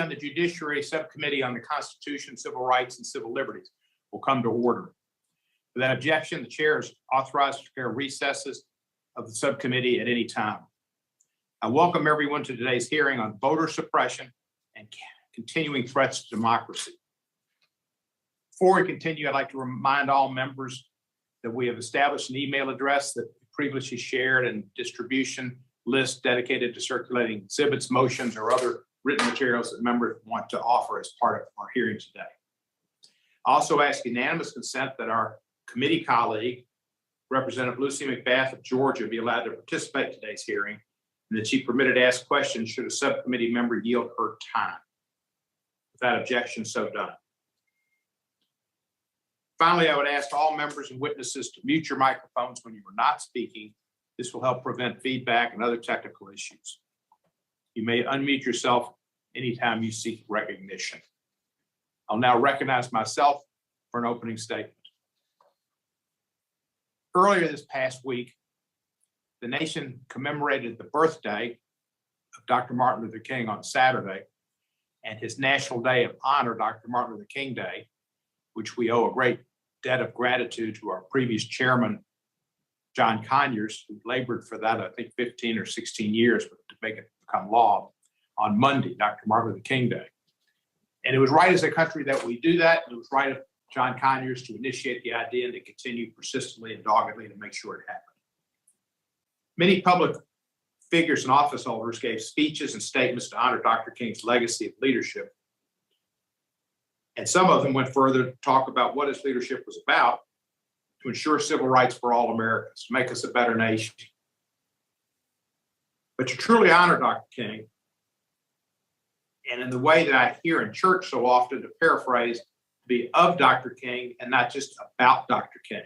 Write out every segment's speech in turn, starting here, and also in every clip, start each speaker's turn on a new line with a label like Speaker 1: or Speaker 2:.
Speaker 1: the Judiciary Subcommittee on the Constitution, Civil Rights, and Civil Liberties will come to order. Without objection, the chair is authorized to declare recesses of the subcommittee at any time. I welcome everyone to today's hearing on voter suppression and continuing threats to democracy. Before we continue, I'd like to remind all members that we have established an email address that we previously shared and distribution list dedicated to circulating exhibits, motions, or other written materials that members want to offer as part of our hearing today. I also ask unanimous consent that our committee colleague, Representative Lucy McBath of Georgia, be allowed to participate in today's hearing, and that she permitted to ask questions should a subcommittee member yield her time. Without objection, so done. Finally, I would ask all members and witnesses to mute your microphones when you are not speaking. This will help prevent feedback and other technical issues. You may unmute yourself anytime you seek recognition. I'll now recognize myself for an opening statement. Earlier this past week, the nation commemorated the birthday of Dr. Martin Luther King on Saturday and his National Day of Honor, Dr. Martin Luther King Day, which we owe a great debt of gratitude to our previous chairman, John Conyers, who labored for that, I think, 15 or 16 years to make it become law on Monday, Dr. Martin Luther King Day. And it was right as a country that we do that. And it was right of John Conyers to initiate the idea and to continue persistently and doggedly to make sure it happened. Many public figures and office holders gave speeches and statements to honor Dr. King's legacy of leadership. And some of them went further to talk about what his leadership was about, to ensure civil rights for all Americans, to make us a better nation. But to truly honor Dr. King, and in the way that I hear in church so often, to paraphrase, to be of Dr. King and not just about Dr. King.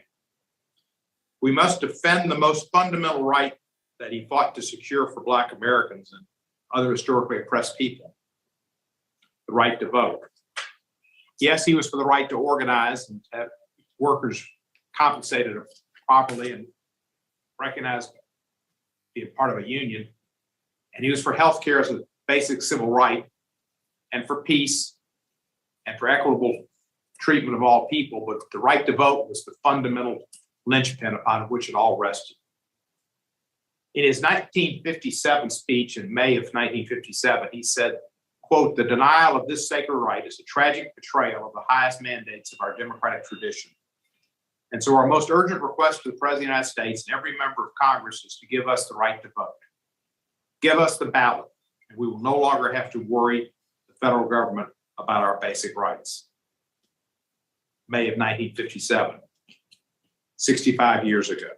Speaker 1: We must defend the most fundamental right that he fought to secure for Black Americans and other historically oppressed people, the right to vote. Yes, he was for the right to organize and have workers compensated properly and recognized being part of a union. And he was for health care as a basic civil right, and for peace, and for equitable treatment of all people. But the right to vote was the fundamental linchpin upon which it all rested. In his 1957 speech in May of 1957, he said, quote, "The denial of this sacred right is a tragic betrayal of the highest mandates of our democratic tradition. And so our most urgent request to the President of the United States and every member of Congress is to give us the right to vote. Give us the ballot, and we will no longer have to worry the federal government about our basic rights." May of 1957, 65 years ago.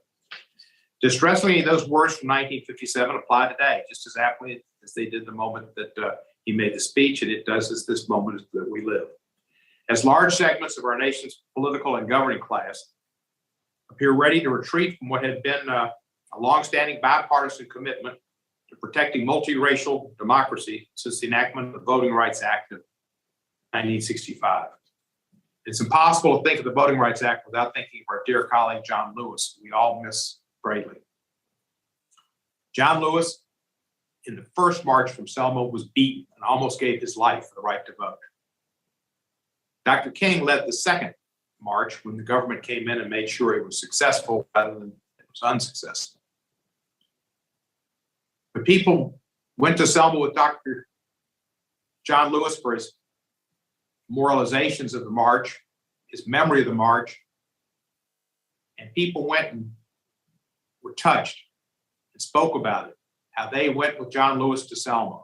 Speaker 1: Distressingly, those words from 1957 apply today, just as aptly as they did the moment that he made the speech, and it does as this moment that we live. As large segments of our nation's political and governing class appear ready to retreat from what had been a longstanding bipartisan commitment to protecting multiracial democracy since the enactment of the Voting Rights Act of 1965. It's impossible to think of the Voting Rights Act without thinking of our dear colleague, John Lewis, who we all miss greatly. John Lewis, in the first march from Selma, was beaten and almost gave his life for the right to vote. Dr. King led the second march when the government came in and made sure it was successful rather than it was unsuccessful. The people went to Selma with Dr. John Lewis for his moralizations of the march, his memory of the march, and people went and were touched and spoke about it, how they went with John Lewis to Selma.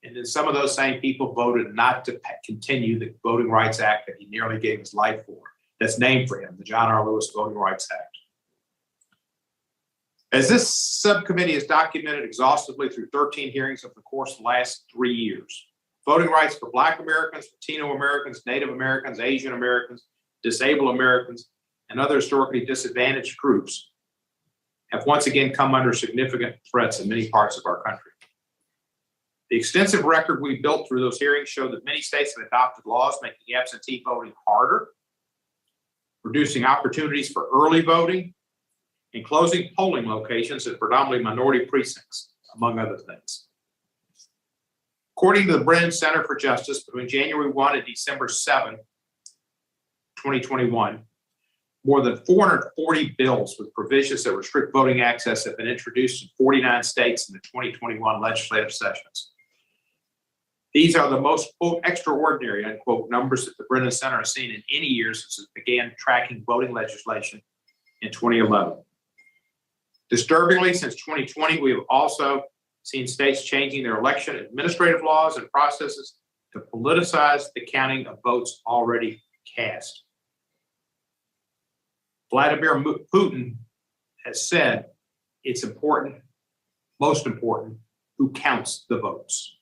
Speaker 1: And then some of those same people voted not to continue the Voting Rights Act that he nearly gave his life for. That's named for him, the John R. Lewis Voting Rights Act. As this subcommittee has documented exhaustively through 13 hearings over the course of the last 3 years, voting rights for Black Americans, Latino Americans, Native Americans, Asian Americans, disabled Americans, and other historically disadvantaged groups have once again come under significant threats in many parts of our country. The extensive record we built through those hearings show that many states have adopted laws making absentee voting harder, reducing opportunities for early voting, and closing polling locations in predominantly minority precincts, among other things. According to the Brennan Center for Justice, between January 1 and December 7, 2021, more than 440 bills with provisions that restrict voting access have been introduced in 49 states in the 2021 legislative sessions. These are the most, quote, extraordinary, unquote, numbers that the Brennan Center has seen in any year since it began tracking voting legislation in 2011. Disturbingly, since 2020, we have also seen states changing their election administrative laws and processes to politicize the counting of votes already cast. Vladimir Putin has said it's important, most important, who counts the votes.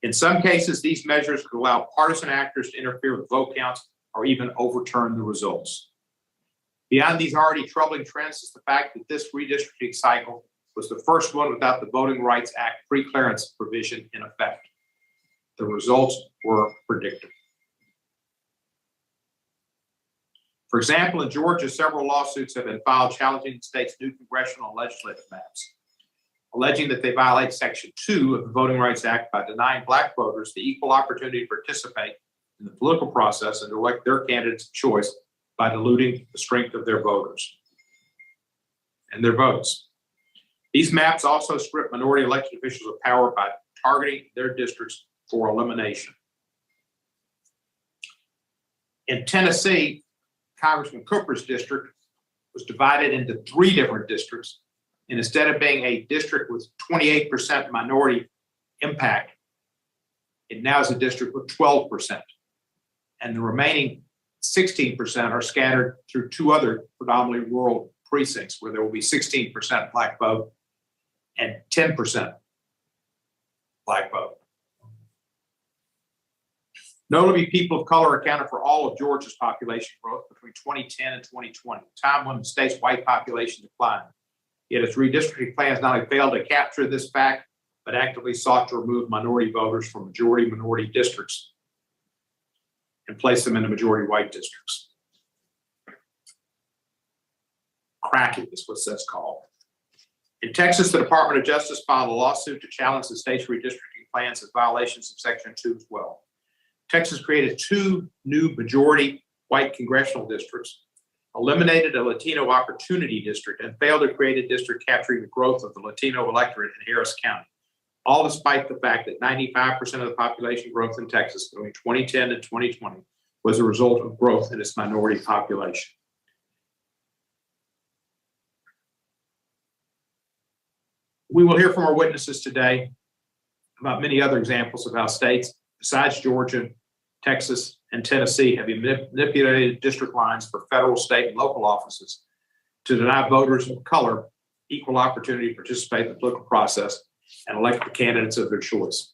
Speaker 1: In some cases, these measures could allow partisan actors to interfere with vote counts or even overturn the results. Beyond these already troubling trends is the fact that this redistricting cycle was the first one without the Voting Rights Act pre-clearance provision in effect. The results were predictable. For example, in Georgia, several lawsuits have been filed challenging the state's new congressional and legislative maps, alleging that they violate Section 2 of the Voting Rights Act by denying Black voters the equal opportunity to participate in the political process and to elect their candidates of choice by diluting the strength of their voters and their votes. These maps also strip minority elected officials of power by targeting their districts for elimination. In Tennessee, Congressman Cooper's district was divided into 3 different districts, and instead of being a district with 28% minority impact, it now is a district with 12%. And the remaining 16% are scattered through 2 other predominantly rural precincts where there will be 16% Black vote and 10% Black vote. Notably, people of color accounted for all of Georgia's population growth between 2010 and 2020, a time when the state's white population declined. Yet its redistricting plans not only failed to capture this fact, but actively sought to remove minority voters from majority minority districts and place them into majority white districts. Cracking is what that's called. In Texas, the Department of Justice filed a lawsuit to challenge the state's redistricting plans as violations of Section 2 as well. Texas created 2 new majority white congressional districts, eliminated a Latino opportunity district, and failed to create a district capturing the growth of the Latino electorate in Harris County, all despite the fact that 95% of the population growth in Texas between 2010 and 2020 was a result of growth in its minority population. We will hear from our witnesses today about many other examples of how states, besides Georgia, Texas, and Tennessee, have manipulated district lines for federal, state, and local offices to deny voters of color equal opportunity to participate in the political process and elect the candidates of their choice.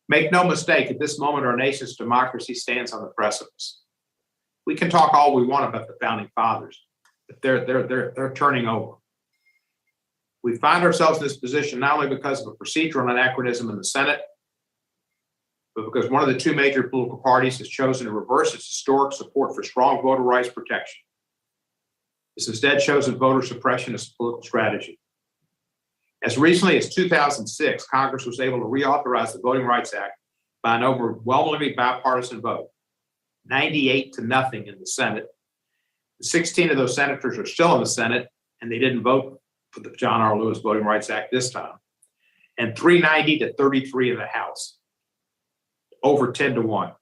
Speaker 1: Make no mistake, at this moment, our nation's democracy stands on the precipice. We can talk all we want about the founding fathers, but they're turning over. We find ourselves in this position not only because of a procedural anachronism in the Senate, but because one of the 2 major political parties has chosen to reverse its historic support for strong voter rights protection. It's instead chosen voter suppression as a political strategy. As recently as 2006, Congress was able to reauthorize the Voting Rights Act by an overwhelmingly bipartisan vote, 98-0 in the Senate. 16 of those senators are still in the Senate, and they didn't vote for the John R. Lewis Voting Rights Act this time, and 390-33 in the House, over 10-1.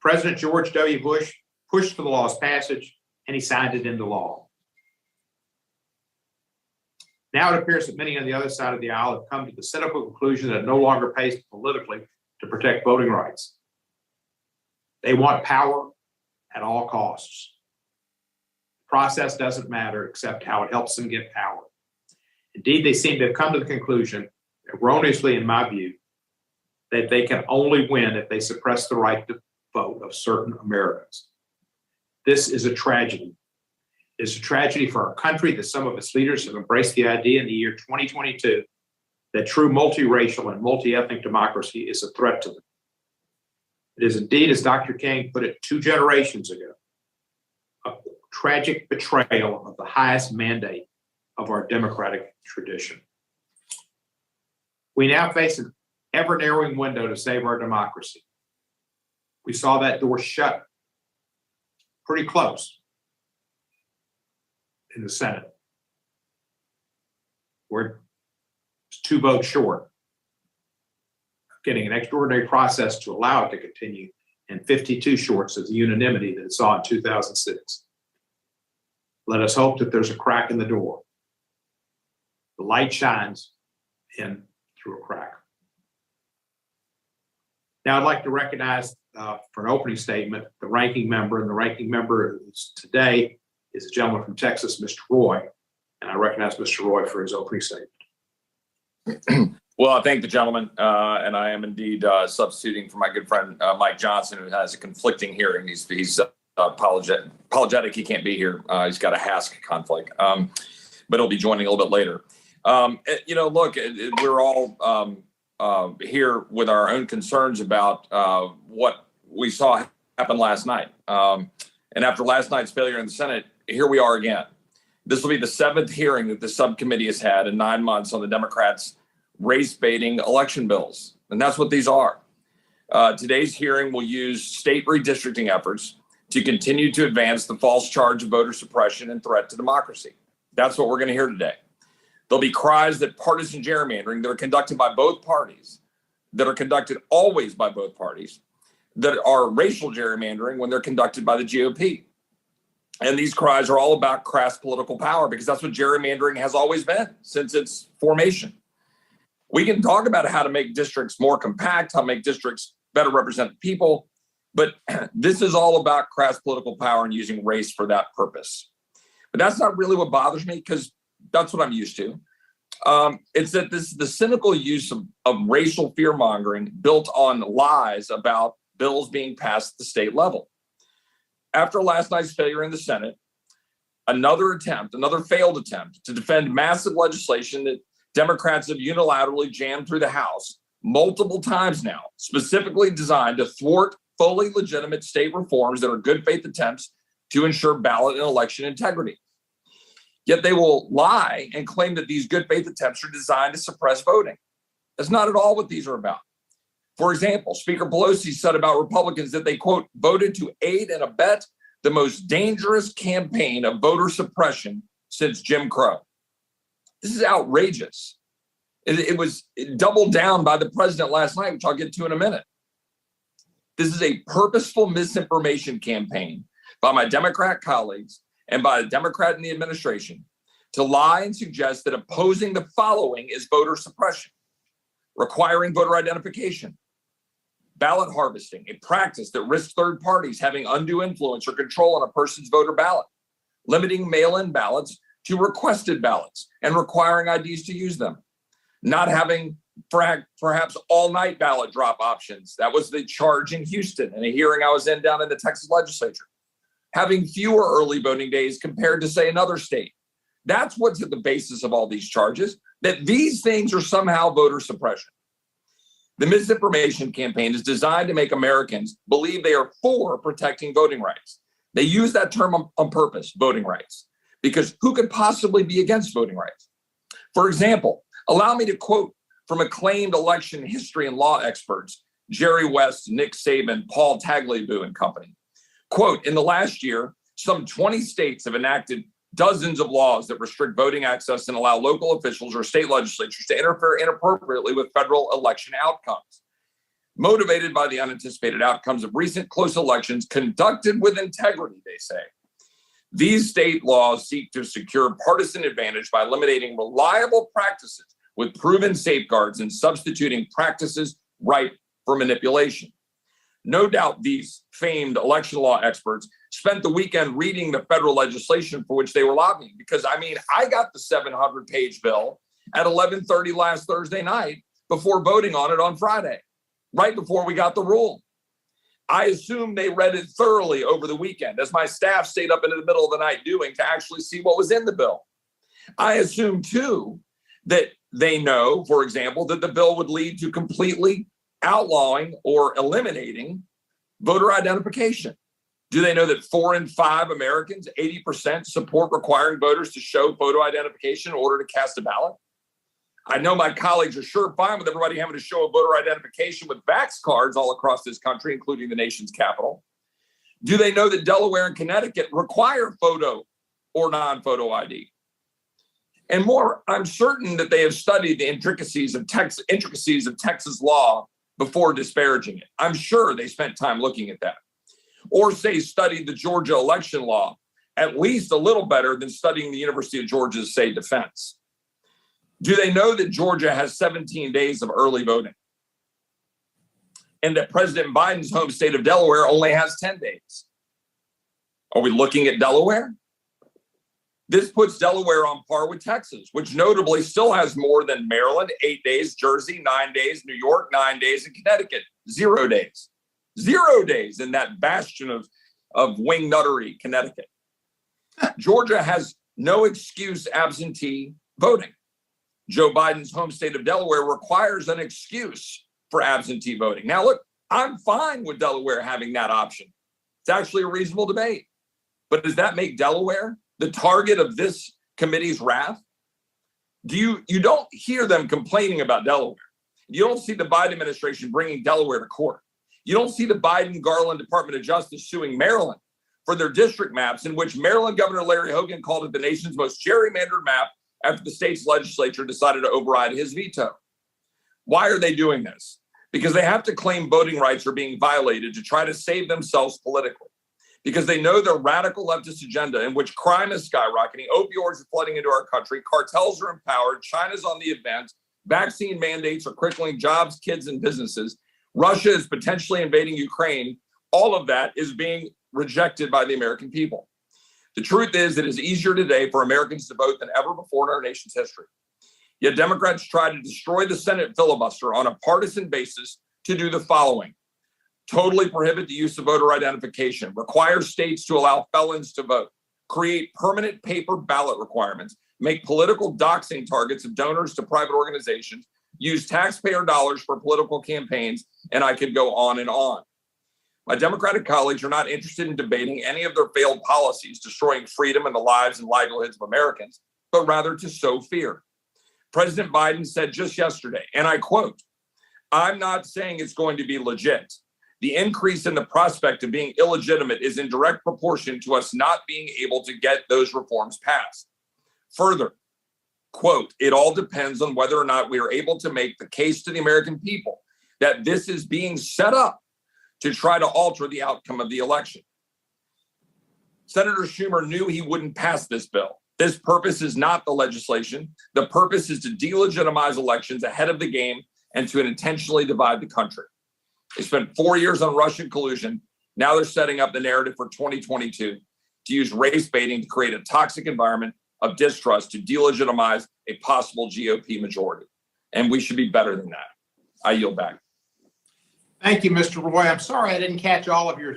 Speaker 1: President George W. Bush pushed for the law's passage, and he signed it into law. Now it appears that many on the other side of the aisle have come to the cynical conclusion that it no longer pays politically to protect voting rights. They want power at all costs. The process doesn't matter except how it helps them get power. Indeed, they seem to have come to the conclusion, erroneously in my view, that they can only win if they suppress the right to vote of certain Americans. This is a tragedy. It's a tragedy for our country that some of its leaders have embraced the idea in the year 2022 that true multiracial and multi-ethnic democracy is a threat to them. It is indeed, as Dr. King put it 2 generations ago, a tragic betrayal of the highest mandate of our democratic tradition. We now face an ever-narrowing window to save our democracy. We saw that door shut pretty close in the Senate. We're 2 votes short of getting an extraordinary process to allow it to continue, and 52 short of the unanimity that it saw in 2006. Let us hope that there's a crack in the door. The light shines in through a crack. Now I'd like to recognize for an opening statement the ranking member, and the ranking member today is a gentleman from Texas, Mr. Roy, and I recognize Mr. Roy for his opening statement.
Speaker 2: Well, I thank the gentleman, and I am indeed substituting for my good friend Mike Johnson, who has a conflicting hearing. He's apologetic he can't be here. He's got a HASC conflict, but he'll be joining a little bit later. Look, we're all here with our own concerns about what we saw happen last night. And after last night's failure in the Senate, here we are again. This will be the 7th hearing that the subcommittee has had in 9 months on the Democrats' race-baiting election bills. And that's what these are. Today's hearing will use state redistricting efforts to continue to advance the false charge of voter suppression and threat to democracy. That's what we're going to hear today. There'll be cries that partisan gerrymandering that are conducted by both parties, that are conducted always by both parties, that are racial gerrymandering when they're conducted by the GOP. And these cries are all about crass political power, because that's what gerrymandering has always been since its formation. We can talk about how to make districts more compact, how to make districts better represent the people, but this is all about crass political power and using race for that purpose. But that's not really what bothers me, because that's what I'm used to. It's that the cynical use of racial fear-mongering built on lies about bills being passed at the state level. After last night's failure in the Senate, another failed attempt to defend massive legislation that Democrats have unilaterally jammed through the House multiple times now, specifically designed to thwart fully legitimate state reforms that are good faith attempts to ensure ballot and election integrity. Yet they will lie and claim that these good faith attempts are designed to suppress voting. That's not at all what these are about. For example, Speaker Pelosi said about Republicans that they, quote, voted to aid and abet the most dangerous campaign of voter suppression since Jim Crow. This is outrageous. It was doubled down by the president last night, which I'll get to in a minute. This is a purposeful misinformation campaign by my Democrat colleagues and by a Democrat in the administration to lie and suggest that opposing the following is voter suppression: requiring voter identification, ballot harvesting, a practice that risks third parties having undue influence or control on a person's voter ballot, limiting mail-in ballots to requested ballots and requiring IDs to use them, not having perhaps all-night ballot drop options. That was the charge in Houston in a hearing I was in down in the Texas legislature. Having fewer early voting days compared to, say, another state. That's what's at the basis of all these charges, that these things are somehow voter suppression. The misinformation campaign is designed to make Americans believe they are for protecting voting rights. They use that term on purpose, voting rights, because who could possibly be against voting rights? For example, allow me to quote from acclaimed election history and law experts, Jerry West, Nick Saban, Paul Tagliabue and company. Quote, in the last year, some 20 states have enacted dozens of laws that restrict voting access and allow local officials or state legislatures to interfere inappropriately with federal election outcomes. Motivated by the unanticipated outcomes of recent close elections conducted with integrity, they say. These state laws seek to secure partisan advantage by eliminating reliable practices with proven safeguards and substituting practices ripe for manipulation. No doubt these famed election law experts spent the weekend reading the federal legislation for which they were lobbying, because I got the 700-page bill at 11:30 last Thursday night before voting on it on Friday, right before we got the rule. I assume they read it thoroughly over the weekend, as my staff stayed up into the middle of the night doing, to actually see what was in the bill. I assume, too, that they know, for example, that the bill would lead to completely outlawing or eliminating voter identification. Do they know that 4 in 5 Americans, 80%, support requiring voters to show photo identification in order to cast a ballot? I know my colleagues are sure fine with everybody having to show a voter identification with vax cards all across this country, including the nation's capital. Do they know that Delaware and Connecticut require photo or non-photo ID? And more, I'm certain that they have studied the intricacies of Texas law before disparaging it. I'm sure they spent time looking at that. Or say studied the Georgia election law at least a little better than studying the University of Georgia's, say, defense. Do they know that Georgia has 17 days of early voting? And that President Biden's home state of Delaware only has 10 days? Are we looking at Delaware? This puts Delaware on par with Texas, which notably still has more than Maryland, 8 days, Jersey, 9 days, New York, 9 days, and Connecticut, 0 days. 0 days in that bastion of wingnuttery, Connecticut. Georgia has no excuse absentee voting. Joe Biden's home state of Delaware requires an excuse for absentee voting. Now, look, I'm fine with Delaware having that option. It's actually a reasonable debate. But does that make Delaware the target of this committee's wrath? You don't hear them complaining about Delaware. You don't see the Biden administration bringing Delaware to court. You don't see the Biden-Garland Department of Justice suing Maryland for their district maps, in which Maryland Governor Larry Hogan called it the nation's most gerrymandered map after the state's legislature decided to override his veto. Why are they doing this? Because they have to claim voting rights are being violated to try to save themselves politically. Because they know their radical leftist agenda, in which crime is skyrocketing, opioids are flooding into our country, cartels are empowered, China's on the advance, vaccine mandates are crippling jobs, kids, and businesses, Russia is potentially invading Ukraine. All of that is being rejected by the American people. The truth is that it is easier today for Americans to vote than ever before in our nation's history. Yet Democrats try to destroy the Senate filibuster on a partisan basis to do the following: totally prohibit the use of voter identification, require states to allow felons to vote, create permanent paper ballot requirements, make political doxing targets of donors to private organizations, use taxpayer dollars for political campaigns, and I could go on and on. My Democratic colleagues are not interested in debating any of their failed policies destroying freedom and the lives and livelihoods of Americans, but rather to sow fear. President Biden said just yesterday, and I quote, "I'm not saying it's going to be legit. The increase in the prospect of being illegitimate is in direct proportion to us not being able to get those reforms passed." Further, quote, "It all depends on whether or not we are able to make the case to the American people that this is being set up to try to alter the outcome of the election." Senator Schumer knew he wouldn't pass this bill. This purpose is not the legislation. The purpose is to delegitimize elections ahead of the game and to intentionally divide the country. They spent 4 years on Russian collusion. Now they're setting up the narrative for 2022 to use race baiting to create a toxic environment of distrust to delegitimize a possible GOP majority. And we should be better than that. I yield back.
Speaker 1: Thank you, Mr. Roy. I'm sorry I didn't catch all of your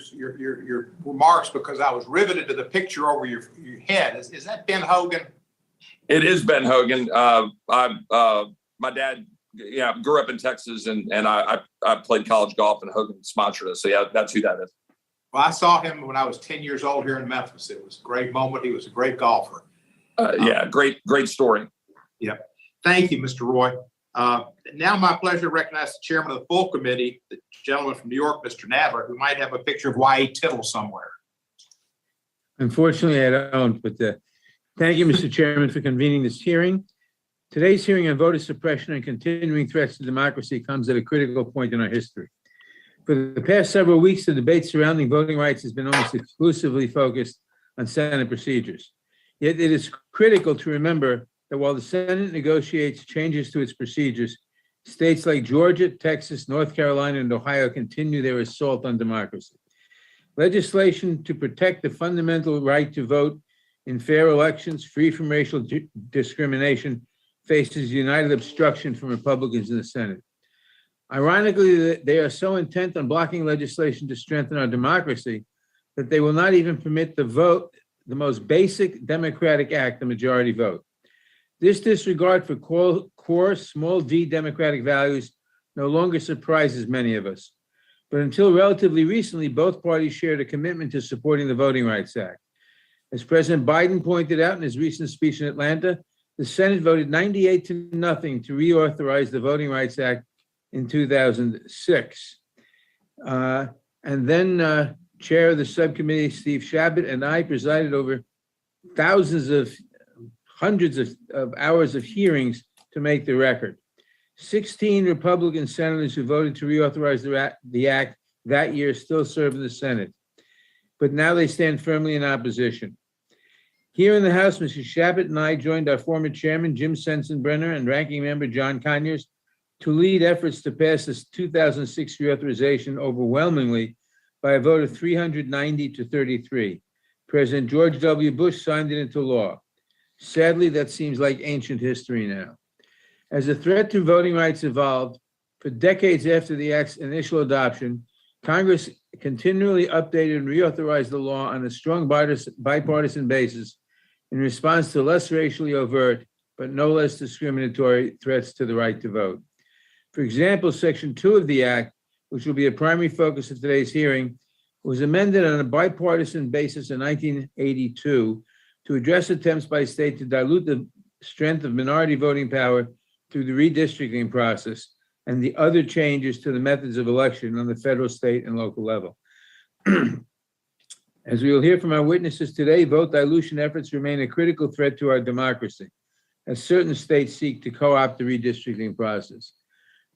Speaker 1: remarks because I was riveted to the picture over your head. Is that Ben Hogan?
Speaker 2: It is Ben Hogan. My dad grew up in Texas, and I played college golf, and Hogan sponsored us. So yeah, that's who that is.
Speaker 1: Well, I saw him when I was 10 years old here in Memphis. It was a great moment. He was a great golfer. Great story. Yep. Thank you, Mr. Roy. Now my pleasure to recognize the chairman of the full committee, the gentleman from New York, Mr. Nadler, who might have a picture of Y.A. Tittle somewhere.
Speaker 3: Unfortunately, I don't, but thank you, Mr. Chairman, for convening this hearing. Today's hearing on voter suppression and continuing threats to democracy comes at a critical point in our history. For the past several weeks, the debate surrounding voting rights has been almost exclusively focused on Senate procedures. Yet it is critical to remember that while the Senate negotiates changes to its procedures, states like Georgia, Texas, North Carolina, and Ohio continue their assault on democracy. Legislation to protect the fundamental right to vote in fair elections, free from racial discrimination, faces united obstruction from Republicans in the Senate. Ironically, they are so intent on blocking legislation to strengthen our democracy that they will not even permit the vote, the most basic democratic act, the majority vote. This disregard for core small d democratic values no longer surprises many of us. But until relatively recently, both parties shared a commitment to supporting the Voting Rights Act. As President Biden pointed out in his recent speech in Atlanta, the Senate voted 98-0 to reauthorize the Voting Rights Act in 2006. And then Chair of the subcommittee, Steve Shabbat, and I presided over hundreds of hours of hearings to make the record. 16 Republican senators who voted to reauthorize the act that year still serve in the Senate, but now they stand firmly in opposition. Here in the House, Mr. Shabbat and I joined our former chairman, Jim Sensenbrenner, and ranking member, John Conyers, to lead efforts to pass this 2006 reauthorization overwhelmingly by a vote of 390-33. President George W. Bush signed it into law. Sadly, that seems like ancient history now. As the threat to voting rights evolved, for decades after the act's initial adoption, Congress continually updated and reauthorized the law on a strong bipartisan basis in response to less racially overt, but no less discriminatory threats to the right to vote. For example, Section 2 of the Act, which will be a primary focus of today's hearing, was amended on a bipartisan basis in 1982 to address attempts by state to dilute the strength of minority voting power through the redistricting process and the other changes to the methods of election on the federal, state, and local level. As we will hear from our witnesses today, vote dilution efforts remain a critical threat to our democracy, as certain states seek to co-opt the redistricting process.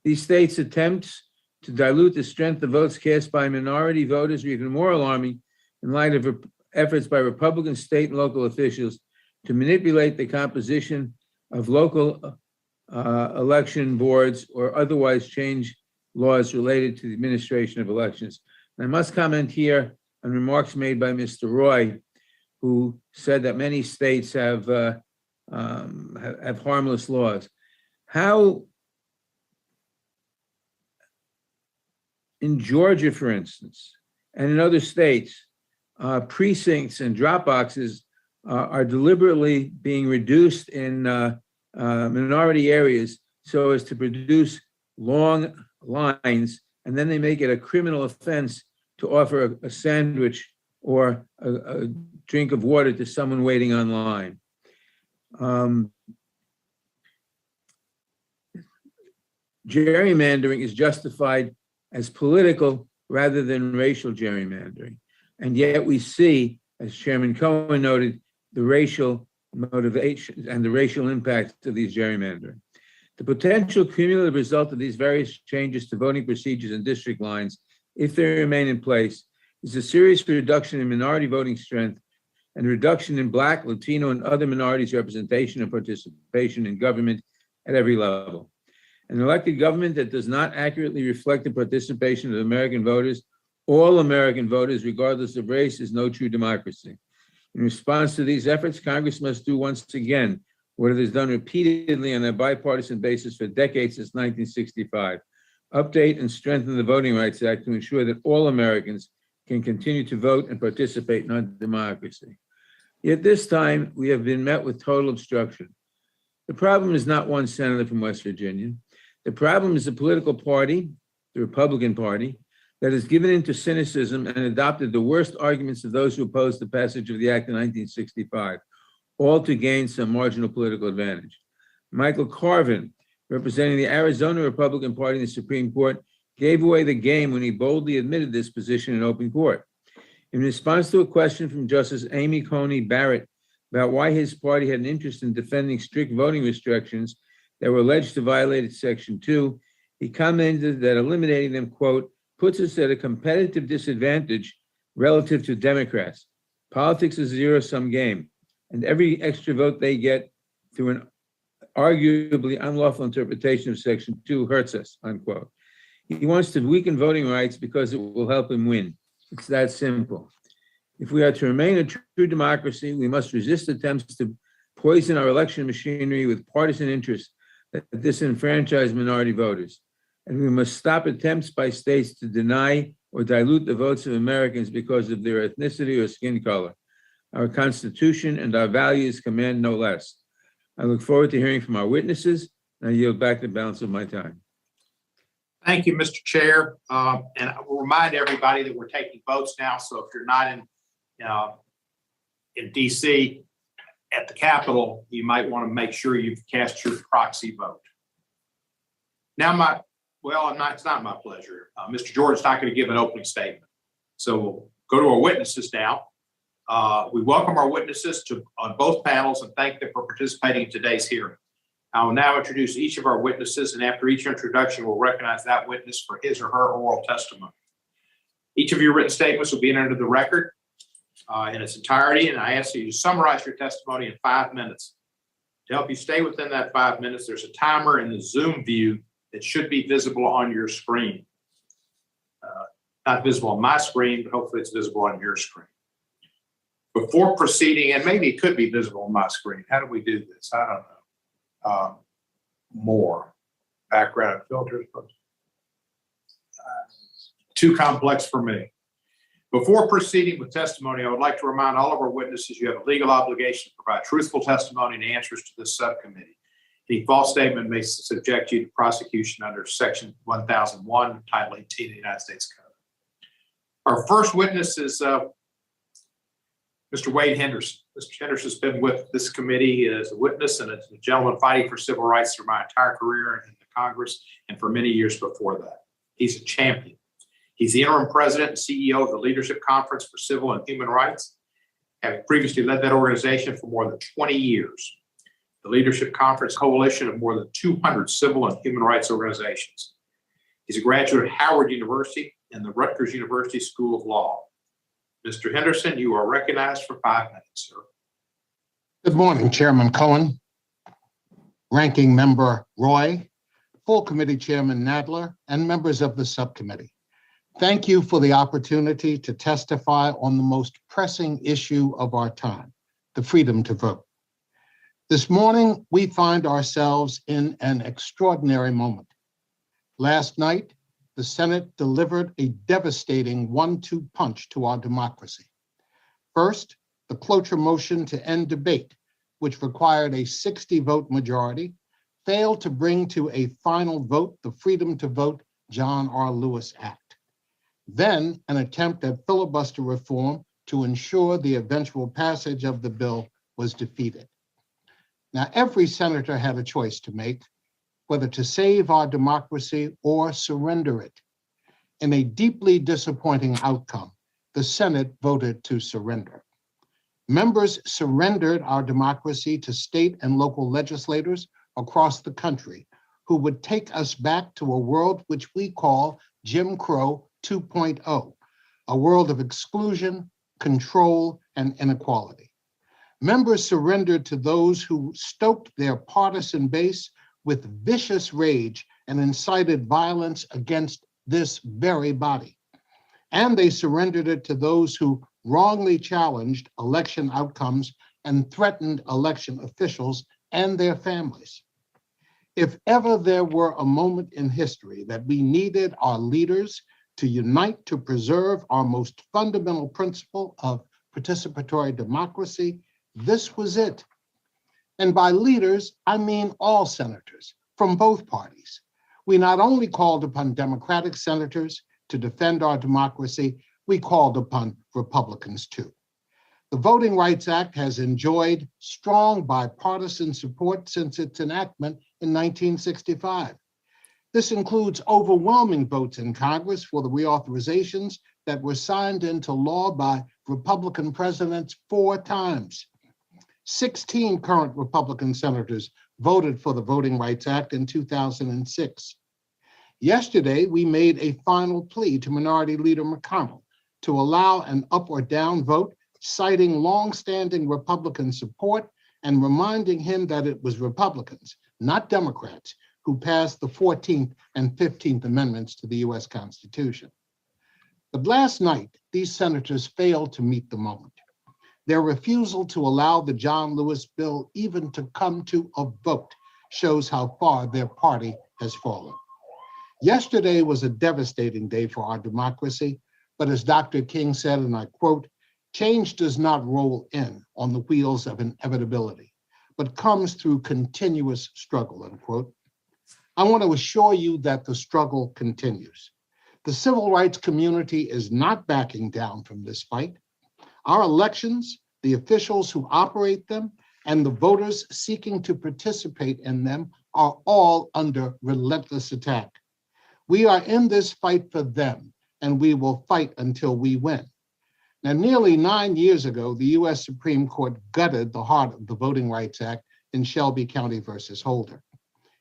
Speaker 3: These states' attempts to dilute the strength of votes cast by minority voters are even more alarming in light of efforts by Republican state and local officials to manipulate the composition of local election boards or otherwise change laws related to the administration of elections. And I must comment here on remarks made by Mr. Roy, who said that many states have harmless laws. How, in Georgia, for instance, and in other states, precincts and drop boxes are deliberately being reduced in minority areas so as to produce long lines, and then they make it a criminal offense to offer a sandwich or a drink of water to someone waiting online. Gerrymandering is justified as political rather than racial gerrymandering. And yet we see, as Chairman Cohen noted, the racial motivation and the racial impact of these gerrymandering. The potential cumulative result of these various changes to voting procedures and district lines, if they remain in place, is a serious reduction in minority voting strength and reduction in Black, Latino, and other minorities' representation and participation in government at every level. An elected government that does not accurately reflect the participation of American voters, all American voters, regardless of race, is no true democracy. In response to these efforts, Congress must do once again what it has done repeatedly on a bipartisan basis for decades since 1965, update and strengthen the Voting Rights Act to ensure that all Americans can continue to vote and participate in our democracy. Yet this time, we have been met with total obstruction. The problem is not one senator from West Virginia. The problem is a political party, the Republican Party, that has given in to cynicism and adopted the worst arguments of those who opposed the passage of the act in 1965, all to gain some marginal political advantage. Michael Carvin, representing the Arizona Republican Party in the Supreme Court, gave away the game when he boldly admitted this position in open court. In response to a question from Justice Amy Coney Barrett about why his party had an interest in defending strict voting restrictions that were alleged to violate Section 2, he commented that eliminating them, quote, puts us at a competitive disadvantage relative to Democrats. Politics is a zero-sum game, and every extra vote they get through an arguably unlawful interpretation of Section 2 hurts us, unquote. He wants to weaken voting rights because it will help him win. It's that simple. If we are to remain a true democracy, we must resist attempts to poison our election machinery with partisan interests that disenfranchise minority voters. And we must stop attempts by states to deny or dilute the votes of Americans because of their ethnicity or skin color. Our Constitution and our values command no less. I look forward to hearing from our witnesses, and I yield back the balance of my time.
Speaker 1: Thank you, Mr. Chair. And I will remind everybody that we're taking votes now. So if you're not in DC, at the Capitol, you might want to make sure you've cast your proxy vote. Now, it's not my pleasure. Mr. Jordan's not going to give an opening statement. So we'll go to our witnesses now. We welcome our witnesses on both panels and thank them for participating in today's hearing. I will now introduce each of our witnesses, and after each introduction, we'll recognize that witness for his or her oral testimony. Each of your written statements will be entered into the record in its entirety, and I ask you to summarize your testimony in 5 minutes. To help you stay within that 5 minutes, there's a timer in the Zoom view that should be visible on your screen. Not visible on my screen, but hopefully it's visible on your screen. Before proceeding, and maybe it could be visible on my screen. How do we do this? I don't know. More background filters. Too complex for me. Before proceeding with testimony, I would like to remind all of our witnesses you have a legal obligation to provide truthful testimony and answers to this subcommittee. Any false statement may subject you to prosecution under Section 1001, Title 18 of the United States Code. Our first witness is Mr. Wade Henderson. Mr. Henderson has been with this committee as a witness and as a gentleman fighting for civil rights through my entire career in the Congress and for many years before that. He's a champion. He's the interim president and CEO of the Leadership Conference for Civil and Human Rights, having previously led that organization for more than 20 years. The Leadership Conference coalition of more than 200 civil and human rights organizations. He's a graduate of Howard University and the Rutgers University School of Law. Mr. Henderson, you are recognized for 5 minutes, sir.
Speaker 4: Good morning, Chairman Cohen, Ranking Member Roy, Full Committee Chairman Nadler, and members of the subcommittee. Thank you for the opportunity to testify on the most pressing issue of our time, the freedom to vote. This morning, we find ourselves in an extraordinary moment. Last night, the Senate delivered a devastating 1-2 punch to our democracy. First, the cloture motion to end debate, which required a 60-vote majority, failed to bring to a final vote the Freedom to Vote John R. Lewis Act. Then, an attempt at filibuster reform to ensure the eventual passage of the bill was defeated. Now, every senator had a choice to make, whether to save our democracy or surrender it. In a deeply disappointing outcome, the Senate voted to surrender. Members surrendered our democracy to state and local legislators across the country who would take us back to a world which we call Jim Crow 2.0, a world of exclusion, control, and inequality. Members surrendered to those who stoked their partisan base with vicious rage and incited violence against this very body. And they surrendered it to those who wrongly challenged election outcomes and threatened election officials and their families. If ever there were a moment in history that we needed our leaders to unite to preserve our most fundamental principle of participatory democracy, this was it. And by leaders, I mean all senators from both parties. We not only called upon Democratic senators to defend our democracy, we called upon Republicans too. The Voting Rights Act has enjoyed strong bipartisan support since its enactment in 1965. This includes overwhelming votes in Congress for the reauthorizations that were signed into law by Republican presidents 4 times. 16 current Republican senators voted for the Voting Rights Act in 2006. Yesterday, we made a final plea to Minority Leader McConnell to allow an up or down vote, citing longstanding Republican support and reminding him that it was Republicans, not Democrats, who passed the 14th and 15th Amendments to the US Constitution. But last night, these senators failed to meet the moment. Their refusal to allow the John Lewis bill even to come to a vote shows how far their party has fallen. Yesterday was a devastating day for our democracy, but as Dr. King said, and I quote, "Change does not roll in on the wheels of inevitability, but comes through continuous struggle," unquote. I want to assure you that the struggle continues. The civil rights community is not backing down from this fight. Our elections, the officials who operate them, and the voters seeking to participate in them are all under relentless attack. We are in this fight for them, and we will fight until we win. Now, nearly 9 years ago, the U.S. Supreme Court gutted the heart of the Voting Rights Act in Shelby County versus Holder.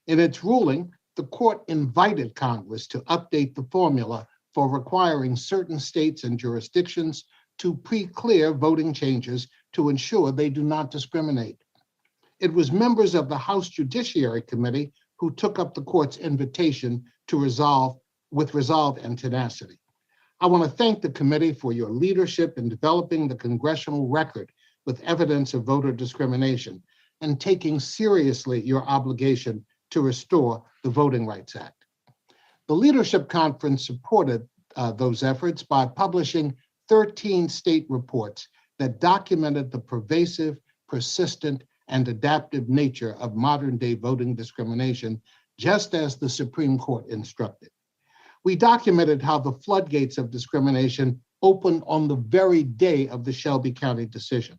Speaker 4: In its ruling, the court invited Congress to update the formula for requiring certain states and jurisdictions to pre-clear voting changes to ensure they do not discriminate. It was members of the House Judiciary Committee who took up the court's invitation to resolve and tenacity. I want to thank the committee for your leadership in developing the congressional record with evidence of voter discrimination and taking seriously your obligation to restore the Voting Rights Act. The Leadership Conference supported those efforts by publishing 13 state reports that documented the pervasive, persistent, and adaptive nature of modern-day voting discrimination, just as the Supreme Court instructed. We documented how the floodgates of discrimination opened on the very day of the Shelby County decision.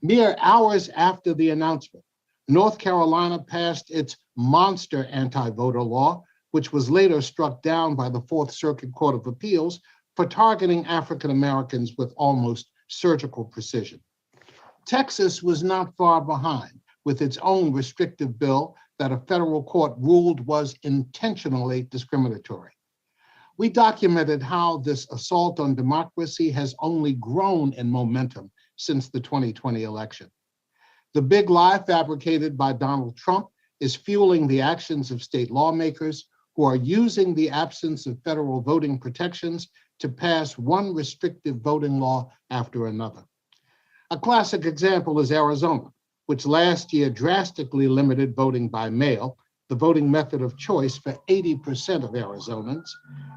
Speaker 4: Mere hours after the announcement, North Carolina passed its monster anti-voter law, which was later struck down by the Fourth Circuit Court of Appeals for targeting African Americans with almost surgical precision. Texas was not far behind with its own restrictive bill that a federal court ruled was intentionally discriminatory. We documented how this assault on democracy has only grown in momentum since the 2020 election. The big lie fabricated by Donald Trump is fueling the actions of state lawmakers who are using the absence of federal voting protections to pass one restrictive voting law after another. A classic example is Arizona, which last year drastically limited voting by mail, the voting method of choice for 80% of Arizonans,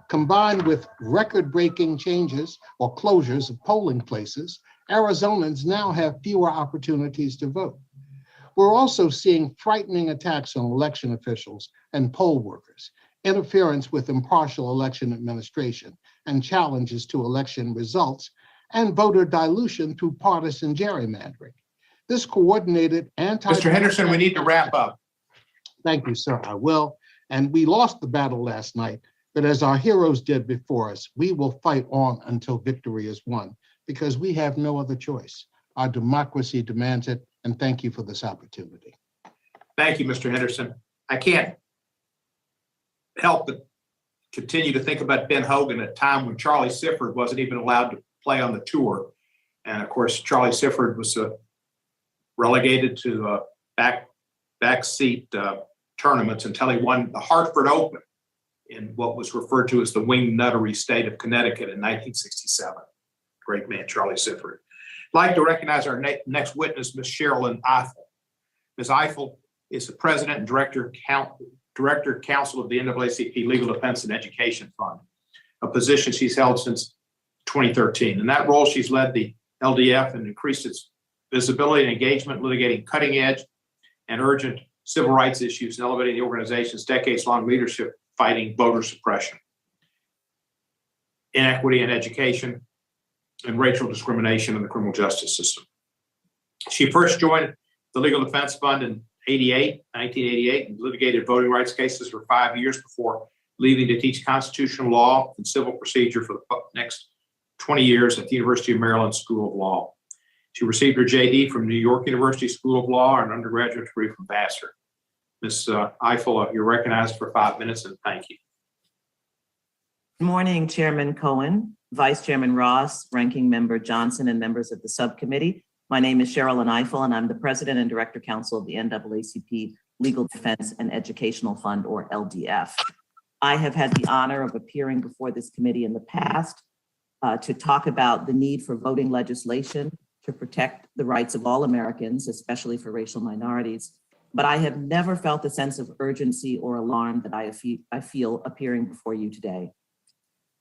Speaker 4: combined with record-breaking changes or closures of polling places. Arizonans now have fewer opportunities to vote. We're also seeing frightening attacks on election officials and poll workers, interference with impartial election administration, and challenges to election results, and voter dilution through partisan gerrymandering. This coordinated
Speaker 1: Mr. Henderson, we need to wrap up.
Speaker 4: Thank you, sir. I will. And we lost the battle last night, but as our heroes did before us, we will fight on until victory is won, because we have no other choice. Our democracy demands it, and thank you for this opportunity.
Speaker 1: Thank you, Mr. Henderson. I can't help but continue to think about Ben Hogan at a time when Charlie Sifford wasn't even allowed to play on the tour. And of course, Charlie Sifford was relegated to backseat tournaments until he won the Hartford Open in what was referred to as the wing nuttery state of Connecticut in 1967. Great man, Charlie Sifford. I'd like to recognize our next witness, Ms. Sherilyn Eiffel. Ms. Eiffel is the president and director counsel of the NAACP Legal Defense and Education Fund, a position she's held since 2013. In that role, she's led the LDF and increased its visibility and engagement, litigating cutting edge and urgent civil rights issues and elevating the organization's decades-long leadership fighting voter suppression, inequity in education, and racial discrimination in the criminal justice system. She first joined the Legal Defense Fund in 1988, and litigated voting rights cases for 5 years before leaving to teach constitutional law and civil procedure for the next 20 years at the University of Maryland School of Law. She received her JD from New York University School of Law and an undergraduate degree from Vassar. Ms. Eiffel, you're recognized for 5 minutes, and thank you.
Speaker 5: Good morning, Chairman Cohen, Vice Chairman Ross, Ranking Member Johnson, and members of the subcommittee. My name is Sherilyn Eiffel, and I'm the President and Director Counsel of the NAACP Legal Defense and Educational Fund, or LDF. I have had the honor of appearing before this committee in the past to talk about the need for voting legislation to protect the rights of all Americans, especially for racial minorities. But I have never felt the sense of urgency or alarm that I feel appearing before you today.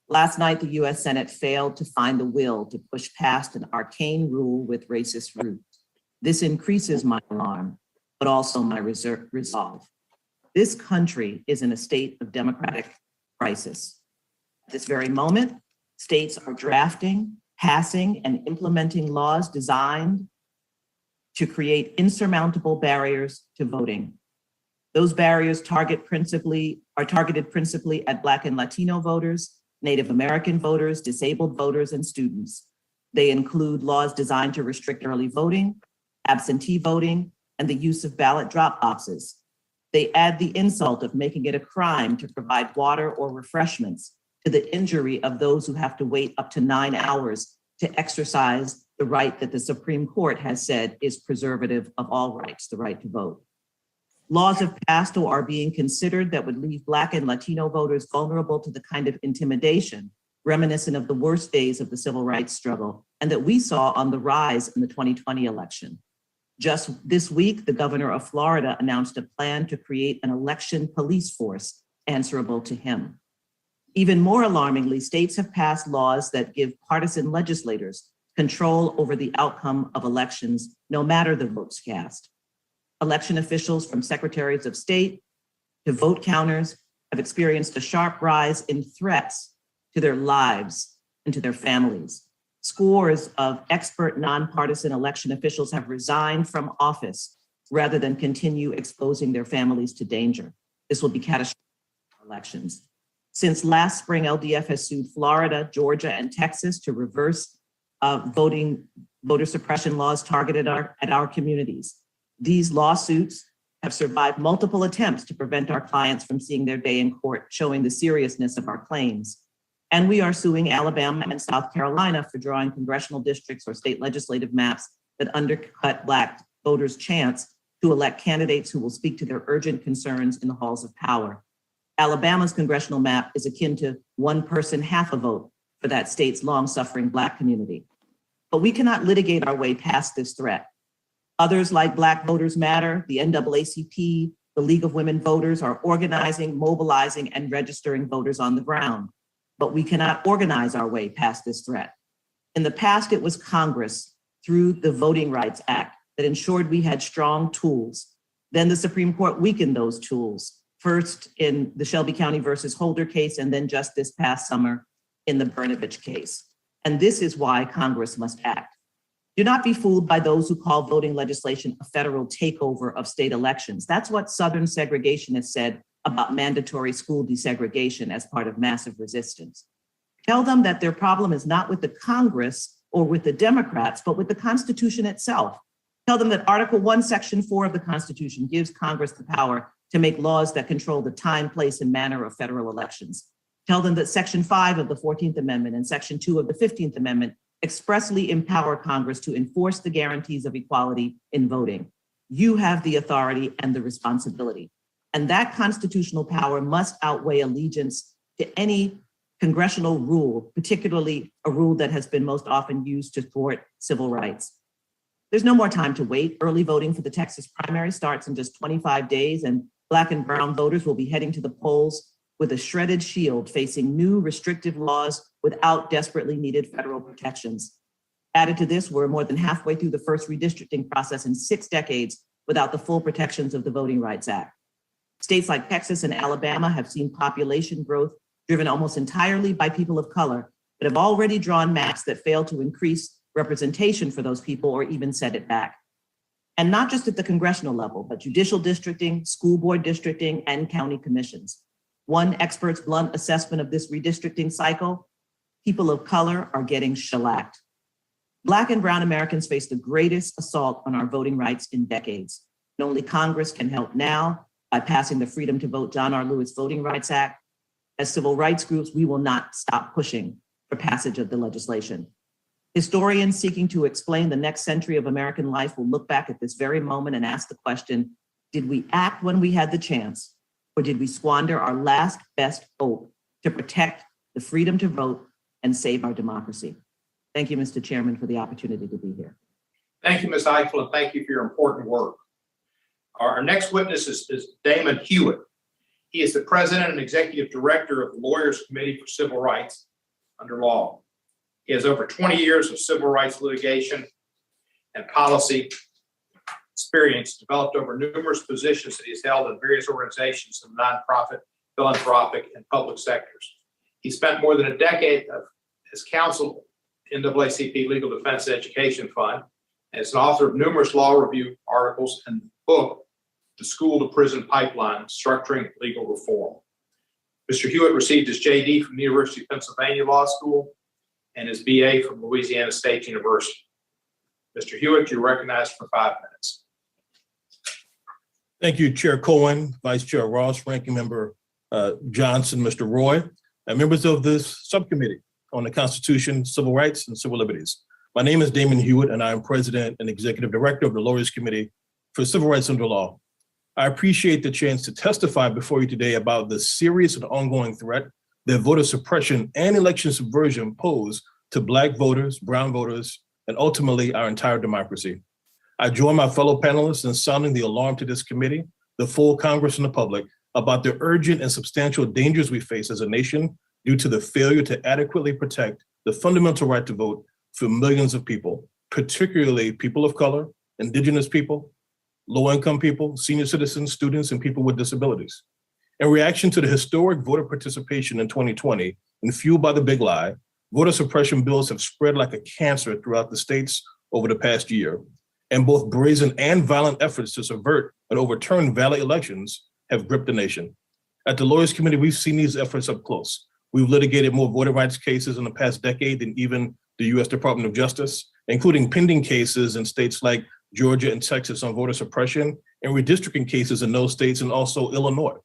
Speaker 5: Last night, the US Senate failed to find the will to push past an arcane rule with racist roots. This increases my alarm, but also my resolve. This country is in a state of democratic crisis. At this very moment, states are drafting, passing, and implementing laws designed to create insurmountable barriers to voting. Those barriers are targeted principally at Black and Latino voters, Native American voters, disabled voters, and students. They include laws designed to restrict early voting, absentee voting, and the use of ballot drop boxes. They add the insult of making it a crime to provide water or refreshments to the injury of those who have to wait up to 9 hours to exercise the right that the Supreme Court has said is preservative of all rights, the right to vote. Laws have passed or are being considered that would leave Black and Latino voters vulnerable to the kind of intimidation reminiscent of the worst days of the civil rights struggle and that we saw on the rise in the 2020 election. Just this week, the governor of Florida announced a plan to create an election police force answerable to him. Even more alarmingly, states have passed laws that give partisan legislators control over the outcome of elections, no matter the votes cast. Election officials, from secretaries of state to vote counters, have experienced a sharp rise in threats to their lives and to their families. Scores of expert nonpartisan election officials have resigned from office rather than continue exposing their families to danger. This will be catastrophic for elections. Since last spring, LDF has sued Florida, Georgia, and Texas to reverse voter suppression laws targeted at our communities. These lawsuits have survived multiple attempts to prevent our clients from seeing their day in court, showing the seriousness of our claims. And we are suing Alabama and South Carolina for drawing congressional districts or state legislative maps that undercut Black voters' chance to elect candidates who will speak to their urgent concerns in the halls of power. Alabama's congressional map is akin to one person, half a vote for that state's long-suffering Black community. But we cannot litigate our way past this threat. Others like Black Voters Matter, the NAACP, the League of Women Voters are organizing, mobilizing, and registering voters on the ground. But we cannot organize our way past this threat. In the past, it was Congress, through the Voting Rights Act, that ensured we had strong tools. Then the Supreme Court weakened those tools, first in the Shelby County versus Holder case, and then just this past summer in the Brnovich case. And this is why Congress must act. Do not be fooled by those who call voting legislation a federal takeover of state elections. That's what Southern segregationists said about mandatory school desegregation as part of massive resistance. Tell them that their problem is not with the Congress or with the Democrats, but with the Constitution itself. Tell them that Article 1, Section 4 of the Constitution gives Congress the power to make laws that control the time, place, and manner of federal elections. Tell them that Section 5 of the 14th Amendment and Section 2 of the 15th Amendment expressly empower Congress to enforce the guarantees of equality in voting. You have the authority and the responsibility. And that constitutional power must outweigh allegiance to any congressional rule, particularly a rule that has been most often used to thwart civil rights. There's no more time to wait. Early voting for the Texas primary starts in just 25 days, and Black and brown voters will be heading to the polls with a shredded shield, facing new restrictive laws without desperately needed federal protections. Added to this, we're more than halfway through the first redistricting process in 6 decades without the full protections of the Voting Rights Act. States like Texas and Alabama have seen population growth driven almost entirely by people of color, but have already drawn maps that fail to increase representation for those people or even set it back. And not just at the congressional level, but judicial districting, school board districting, and county commissions. One expert's blunt assessment of this redistricting cycle: people of color are getting shellacked. Black and brown Americans face the greatest assault on our voting rights in decades. And only Congress can help now by passing the Freedom to Vote John R. Lewis Voting Rights Act. As civil rights groups, we will not stop pushing for passage of the legislation. Historians seeking to explain the next century of American life will look back at this very moment and ask the question: did we act when we had the chance, or did we squander our last best hope to protect the freedom to vote and save our democracy? Thank you, Mr. Chairman, for the opportunity to be here.
Speaker 1: Thank you, Ms. Eichel, and thank you for your important work. Our next witness is Damon Hewitt. He is the president and executive director of the Lawyers Committee for Civil Rights under law. He has over 20 years of civil rights litigation and policy experience, developed over numerous positions that he's held in various organizations in the nonprofit, philanthropic, and public sectors. He spent more than a decade as counsel in NAACP Legal Defense Education Fund and is an author of numerous law review articles and book, The School to Prison Pipeline, Structuring Legal Reform. Mr. Hewitt received his JD from the University of Pennsylvania Law School and his BA from Louisiana State University. Mr. Hewitt, you're recognized for 5 minutes.
Speaker 6: Thank you, Chair Cohen, Vice Chair Ross, Ranking Member Johnson, Mr. Roy, and members of this subcommittee on the Constitution, Civil Rights, and Civil Liberties. My name is Damon Hewitt, and I am President and Executive Director of the Lawyers Committee for Civil Rights Under Law. I appreciate the chance to testify before you today about the serious and ongoing threat that voter suppression and election subversion pose to Black voters, brown voters, and ultimately our entire democracy. I join my fellow panelists in sounding the alarm to this committee, the full Congress, and the public about the urgent and substantial dangers we face as a nation due to the failure to adequately protect the fundamental right to vote for millions of people, particularly people of color, indigenous people, low-income people, senior citizens, students, and people with disabilities. In reaction to the historic voter participation in 2020 and fueled by the big lie, voter suppression bills have spread like a cancer throughout the states over the past year. And both brazen and violent efforts to subvert and overturn valid elections have gripped the nation. At the Lawyers Committee, we've seen these efforts up close. We've litigated more voter rights cases in the past decade than even the U.S. Department of Justice, including pending cases in states like Georgia and Texas on voter suppression, and redistricting cases in those states, and also Illinois,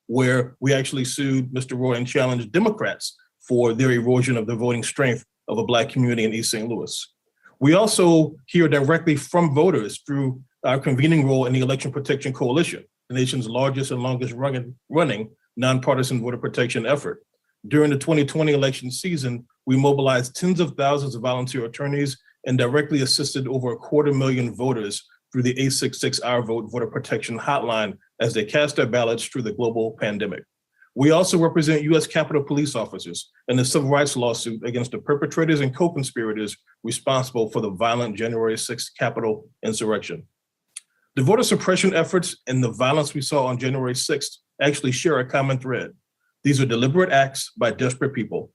Speaker 6: where we actually sued Mr. Roy and challenged Democrats for their erosion of the voting strength of a Black community in East St. Louis. We also hear directly from voters through our convening role in the Election Protection Coalition, the nation's largest and longest running nonpartisan voter protection effort. During the 2020 election season, we mobilized tens of thousands of volunteer attorneys and directly assisted over 250,000 voters through the 866 Our Vote voter protection hotline as they cast their ballots through the global pandemic. We also represent U.S. Capitol police officers in the civil rights lawsuit against the perpetrators and co-conspirators responsible for the violent January 6th Capitol insurrection. The voter suppression efforts and the violence we saw on January 6th actually share a common thread. These are deliberate acts by desperate people,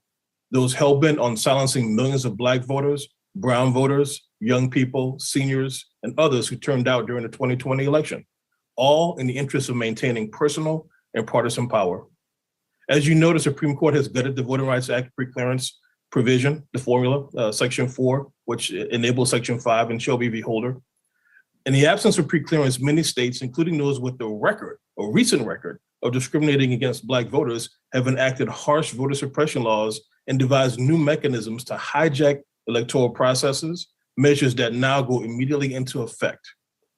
Speaker 6: those hell-bent on silencing millions of Black voters, brown voters, young people, seniors, and others who turned out during the 2020 election, all in the interest of maintaining personal and partisan power. As you know, the Supreme Court has gutted the Voting Rights Act preclearance provision, the formula, Section 4, which enables Section 5 in Shelby v. Holder. In the absence of preclearance, many states, including those with the record, or recent record, of discriminating against Black voters, have enacted harsh voter suppression laws and devised new mechanisms to hijack electoral processes, measures that now go immediately into effect.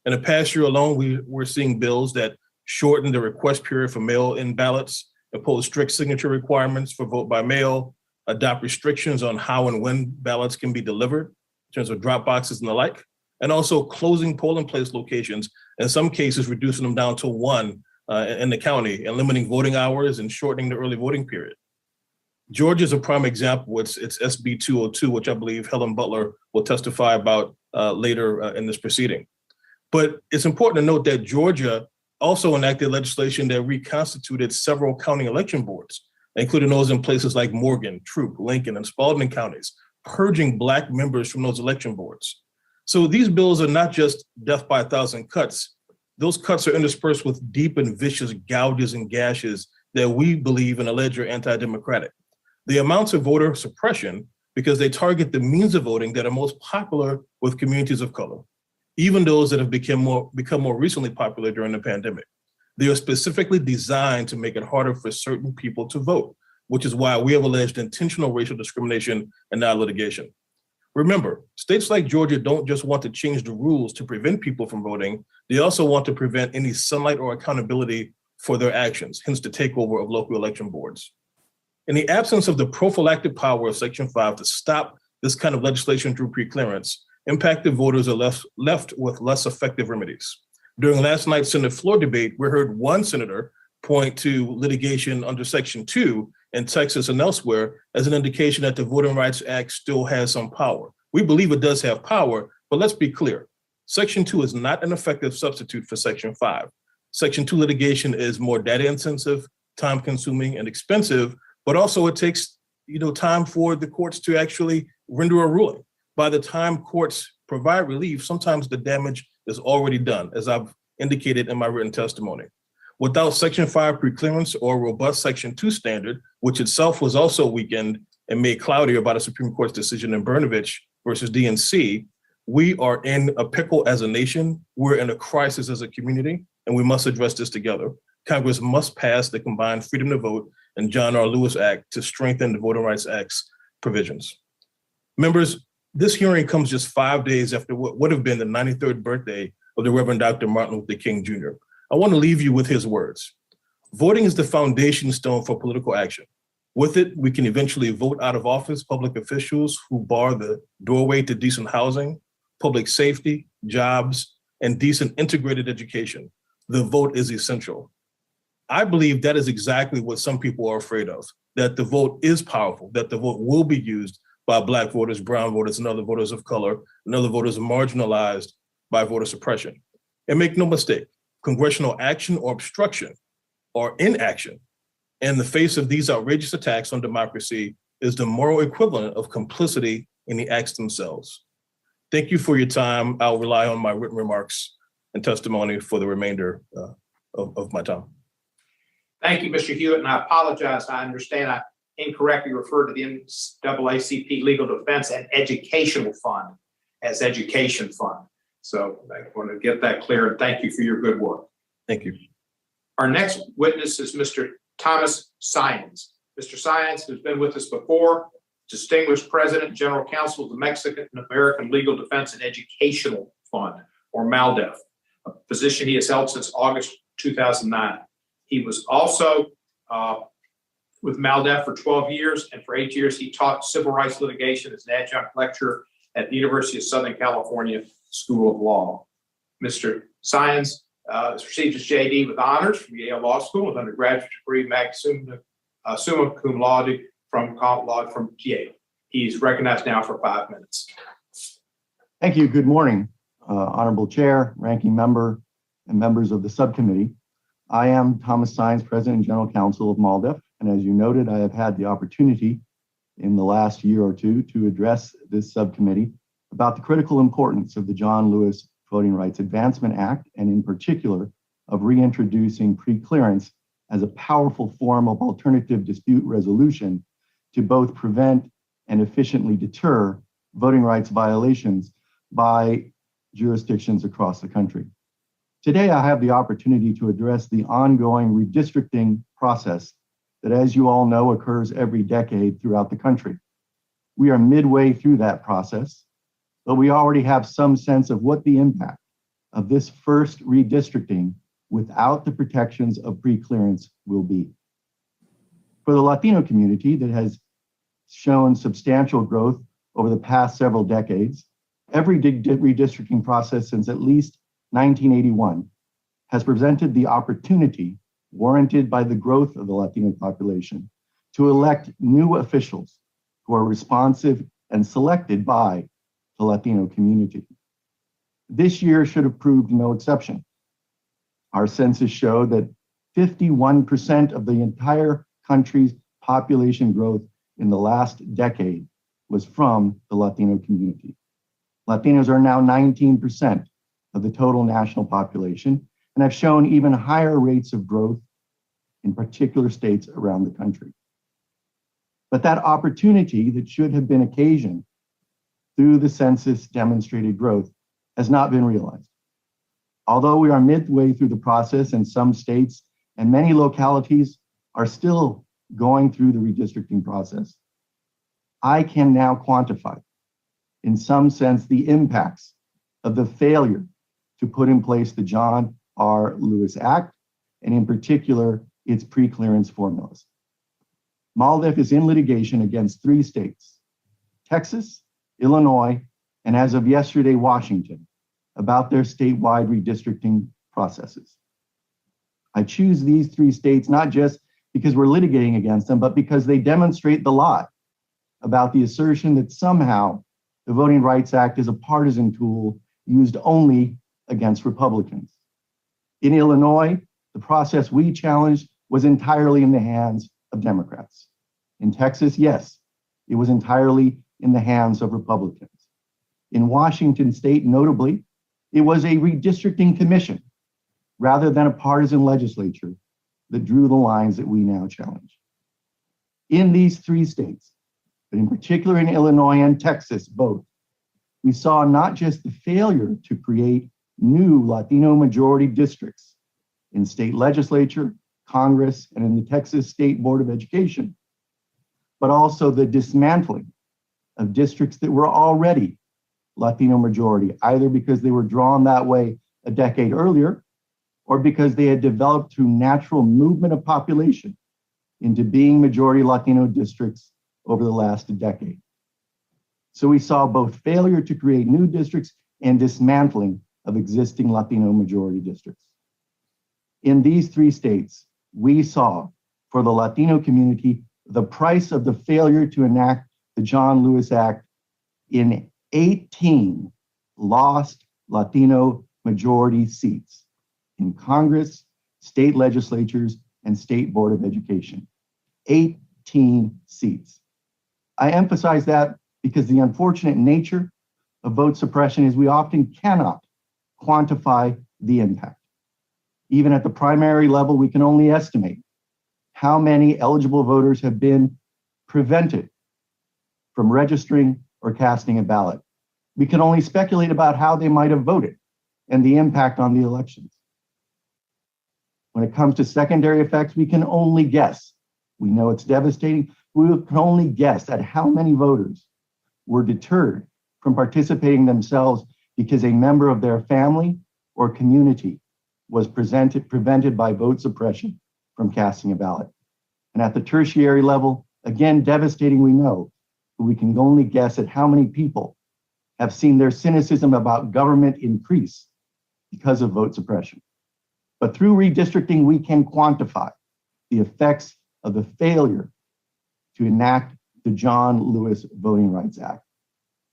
Speaker 6: In the past year alone, we're seeing bills that shorten the request period for mail-in ballots, impose strict signature requirements for vote by mail, adopt restrictions on how and when ballots can be delivered in terms of drop boxes and the like, and also closing polling place locations, in some cases reducing them down to one in the county and limiting voting hours and shortening the early voting period. Georgia is a prime example. It's SB 202, which I believe Helen Butler will testify about later in this proceeding. But it's important to note that Georgia also enacted legislation that reconstituted several county election boards, including those in places like Morgan, Troup, Lincoln, and Spalding counties, purging Black members from those election boards. So these bills are not just death by 1,000 cuts. Those cuts are interspersed with deep and vicious gouges and gashes that we believe and allege are anti-democratic. The amounts of voter suppression because they target the means of voting that are most popular with communities of color, even those that have become more recently popular during the pandemic. They are specifically designed to make it harder for certain people to vote, which is why we have alleged intentional racial discrimination in our litigation. Remember, states like Georgia don't just want to change the rules to prevent people from voting, they also want to prevent any sunlight or accountability for their actions, hence the takeover of local election boards. In the absence of the prophylactic power of Section 5 to stop this kind of legislation through preclearance, impacted voters are left with less effective remedies. During last night's Senate floor debate, we heard one senator point to litigation under Section 2 in Texas and elsewhere as an indication that the Voting Rights Act still has some power. We believe it does have power, but let's be clear. Section 2 is not an effective substitute for Section 5. Section 2 litigation is more data intensive, time consuming, and expensive, but also it takes time for the courts to actually render a ruling. By the time courts provide relief, sometimes the damage is already done, as I've indicated in my written testimony. Without Section 5 preclearance or robust Section 2 standard, which itself was also weakened and made cloudier by the Supreme Court's decision in Brnovich versus DNC, we are in a pickle as a nation. We're in a crisis as a community, and we must address this together. Congress must pass the combined Freedom to Vote and John R. Lewis Act to strengthen the Voting Rights Act's provisions. Members, this hearing comes just 5 days after what would have been the 93rd birthday of the Reverend Dr. Martin Luther King Jr. I want to leave you with his words. Voting is the foundation stone for political action. With it, we can eventually vote out of office public officials who bar the doorway to decent housing, public safety, jobs, and decent integrated education. The vote is essential. I believe that is exactly what some people are afraid of, that the vote is powerful, that the vote will be used by Black voters, brown voters, and other voters of color, and other voters marginalized by voter suppression. And make no mistake, congressional action or obstruction or inaction in the face of these outrageous attacks on democracy is the moral equivalent of complicity in the acts themselves. Thank you for your time. I'll rely on my written remarks and testimony for the remainder of my time.
Speaker 1: Thank you, Mr. Hewitt, and I apologize. I understand I incorrectly referred to the NAACP Legal Defense and Educational Fund as Education Fund. So I want to get that clear, and thank you for your good work.
Speaker 6: Thank you.
Speaker 1: Our next witness is Mr. Thomas Saenz. Mr. Saenz has been with us before, Distinguished President, General Counsel of the Mexican American Legal Defense and Educational Fund, or MALDEF, a position he has held since August 2009. He was also with MALDEF for 12 years, and for 8 years he taught civil rights litigation as an adjunct lecturer at the University of Southern California School of Law. Mr. Saenz has received his JD with honors from Yale Law School with undergraduate degree summa cum laude from Yale. He's recognized now for 5 minutes.
Speaker 7: Thank you. Good morning, Honorable Chair, Ranking Member, and members of the subcommittee. I am Thomas Saenz, President and General Counsel of MALDEF, and as you noted, I have had the opportunity in the last year or two to address this subcommittee about the critical importance of the John Lewis Voting Rights Advancement Act, and in particular of reintroducing preclearance as a powerful form of alternative dispute resolution to both prevent and efficiently deter voting rights violations by jurisdictions across the country. Today, I have the opportunity to address the ongoing redistricting process that, as you all know, occurs every decade throughout the country. We are midway through that process, but we already have some sense of what the impact of this first redistricting without the protections of preclearance will be. For the Latino community that has shown substantial growth over the past several decades, every redistricting process since at least 1981 has presented the opportunity warranted by the growth of the Latino population to elect new officials who are responsive and selected by the Latino community. This year should have proved no exception. Our census showed that 51% of the entire country's population growth in the last decade was from the Latino community. Latinos are now 19% of the total national population and have shown even higher rates of growth in particular states around the country. But that opportunity that should have been occasioned through the census demonstrated growth has not been realized. Although we are midway through the process and some states and many localities are still going through the redistricting process, I can now quantify, in some sense, the impacts of the failure to put in place the John R. Lewis Act, and in particular, its preclearance formulas. MALDEF is in litigation against 3 states, Texas, Illinois, and as of yesterday, Washington, about their statewide redistricting processes. I choose these 3 states not just because we're litigating against them, but because they demonstrate the lie about the assertion that somehow the Voting Rights Act is a partisan tool used only against Republicans. In Illinois, the process we challenged was entirely in the hands of Democrats. In Texas, yes, it was entirely in the hands of Republicans. In Washington state, notably, it was a redistricting commission rather than a partisan legislature that drew the lines that we now challenge. In these 3 states, but in particular in Illinois and Texas, both, we saw not just the failure to create new Latino majority districts in state legislature, Congress, and in the Texas State Board of Education, but also the dismantling of districts that were already Latino majority, either because they were drawn that way a decade earlier or because they had developed through natural movement of population into being majority Latino districts over the last decade. So we saw both failure to create new districts and dismantling of existing Latino majority districts. In these 3 states, we saw for the Latino community the price of the failure to enact the John Lewis Act in 18 lost Latino majority seats in Congress, state legislatures, and state board of education. 18 seats. I emphasize that because the unfortunate nature of vote suppression is we often cannot quantify the impact. Even at the primary level, we can only estimate how many eligible voters have been prevented from registering or casting a ballot. We can only speculate about how they might have voted and the impact on the elections. When it comes to secondary effects, we can only guess. We know it's devastating. We can only guess at how many voters were deterred from participating themselves because a member of their family or community was prevented by vote suppression from casting a ballot. And at the tertiary level, again, devastating, we know, but we can only guess at how many people have seen their cynicism about government increase because of vote suppression. But through redistricting, we can quantify the effects of the failure to enact the John Lewis Voting Rights Act.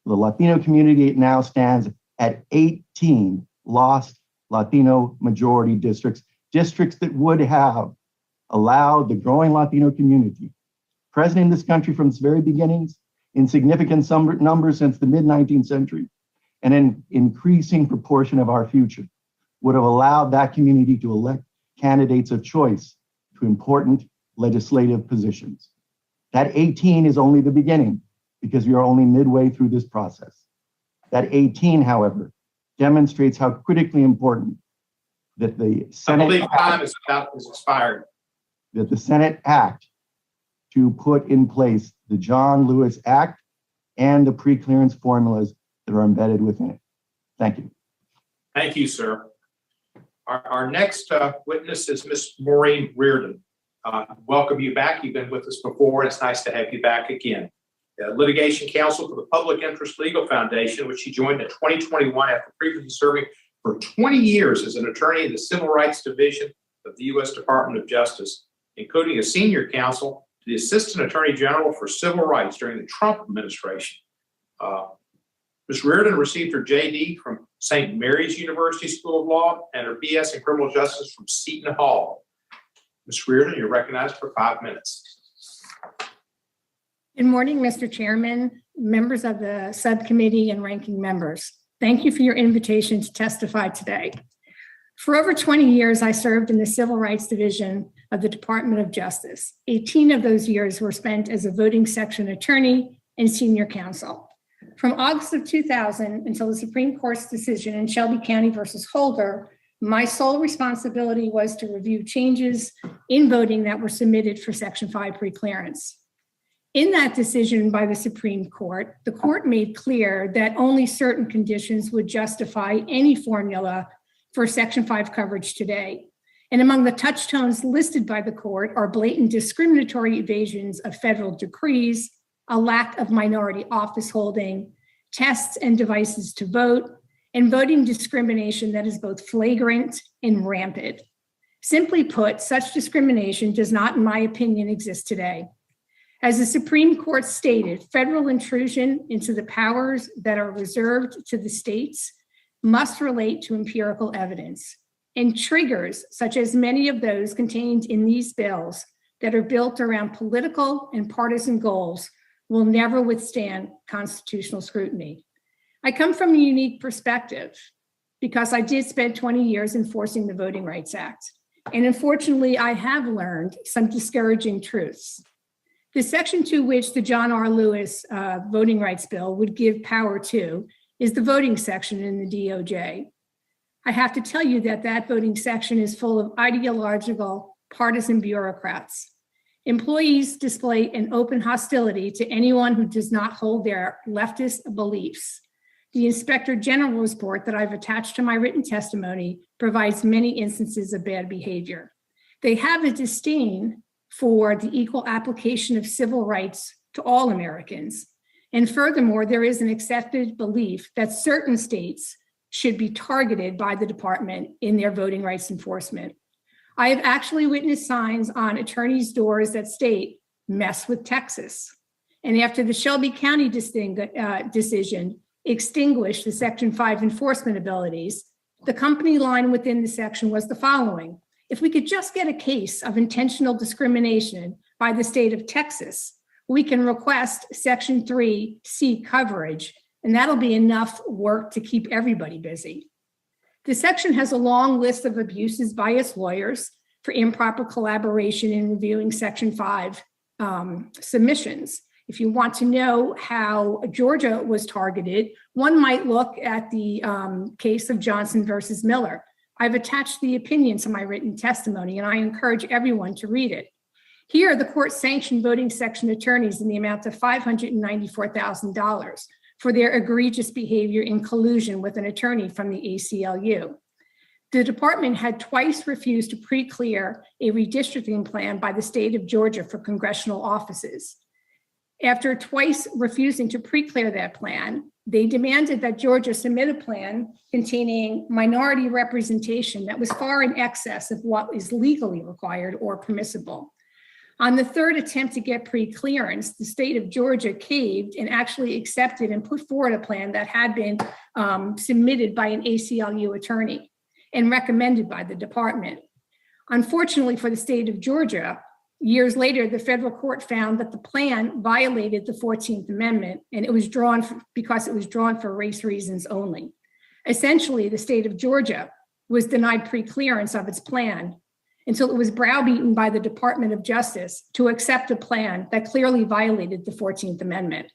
Speaker 7: For the Latino community, it now stands at 18 lost Latino majority districts, districts that would have allowed the growing Latino community, present in this country from its very beginnings, in significant numbers since the mid-19th century, and an increasing proportion of our future, would have allowed that community to elect candidates of choice to important legislative positions. That 18 is only the beginning because we are only midway through this process. That 18, however, demonstrates how critically important that the Senate
Speaker 1: I believe time is expired.
Speaker 7: That the Senate act to put in place the John Lewis Act and the pre-clearance formulas that are embedded within it. Thank you.
Speaker 1: Thank you, sir. Our next witness is Ms. Maureen Reardon. Welcome you back. You've been with us before, and it's nice to have you back again. Litigation counsel for the Public Interest Legal Foundation, which she joined in 2021 after previously serving for 20 years as an attorney in the Civil Rights Division of the U.S. Department of Justice, including a senior counsel to the Assistant Attorney General for Civil Rights during the Trump administration. Ms. Reardon received her JD from St. Mary's University School of Law and her BS in Criminal Justice from Seton Hall. Ms. Reardon, you're recognized for 5 minutes.
Speaker 8: Good morning, Mr. Chairman, members of the subcommittee, and ranking members. Thank you for your invitation to testify today. For over 20 years, I served in the Civil Rights Division of the Department of Justice. 18 of those years were spent as a voting section attorney and senior counsel. From August of 2000 until the Supreme Court's decision in Shelby County versus Holder, my sole responsibility was to review changes in voting that were submitted for Section 5 preclearance. In that decision by the Supreme Court, the court made clear that only certain conditions would justify any formula for Section 5 coverage today. And among the touchstones listed by the court are blatant discriminatory evasions of federal decrees, a lack of minority office holding, tests and devices to vote, and voting discrimination that is both flagrant and rampant. Simply put, such discrimination does not, in my opinion, exist today. As the Supreme Court stated, federal intrusion into the powers that are reserved to the states must relate to empirical evidence, and triggers, such as many of those contained in these bills that are built around political and partisan goals, will never withstand constitutional scrutiny. I come from a unique perspective because I did spend 20 years enforcing the Voting Rights Act. And unfortunately, I have learned some discouraging truths. The section to which the John R. Lewis voting rights bill would give power to is the voting section in the DOJ. I have to tell you that that voting section is full of ideological, partisan bureaucrats. Employees display an open hostility to anyone who does not hold their leftist beliefs. The Inspector General's report that I've attached to my written testimony provides many instances of bad behavior. They have a disdain for the equal application of civil rights to all Americans. And furthermore, there is an accepted belief that certain states should be targeted by the department in their voting rights enforcement. I have actually witnessed signs on attorneys' doors that state, "Mess with Texas." And after the Shelby County decision extinguished the Section 5 enforcement abilities, the company line within the section was the following: if we could just get a case of intentional discrimination by the state of Texas, we can request Section 3C coverage, and that'll be enough work to keep everybody busy. The section has a long list of abuses by its lawyers for improper collaboration in reviewing Section 5 submissions. If you want to know how Georgia was targeted, one might look at the case of Johnson versus Miller. I've attached the opinion to my written testimony, and I encourage everyone to read it. Here, the court sanctioned voting section attorneys in the amount of $594,000 for their egregious behavior in collusion with an attorney from the ACLU. The department had twice refused to pre-clear a redistricting plan by the state of Georgia for congressional offices. After twice refusing to pre-clear that plan, they demanded that Georgia submit a plan containing minority representation that was far in excess of what is legally required or permissible. On the third attempt to get pre-clearance, the state of Georgia caved and actually accepted and put forward a plan that had been submitted by an ACLU attorney and recommended by the department. Unfortunately for the state of Georgia, years later, the federal court found that the plan violated the 14th Amendment, and it was drawn because it was drawn for race reasons only. Essentially, the state of Georgia was denied pre-clearance of its plan until it was browbeaten by the Department of Justice to accept a plan that clearly violated the 14th Amendment.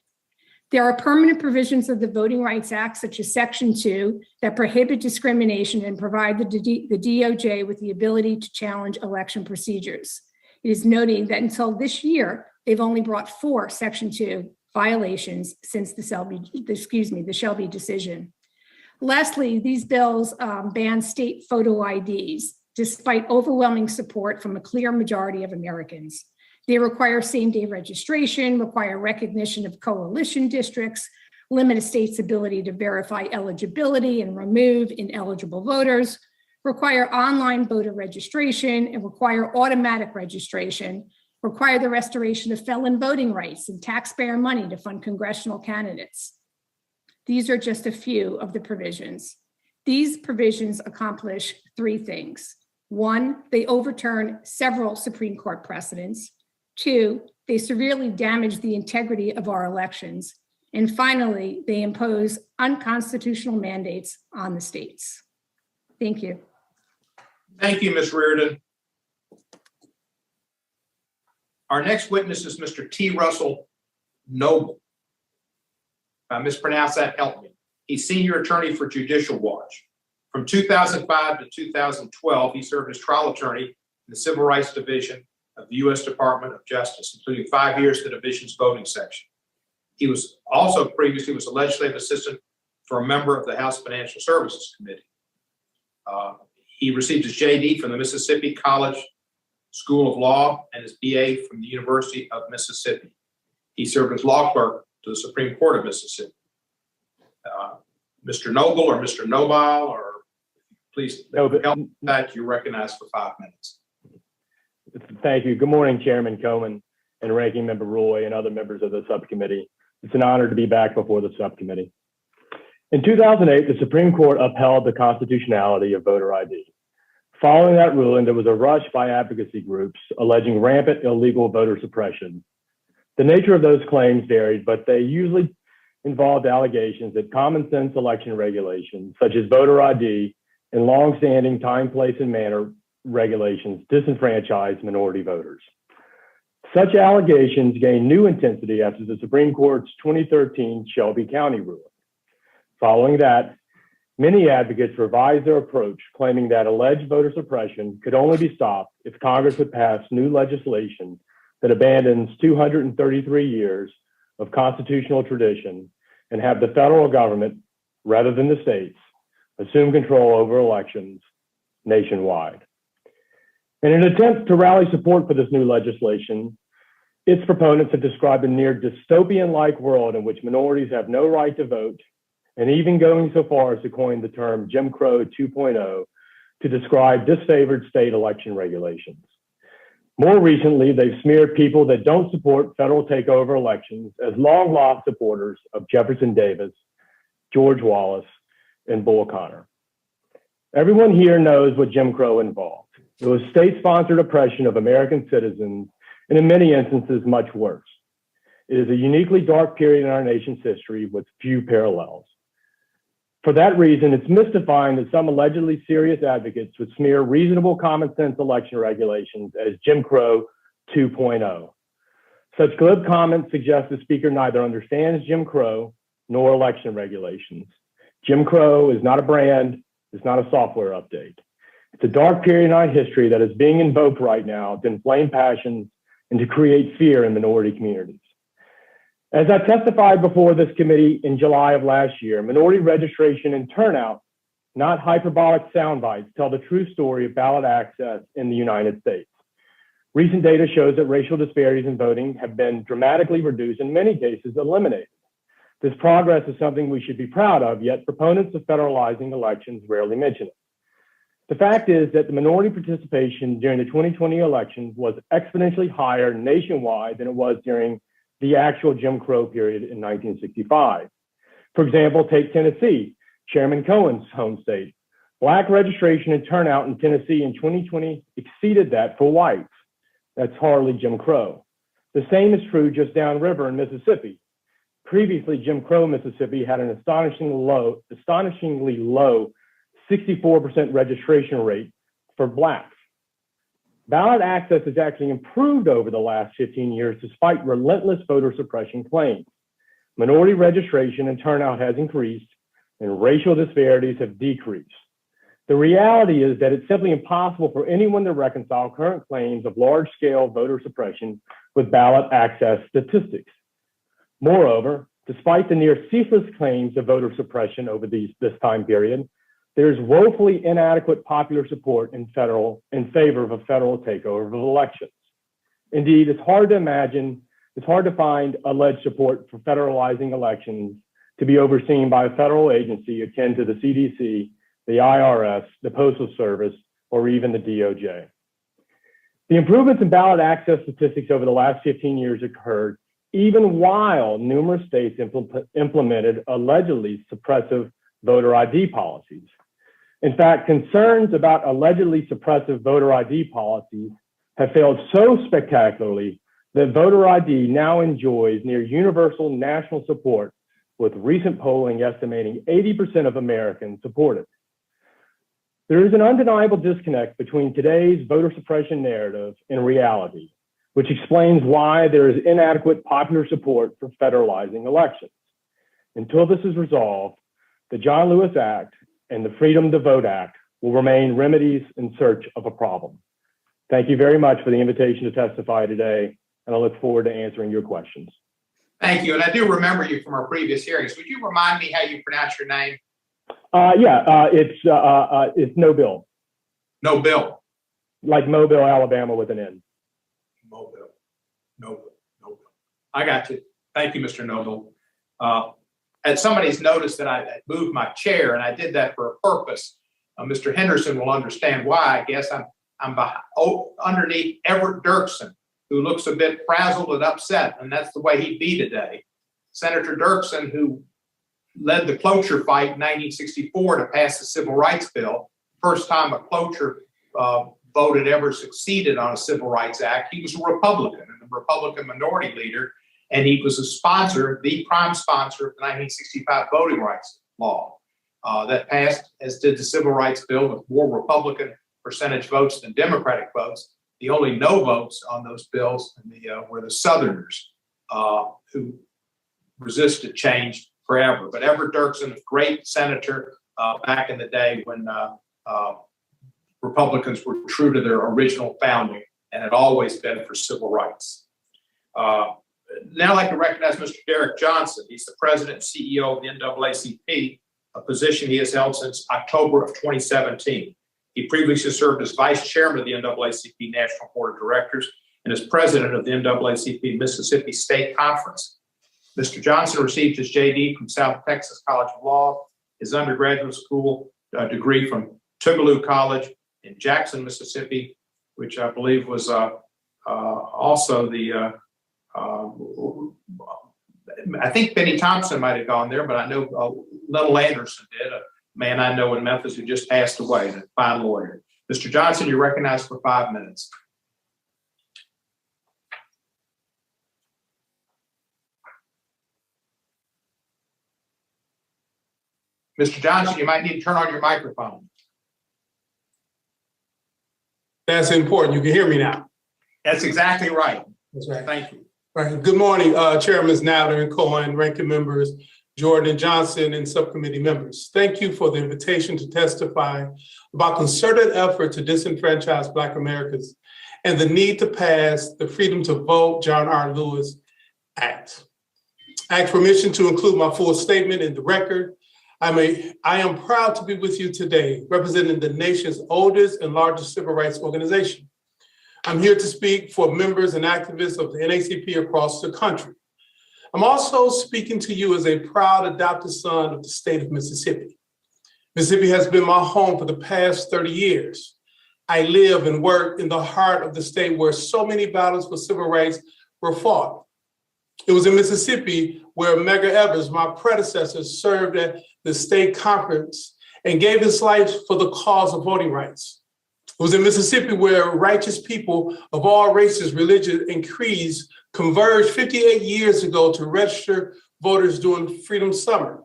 Speaker 8: There are permanent provisions of the Voting Rights Act, such as Section 2, that prohibit discrimination and provide the DOJ with the ability to challenge election procedures. It is noting that until this year, they've only brought 4 Section 2 violations since the Shelby decision. Lastly, these bills ban state photo IDs, despite overwhelming support from a clear majority of Americans. They require same-day registration, require recognition of coalition districts, limit a state's ability to verify eligibility and remove ineligible voters, require online voter registration, and require automatic registration, require the restoration of felon voting rights and taxpayer money to fund congressional candidates. These are just a few of the provisions. These provisions accomplish 3 things. 1, they overturn several Supreme Court precedents. 2, they severely damage the integrity of our elections. And finally, they impose unconstitutional mandates on the states. Thank you.
Speaker 1: Thank you, Ms. Reardon. Our next witness is Mr. T. Russell Noble. If I mispronounce that, help me. He's senior attorney for Judicial Watch. From 2005 to 2012, he served as trial attorney in the Civil Rights Division of the U.S. Department of Justice, including 5 years in the division's voting section. He was also previously a legislative assistant for a member of the House Financial Services Committee. He received his JD from the Mississippi College School of Law and his BA from the University of Mississippi. He served as law clerk to the Supreme Court of Mississippi. Mr. Noble or Mr. Nobile, or please help that, you're recognized for 5 minutes.
Speaker 9: Thank you. Good morning, Chairman Cohen and Ranking Member Roy and other members of the subcommittee. It's an honor to be back before the subcommittee. In 2008, the Supreme Court upheld the constitutionality of voter ID. Following that ruling, there was a rush by advocacy groups alleging rampant illegal voter suppression. The nature of those claims varied, but they usually involved allegations that common sense election regulations, such as voter ID and longstanding time, place, and manner regulations, disenfranchise minority voters. Such allegations gained new intensity after the Supreme Court's 2013 Shelby County ruling. Following that, many advocates revised their approach, claiming that alleged voter suppression could only be stopped if Congress would pass new legislation that abandons 233 years of constitutional tradition and have the federal government, rather than the states, assume control over elections nationwide. In an attempt to rally support for this new legislation, its proponents have described a near dystopian-like world in which minorities have no right to vote, and even going so far as to coin the term Jim Crow 2.0 to describe disfavored state election regulations. More recently, they've smeared people that don't support federal takeover elections as long-lost supporters of Jefferson Davis, George Wallace, and Bull Connor. Everyone here knows what Jim Crow involved. It was state-sponsored oppression of American citizens, and in many instances, much worse. It is a uniquely dark period in our nation's history with few parallels. For that reason, it's mystifying that some allegedly serious advocates would smear reasonable common sense election regulations as Jim Crow 2.0. Such glib comments suggest the speaker neither understands Jim Crow nor election regulations. Jim Crow is not a brand, it's not a software update. It's a dark period in our history that is being invoked right now to inflame passions and to create fear in minority communities. As I testified before this committee in July of last year, minority registration and turnout, not hyperbolic sound bites, tell the true story of ballot access in the United States. Recent data shows that racial disparities in voting have been dramatically reduced, in many cases eliminated. This progress is something we should be proud of, yet proponents of federalizing elections rarely mention it. The fact is that the minority participation during the 2020 elections was exponentially higher nationwide than it was during the actual Jim Crow period in 1965. For example, take Tennessee, Chairman Cohen's home state. Black registration and turnout in Tennessee in 2020 exceeded that for whites. That's hardly Jim Crow. The same is true just downriver in Mississippi. Previously, Jim Crow Mississippi had an astonishingly low 64% registration rate for Blacks. Ballot access has actually improved over the last 15 years despite relentless voter suppression claims. Minority registration and turnout has increased and racial disparities have decreased. The reality is that it's simply impossible for anyone to reconcile current claims of large-scale voter suppression with ballot access statistics. Moreover, despite the near ceaseless claims of voter suppression over this time period, there's woefully inadequate popular support in favor of a federal takeover of elections. Indeed, it's hard to find alleged support for federalizing elections to be overseen by a federal agency akin to the CDC, the IRS, the Postal Service, or even the DOJ. The improvements in ballot access statistics over the last 15 years occurred even while numerous states implemented allegedly suppressive voter ID policies. In fact, concerns about allegedly suppressive voter ID policies have failed so spectacularly that voter ID now enjoys near universal national support, with recent polling estimating 80% of Americans support it. There is an undeniable disconnect between today's voter suppression narrative and reality, which explains why there is inadequate popular support for federalizing elections. Until this is resolved, the John Lewis Act and the Freedom to Vote Act will remain remedies in search of a problem. Thank you very much for the invitation to testify today, and I look forward to answering your questions.
Speaker 1: Thank you. And I do remember you from our previous hearings. Would you remind me how you pronounce your name?
Speaker 9: It's No Bill.
Speaker 1: No Bill.
Speaker 9: Like Mobile, Alabama with an N.
Speaker 1: Mobile. No Bill. I got you. Thank you, Mr. Noble. And somebody's noticed that I moved my chair, and I did that for a purpose. Mr. Henderson will understand why. I guess I'm underneath Everett Dirksen, who looks a bit frazzled and upset, and that's the way he'd be today. Senator Dirksen, who led the cloture fight in 1964 to pass the Civil Rights Bill, first time a cloture vote had ever succeeded on a Civil Rights Act. He was a Republican and a Republican minority leader, And he was a sponsor, the prime sponsor of the 1965 voting rights law that passed, as did the Civil Rights Bill, with more Republican percentage votes than Democratic votes. The only no votes on those bills were the Southerners who resisted change forever. But Everett Dirksen, a great senator back in the day when Republicans were true to their original founding and had always been for civil rights. Now I'd like to recognize Mr. Derek Johnson. He's the president and CEO of the NAACP, a position he has held since October of 2017. He previously served as vice chairman of the NAACP National Board of Directors and as president of the NAACP Mississippi State Conference. Mr. Johnson received his JD from South Texas College of Law, his undergraduate school degree from Tougaloo College in Jackson, Mississippi, which I believe was also the, I think Benny Thompson might have gone there, but I know Little Anderson did, a man I know in Memphis who just passed away, a fine lawyer. Mr. Johnson, you're recognized for 5 minutes. Mr. Johnson, you might need to turn on your microphone.
Speaker 10: That's important. You can hear me now.
Speaker 1: That's exactly right.
Speaker 10: That's right.
Speaker 1: Thank you.
Speaker 10: All right. Good morning, Chairman Nadler and Cohen, ranking members Jordan and Johnson, and subcommittee members. Thank you for the invitation to testify about concerted effort to disenfranchise Black Americans and the need to pass the Freedom to Vote John R. Lewis Act. I ask permission to include my full statement in the record. I am proud to be with you today, representing the nation's oldest and largest civil rights organization. I'm here to speak for members and activists of the NAACP across the country. I'm also speaking to you as a proud adopted son of the state of Mississippi. Mississippi has been my home for the past 30 years. I live and work in the heart of the state where so many battles for civil rights were fought. It was in Mississippi where Medgar Evers, my predecessor, served at the state conference and gave his life for the cause of voting rights. It was in Mississippi where righteous people of all races, religions, and creeds converged 58 years ago to register voters during Freedom Summer.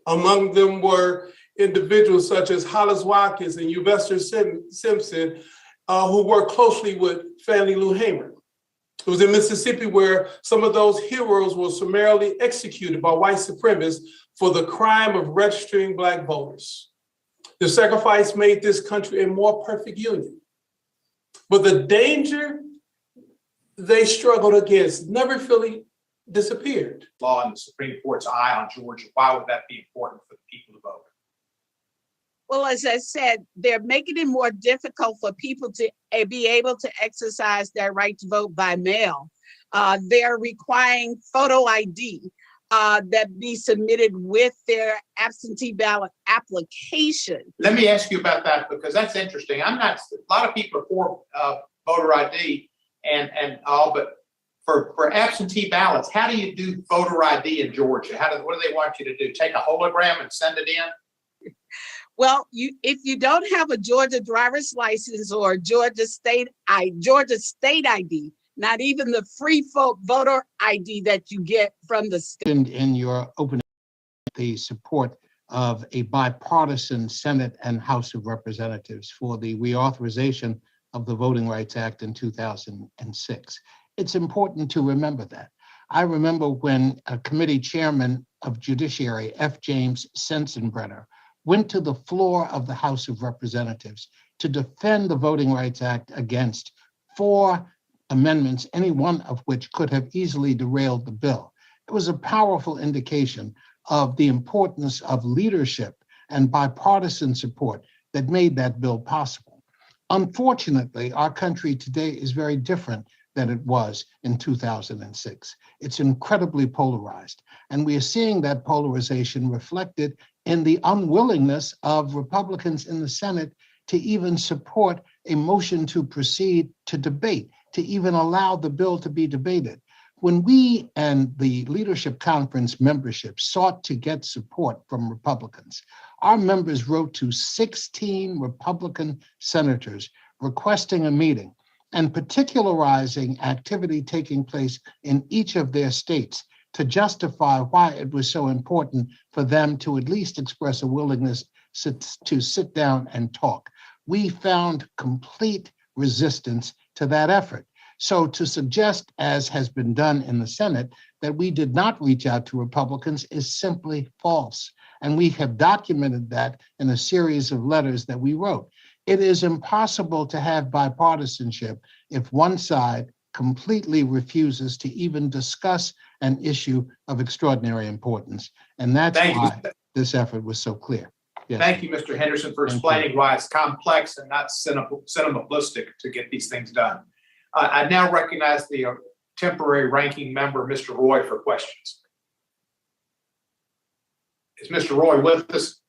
Speaker 10: Among them were individuals such as Hollis Watkins and Sylvester Simpson, who worked closely with Fannie Lou Hamer. It was in Mississippi where some of those heroes were summarily executed by white supremacists for the crime of registering Black voters. The sacrifice made this country a more perfect union. But the danger they struggled against never fully disappeared.
Speaker 1: Law and the Supreme Court's eye on Georgia. Why would that be important for the people to vote?
Speaker 11: Well, as I said, they're making it more difficult for people to be able to exercise their right to vote by mail. They're requiring photo ID that be submitted with their absentee ballot application.
Speaker 1: Let me ask you about that because that's interesting. A lot of people are for voter ID and all, but for absentee ballots, how do you do voter ID in Georgia? What do they want you to do? Take a hologram and send it in?
Speaker 11: Well, if you don't have a Georgia driver's license or Georgia State ID, not even the free voter ID that you get from the state.
Speaker 4: In your opening, the support of a bipartisan Senate and House of Representatives for the reauthorization of the Voting Rights Act in 2006. It's important to remember that. I remember when a committee chairman of Judiciary, F. James Sensenbrenner, went to the floor of the House of Representatives to defend the Voting Rights Act against 4 amendments, any one of which could have easily derailed the bill. It was a powerful indication of the importance of leadership and bipartisan support that made that bill possible. Unfortunately, our country today is very different than it was in 2006. It's incredibly polarized, and we are seeing that polarization reflected in the unwillingness of Republicans in the Senate to even support a motion to proceed to debate, to even allow the bill to be debated. When we and the Leadership Conference membership sought to get support from Republicans, our members wrote to 16 Republican senators requesting a meeting. and particularizing activity taking place in each of their states to justify why it was so important for them to at least express a willingness to sit down and talk. We found complete resistance to that effort. So to suggest, as has been done in the Senate, that we did not reach out to Republicans is simply false. And we have documented that in a series of letters that we wrote. It is impossible to have bipartisanship if one side completely refuses to even discuss an issue of extraordinary importance. And that's why this effort was so clear. Yes.
Speaker 1: Thank you, Mr. Henderson, for explaining why it's complex and not sentimentalistic to get these things done. I now recognize the temporary ranking member, Mr. Roy, for questions. Is Mr. Roy with us?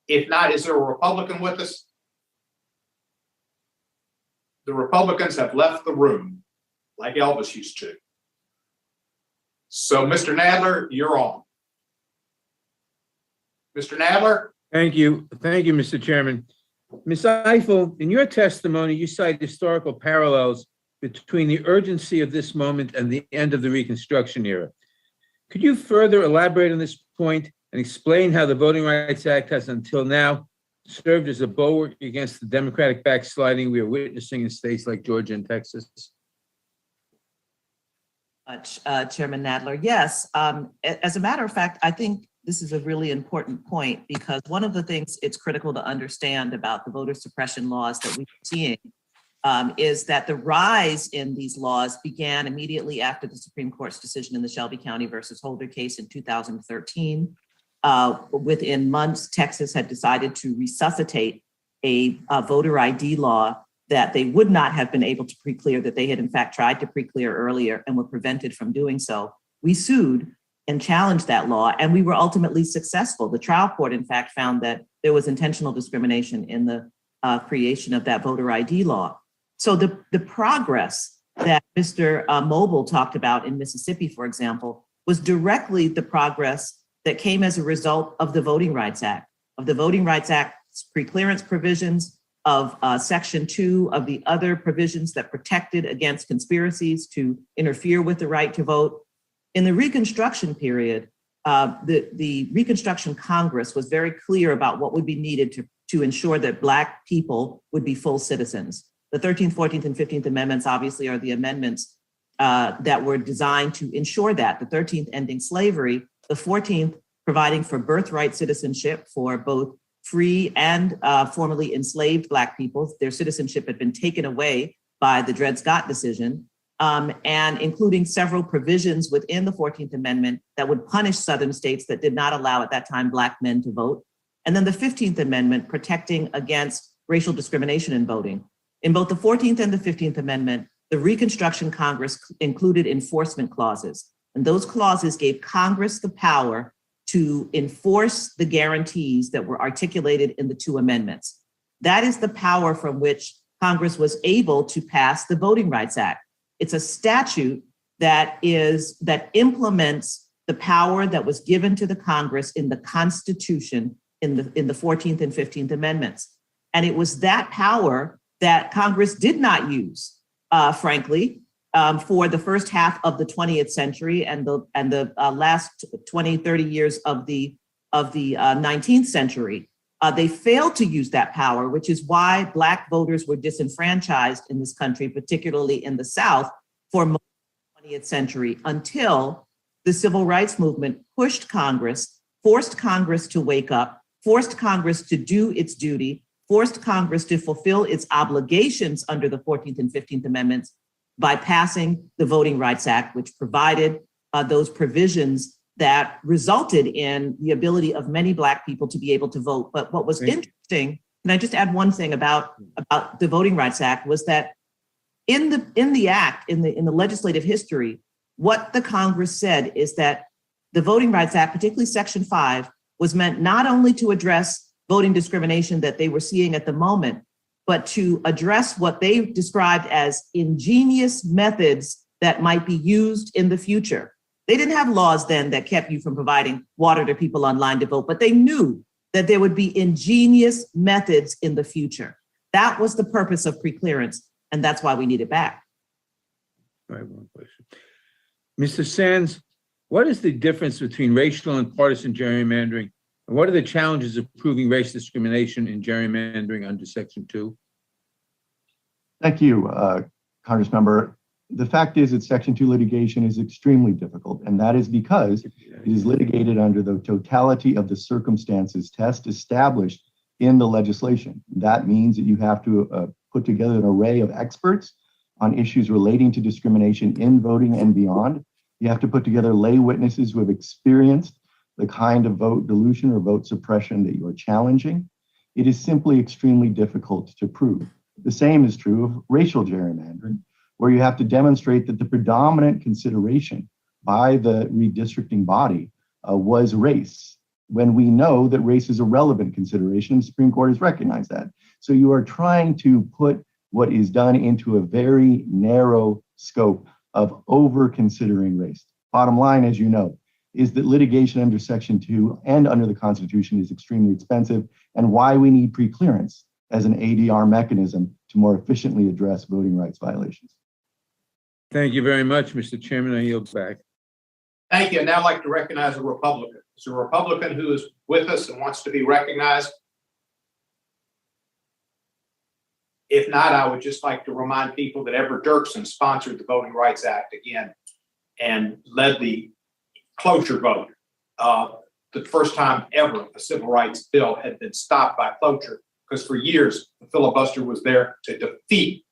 Speaker 1: If not, is there a Republican with us? The Republicans have left the room like Elvis used to. So, Mr. Nadler, you're on. Mr. Nadler?
Speaker 3: Thank you. Thank you, Mr. Chairman. Ms. Eiffel, in your testimony, you cite historical parallels between the urgency of this moment and the end of the Reconstruction era. Could you further elaborate on this point and explain how the Voting Rights Act has until now served as a bulwark against the democratic backsliding we are witnessing in states like Georgia and Texas?
Speaker 5: Chairman Nadler, yes. As a matter of fact, I think this is a really important point because one of the things it's critical to understand about the voter suppression laws that we're seeing is that the rise in these laws began immediately after the Supreme Court's decision in the Shelby County versus Holder case in 2013. Within months, Texas had decided to resuscitate a voter ID law that they would not have been able to pre-clear, that they had in fact tried to pre-clear earlier and were prevented from doing so. We sued and challenged that law, and we were ultimately successful. The trial court, in fact, found that there was intentional discrimination in the creation of that voter ID law. So the progress that Mr. Mobile talked about in Mississippi, for example, was directly the progress that came as a result of the Voting Rights Act, of the Voting Rights Act's preclearance provisions, of Section 2 of the other provisions that protected against conspiracies to interfere with the right to vote. In the Reconstruction period, the Reconstruction Congress was very clear about what would be needed to ensure that Black people would be full citizens. The 13th, 14th, and 15th Amendments obviously are the amendments that were designed to ensure that. The 13th ending slavery, the 14th providing for birthright citizenship for both free and formerly enslaved Black people. Their citizenship had been taken away by the Dred Scott decision, and including several provisions within the 14th Amendment that would punish Southern states that did not allow at that time Black men to vote. And then the 15th Amendment protecting against racial discrimination in voting. In both the 14th and the 15th Amendment, the Reconstruction Congress included enforcement clauses. And those clauses gave Congress the power to enforce the guarantees that were articulated in the two amendments. That is the power from which Congress was able to pass the Voting Rights Act. It's a statute that implements the power that was given to the Congress in the Constitution in the 14th and 15th Amendments. And it was that power that Congress did not use, frankly, for the first half of the 20th century and the last 20, 30 years of the 19th century. They failed to use that power, which is why Black voters were disenfranchised in this country, particularly in the South, for most of the 20th century, until the Civil Rights Movement pushed Congress, forced Congress to wake up, forced Congress to do its duty, forced Congress to fulfill its obligations under the 14th and 15th Amendments by passing the Voting Rights Act, which provided those provisions that resulted in the ability of many Black people to be able to vote. But what was interesting, and I just add one thing about the Voting Rights Act, was that in the act, in the legislative history, what the Congress said is that the Voting Rights Act, particularly Section 5, was meant not only to address voting discrimination that they were seeing at the moment, but to address what they described as ingenious methods that might be used in the future. They didn't have laws then that kept you from providing water to people online to vote, but they knew that there would be ingenious methods in the future. That was the purpose of preclearance. And that's why we need it back.
Speaker 3: I have one question. Mr. Sands, what is the difference between racial and partisan gerrymandering? And what are the challenges of proving race discrimination in gerrymandering under Section 2?
Speaker 7: Thank you, Congressmember. The fact is that Section 2 litigation is extremely difficult, and that is because it is litigated under the totality of the circumstances test established in the legislation. That means that you have to put together an array of experts on issues relating to discrimination in voting and beyond. You have to put together lay witnesses who have experienced the kind of vote dilution or vote suppression that you are challenging. It is simply extremely difficult to prove. The same is true of racial gerrymandering, where you have to demonstrate that the predominant consideration by the redistricting body was race, when we know that race is a relevant consideration. The Supreme Court has recognized that. So you are trying to put what is done into a very narrow scope of over considering race. Bottom line, as you know, is that litigation under Section 2 and under the Constitution is extremely expensive, and why we need preclearance as an ADR mechanism to more efficiently address voting rights violations.
Speaker 3: Thank you very much, Mr. Chairman. I yield back.
Speaker 1: Thank you. And now I'd like to recognize a Republican. Is there a Republican who is with us and wants to be recognized? If not, I would just like to remind people that Everett Dirksen sponsored the Voting Rights Act again and led the cloture vote. The first time ever a civil rights bill had been stopped by cloture, because for years the filibuster was there to defeat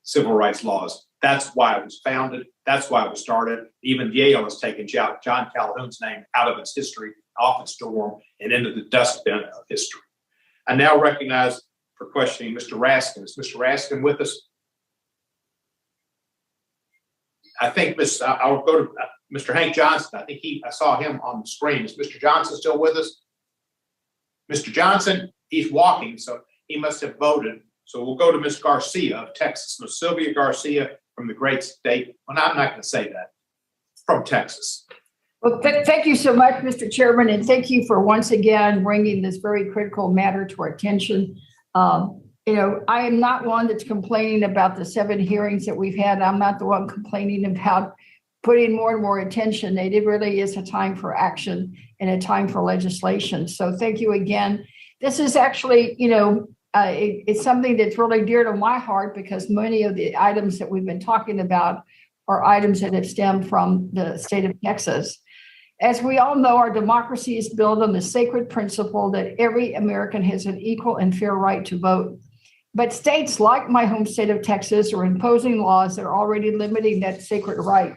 Speaker 1: civil rights laws. That's why it was founded. That's why it was started. Even Yale has taken John Calhoun's name out of its history, off its dorm, and into the dustbin of history. I now recognize for questioning Mr. Raskin. Is Mr. Raskin with us? I think I'll go to Mr. Hank Johnson. I think I saw him on the screen. Is Mr. Johnson still with us? Mr. Johnson, he's walking, so he must have voted. So we'll go to Ms. Garcia of Texas, Ms. Sylvia Garcia from the great state. Well, I'm not going to say that. From Texas.
Speaker 12: Well, thank you so much, Mr. Chairman, and thank you for once again bringing this very critical matter to our attention. I am not one that's complaining about the 7 hearings that we've had. I'm not the one complaining about putting more and more attention. It really is a time for action and a time for legislation. So thank you again. This is actually, it's something that's really dear to my heart, because many of the items that we've been talking about are items that have stemmed from the state of Texas. As we all know, our democracy is built on the sacred principle that every American has an equal and fair right to vote. But states like my home state of Texas are imposing laws that are already limiting that sacred right.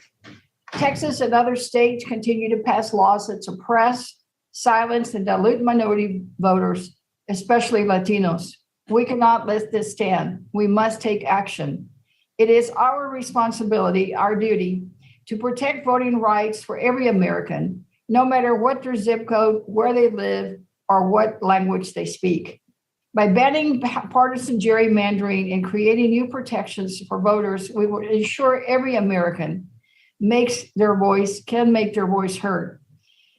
Speaker 12: Texas and other states continue to pass laws that suppress, silence, and dilute minority voters, especially Latinos. We cannot let this stand. We must take action. It is our responsibility, our duty, to protect voting rights for every American, no matter what their zip code, where they live, or what language they speak. By banning partisan gerrymandering and creating new protections for voters, we will ensure every American can make their voice heard.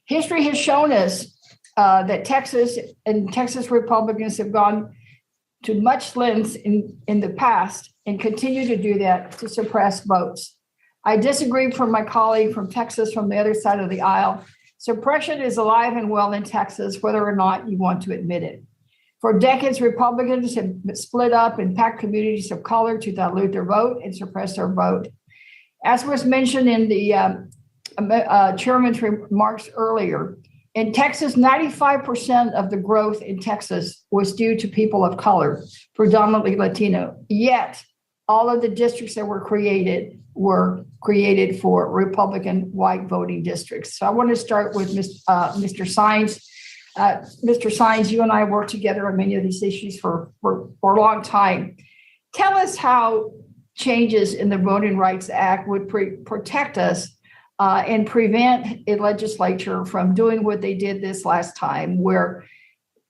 Speaker 12: History has shown us that Texas and Texas Republicans have gone to much lengths in the past and continue to do that to suppress votes. I disagree from my colleague from Texas from the other side of the aisle. Suppression is alive and well in Texas, whether or not you want to admit it. For decades, Republicans have split up and packed communities of color to dilute their vote and suppress their vote. As was mentioned in the chairman's remarks earlier, in Texas, 95% of the growth in Texas was due to people of color, predominantly Latino. Yet, all of the districts that were created for Republican white voting districts. So I want to start with Mr. Sines. Mr. Sines, you and I worked together on many of these issues for a long time. Tell us how changes in the Voting Rights Act would protect us and prevent a legislature from doing what they did this last time, where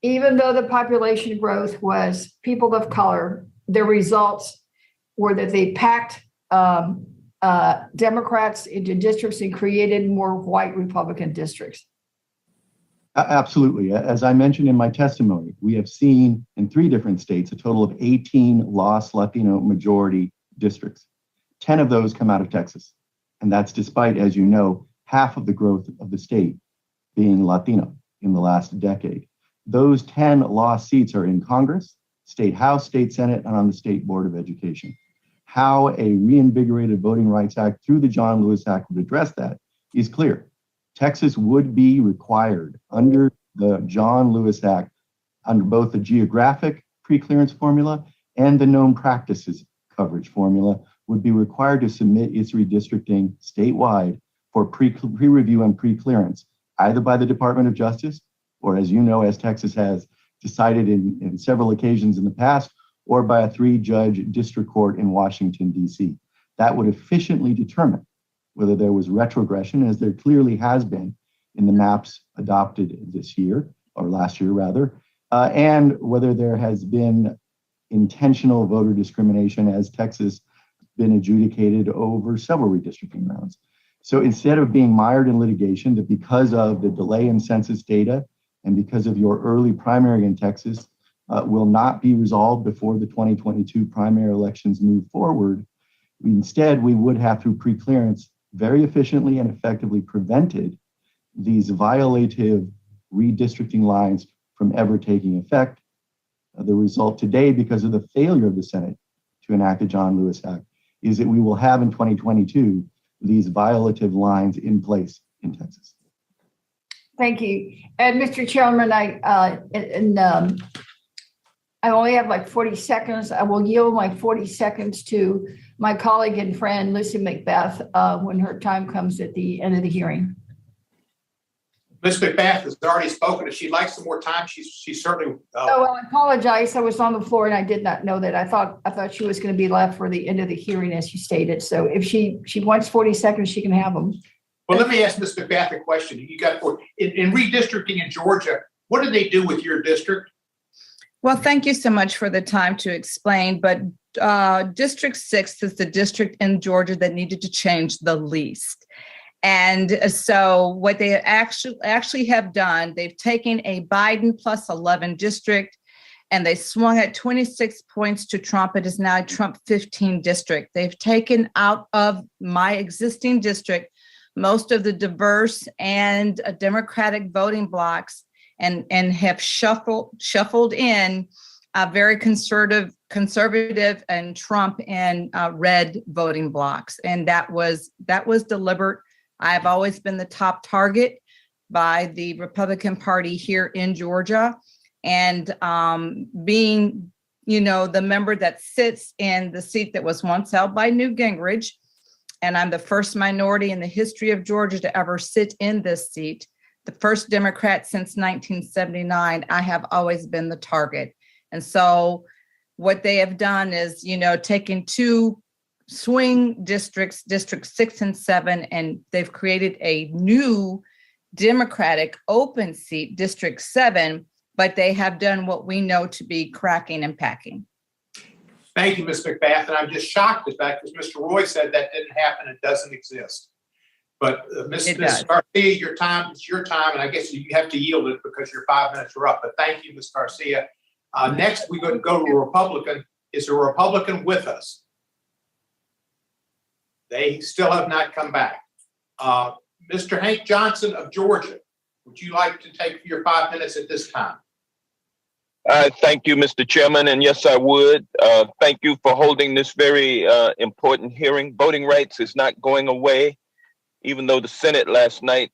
Speaker 12: even though the population growth was people of color, the results were that they packed Democrats into districts and created more white Republican districts.
Speaker 7: Absolutely. As I mentioned in my testimony, we have seen in 3 different states a total of 18 lost Latino majority districts. 10 of those come out of Texas. And that's despite, as you know, half of the growth of the state being Latino in the last decade. Those 10 lost seats are in Congress, State House, State Senate, and on the State Board of Education. How a reinvigorated Voting Rights Act through the John Lewis Act would address that is clear. Texas would be required under the John Lewis Act, under both the geographic preclearance formula and the known practices coverage formula, would be required to submit its redistricting statewide for pre-review and pre-clearance, either by the Department of Justice, or as you know, as Texas has decided in several occasions in the past, or by a 3-judge district court in Washington, D.C. That would efficiently determine whether there was retrogression, as there clearly has been in the maps adopted this year, or last year rather, and whether there has been intentional voter discrimination, as Texas been adjudicated over several redistricting rounds. So instead of being mired in litigation, that because of the delay in census data and because of your early primary in Texas will not be resolved before the 2022 primary elections move forward, instead we would have, through preclearance, very efficiently and effectively prevented these violative redistricting lines from ever taking effect. The result today, because of the failure of the Senate to enact the John Lewis Act, is that we will have in 2022 these violative lines in place in Texas.
Speaker 12: Thank you. And Mr. Chairman, I only have like 40 seconds. I will yield my 40 seconds to my colleague and friend, Lucy Macbeth, when her time comes at the end of the hearing.
Speaker 1: Ms. Macbeth has already spoken. If she'd like some more time, she's certainly.
Speaker 12: Oh, well, I apologize. I was on the floor and I did not know that. I thought she was going to be left for the end of the hearing, as you stated. So if she wants 40 seconds, she can have them.
Speaker 1: Well, let me ask Ms. Macbeth a question. You got in redistricting in Georgia, what did they do with your district?
Speaker 13: Well, thank you so much for the time to explain, but District 6 is the district in Georgia that needed to change the least. And so what they actually have done, they've taken a Biden plus 11 district and they swung at 26 points to Trump. It is now a Trump 15 district. They've taken out of my existing district most of the diverse and Democratic voting blocks and have shuffled in very conservative and Trump and red voting blocks. And that was deliberate. I've always been the top target by the Republican Party here in Georgia. And being, the member that sits in the seat that was once held by Newt Gingrich, and I'm the first minority in the history of Georgia to ever sit in this seat, the first Democrat since 1979, I have always been the target. And so what they have done is, taken 2 swing districts, District 6 and 7, and they've created a new Democratic open seat, District 7, but they have done what we know to be cracking and packing.
Speaker 1: Thank you, Ms. Macbeth. And I'm just shocked at that because Mr. Roy said that didn't happen. It doesn't exist. But Ms. Garcia, it's your time, and I guess you have to yield it because your 5 minutes are up. But thank you, Ms. Garcia. Next, we're going to go to a Republican. Is a Republican with us? They still have not come back. Mr. Hank Johnson of Georgia, would you like to take your 5 minutes at this time?
Speaker 14: Thank you, Mr. Chairman. And yes, I would. Thank you for holding this very important hearing. Voting rights is not going away, even though the Senate last night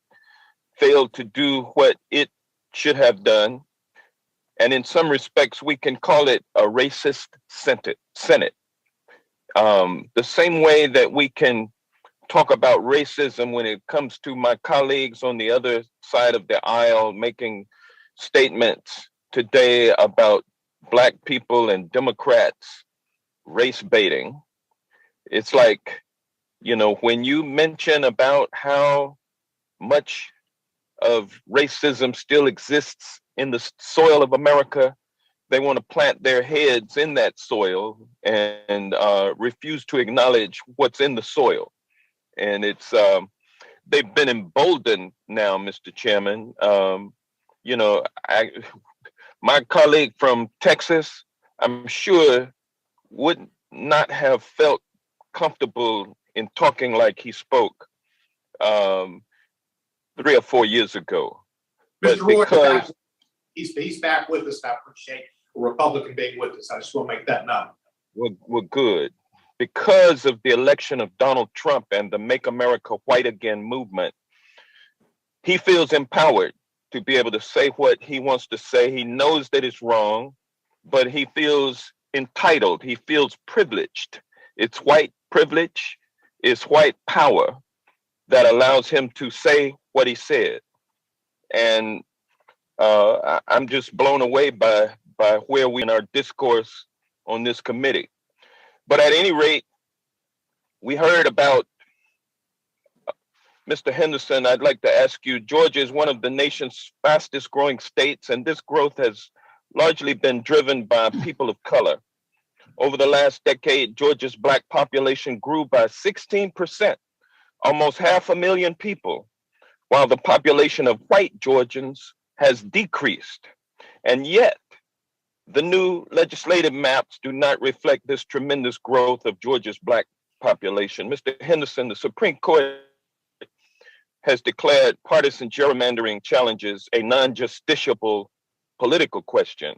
Speaker 14: failed to do what it should have done. And in some respects, we can call it a racist Senate. The same way that we can talk about racism when it comes to my colleagues on the other side of the aisle making statements today about Black people and Democrats race baiting. It's like, when you mention about how much of racism still exists in the soil of America, they want to plant their heads in that soil and refuse to acknowledge what's in the soil. And it's they've been emboldened now, Mr. Chairman, my colleague from Texas, I'm sure would not have felt comfortable in talking like he spoke 3 or 4 years ago.
Speaker 1: Mr. Roy,
Speaker 14: because
Speaker 1: he's back with us. I appreciate a Republican being with us. I just want to make that known.
Speaker 14: we're good. Because of the election of Donald Trump and the Make America White Again movement, he feels empowered to be able to say what he wants to say. He knows that it's wrong, but he feels entitled. He feels privileged. It's white privilege, it's white power that allows him to say what he said. And I'm just blown away by where we in our discourse on this committee. But at any rate, we heard about Mr. Henderson. I'd like to ask you, Georgia is one of the nation's fastest growing states, and this growth has largely been driven by people of color. Over the last decade, Georgia's Black population grew by 16%, almost 500,000 people, while the population of white Georgians has decreased. And yet, the new legislative maps do not reflect this tremendous growth of Georgia's Black population. Mr. Henderson, the Supreme Court has declared partisan gerrymandering challenges a non-justiciable political question,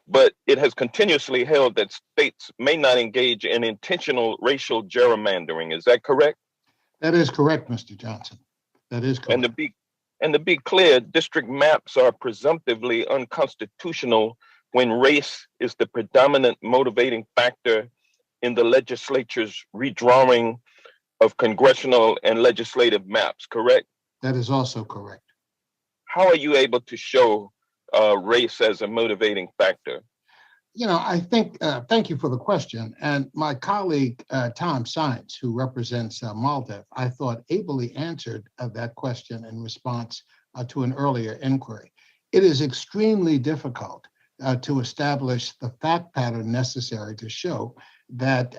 Speaker 14: but it has continuously held that states may not engage in intentional racial gerrymandering. Is that correct?
Speaker 4: That is correct, Mr. Johnson. That is correct.
Speaker 14: And to be clear, district maps are presumptively unconstitutional when race is the predominant motivating factor in the legislature's redrawing of congressional and legislative maps, correct?
Speaker 4: That is also correct.
Speaker 14: How are you able to show race as a motivating factor?
Speaker 4: I think, thank you for the question. And my colleague, Tom Sines, who represents MALDEF, I thought ably answered that question in response to an earlier inquiry. It is extremely difficult to establish the fact pattern necessary to show that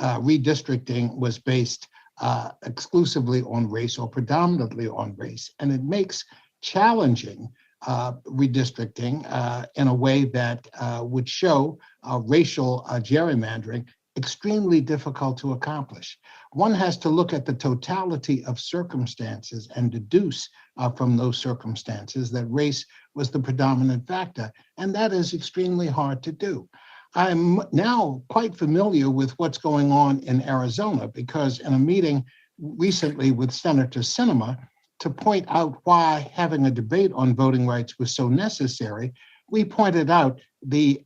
Speaker 4: redistricting was based exclusively on race or predominantly on race. And it makes challenging redistricting in a way that would show racial gerrymandering extremely difficult to accomplish. One has to look at the totality of circumstances and deduce from those circumstances that race was the predominant factor, and that is extremely hard to do. I'm now quite familiar with what's going on in Arizona because in a meeting recently with Senator Sinema to point out why having a debate on voting rights was so necessary, we pointed out the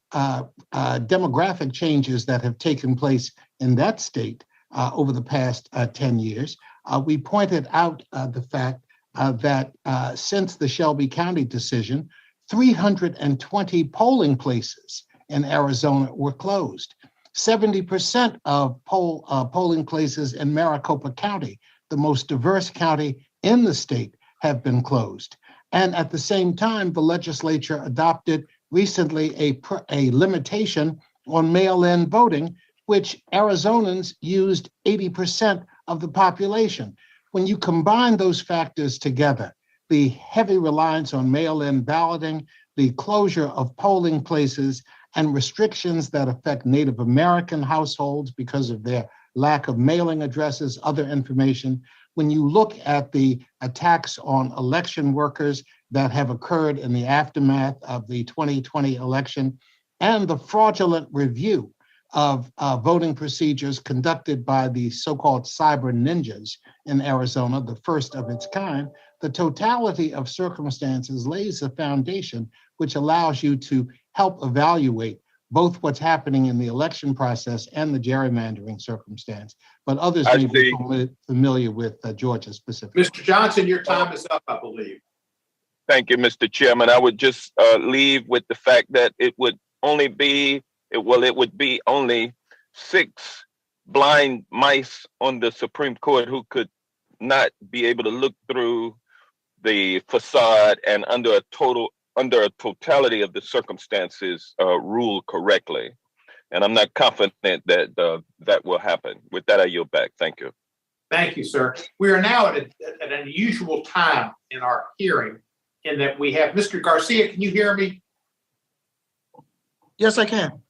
Speaker 4: demographic changes that have taken place in that state over the past 10 years. We pointed out the fact that since the Shelby County decision, 320 polling places in Arizona were closed. 70% of polling places in Maricopa County, the most diverse county in the state, have been closed. And at the same time, the legislature adopted recently a limitation on mail-in voting, which Arizonans used 80% of the population. When you combine those factors together, the heavy reliance on mail-in balloting, the closure of polling places, and restrictions that affect Native American households because of their lack of mailing addresses, other information. When you look at the attacks on election workers that have occurred in the aftermath of the 2020 election, and the fraudulent review of voting procedures conducted by the so-called cyber ninjas in Arizona, the first of its kind, the totality of circumstances lays the foundation which allows you to help evaluate both what's happening in the election process and the gerrymandering circumstance. But others may be familiar with Georgia specifically.
Speaker 1: Mr. Johnson, your time is up, I believe.
Speaker 14: Thank you, Mr. Chairman. I would just leave with the fact that it would be only 6 blind mice on the Supreme Court who could not be able to look through the facade and under a totality of the circumstances rule correctly. And I'm not confident that that will happen. With that, I yield back. Thank you.
Speaker 1: Thank you, sir. We are now at an unusual time in our hearing in that we have Mr. Garcia. Can you hear me?
Speaker 15: Yes, I can.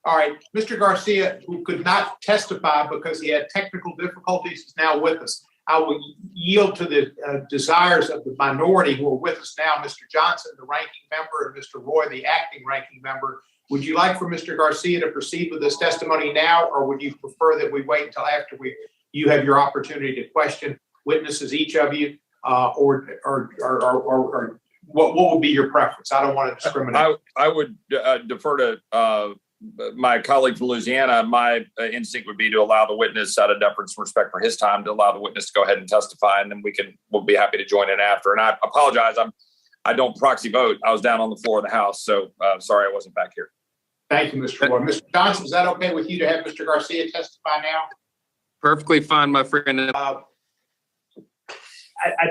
Speaker 1: All right, Mr. Garcia, who could not testify because he had technical difficulties, is now with us. I will yield to the desires of the minority who are with us now, Mr. Johnson, the ranking member, and Mr. Roy, the acting ranking member. Would you like for Mr. Garcia to proceed with this testimony now, or would you prefer that we wait until after you have your opportunity to question witnesses, each of you, or what would be your preference? I don't want to discriminate.
Speaker 2: I would defer to my colleague from Louisiana. My instinct would be to allow the witness, out of deference and respect for his time, to allow the witness to go ahead and testify, and then we'll be happy to join in after. And I apologize, I don't proxy vote. I was down on the floor of the House, so sorry I wasn't back here.
Speaker 1: Thank you, Mr. Roy. Mr. Johnson, is that okay with you to have Mr. Garcia testify now?
Speaker 15: Perfectly fine, my friend.
Speaker 1: I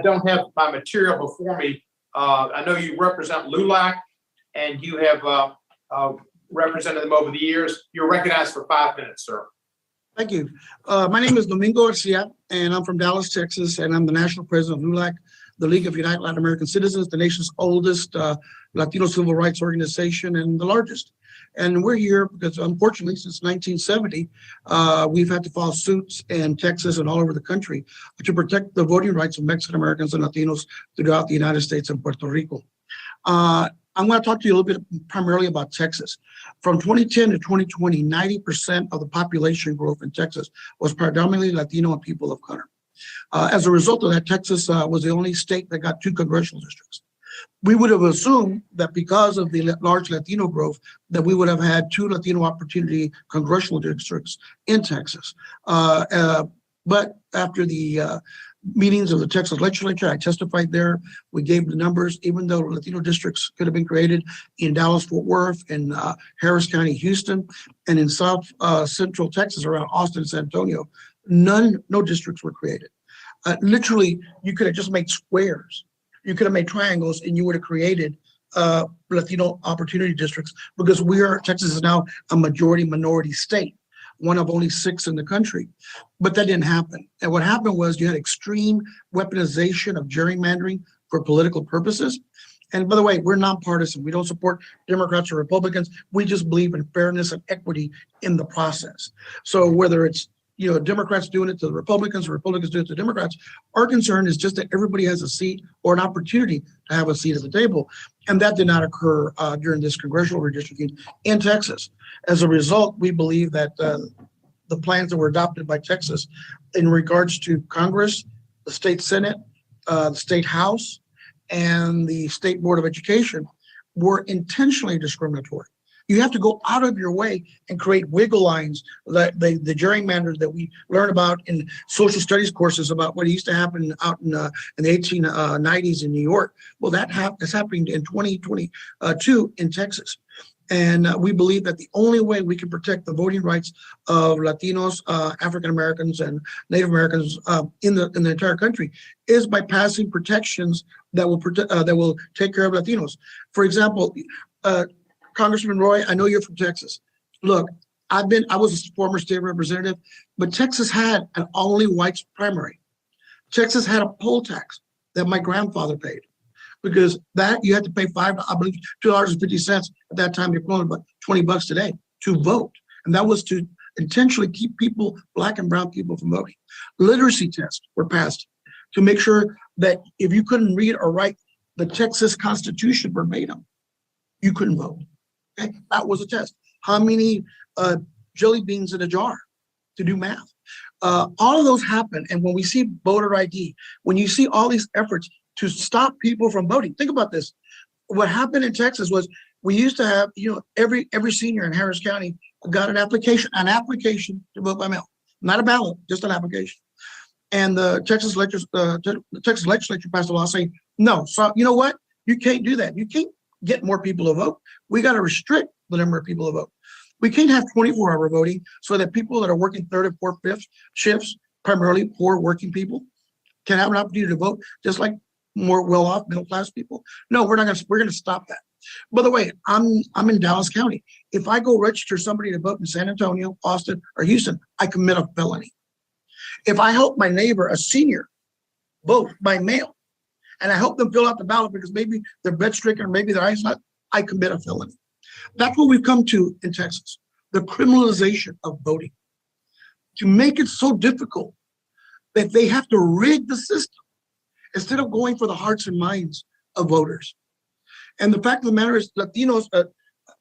Speaker 1: don't have my material before me. I know you represent LULAC, and you have represented them over the years. You're recognized for 5 minutes, sir.
Speaker 15: Thank you. My name is Domingo Garcia, and I'm from Dallas, Texas, and I'm the national president of LULAC, the League of United Latin American Citizens, the nation's oldest Latino civil rights organization and the largest. And we're here because, unfortunately, since 1970, we've had to file suits in Texas and all over the country to protect the voting rights of Mexican Americans and Latinos throughout the United States and Puerto Rico. I'm going to talk to you a little bit primarily about Texas. From 2010 to 2020, 90% of the population growth in Texas was predominantly Latino and people of color. As a result of that, Texas was the only state that got 2 congressional districts. We would have assumed that because of the large Latino growth, that we would have had 2 Latino opportunity congressional districts in Texas. But after the meetings of the Texas legislature, I testified there. We gave the numbers, even though Latino districts could have been created in Dallas, Fort Worth, in Harris County, Houston, and in South Central Texas around Austin, San Antonio. No districts were created. Literally, you could have just made squares. You could have made triangles and you would have created Latino opportunity districts, because Texas is now a majority minority state, one of only 6 in the country. But that didn't happen. And what happened was you had extreme weaponization of gerrymandering for political purposes. And by the way, we're nonpartisan. We don't support Democrats or Republicans. We just believe in fairness and equity in the process. So whether it's Democrats doing it to the Republicans, or Republicans doing it to Democrats, our concern is just that everybody has a seat or an opportunity to have a seat at the table. And that did not occur during this congressional redistricting in Texas. As a result, we believe that the plans that were adopted by Texas in regards to Congress, the state Senate, the state House, and the State Board of Education were intentionally discriminatory. You have to go out of your way and create wiggle lines, like the gerrymanders that we learn about in social studies courses about what used to happen out in the 1890s in New York. Well, that is happening in 2022 in Texas. And we believe that the only way we can protect the voting rights of Latinos, African Americans, and Native Americans in the entire country is by passing protections that will take care of Latinos. For example, Congressman Roy, I know you're from Texas. Look, I was a former state representative, but Texas had an only whites primary. Texas had a poll tax that my grandfather paid, because that you had to pay $2.50 at that time, equivalent about $20 today, to vote. And that was to intentionally keep people, Black and brown people, from voting. Literacy tests were passed to make sure that if you couldn't read or write the Texas Constitution verbatim, you couldn't vote. Okay? That was a test. How many jelly beans in a jar to do math? All of those happen. And when we see voter ID, when you see all these efforts to stop people from voting, think about this. What happened in Texas was we used to have, every senior in Harris County got an application to vote by mail, not a ballot, just an application. And the Texas legislature passed a law saying, no, so you know what? You can't do that. You can't get more people to vote. We got to restrict the number of people to vote. We can't have 24-hour voting so that people that are working 3rd and 4th, 5th shifts, primarily poor working people, can have an opportunity to vote just like more well-off middle-class people. No, we're going to stop that. By the way, I'm in Dallas County. If I go register somebody to vote in San Antonio, Austin, or Houston, I commit a felony. If I help my neighbor, a senior, vote by mail, and I help them fill out the ballot because maybe they're bed stricken or maybe their eyes not, I commit a felony. That's what we've come to in Texas, the criminalization of voting, to make it so difficult that they have to rig the system instead of going for the hearts and minds of voters. And the fact of the matter is Latinos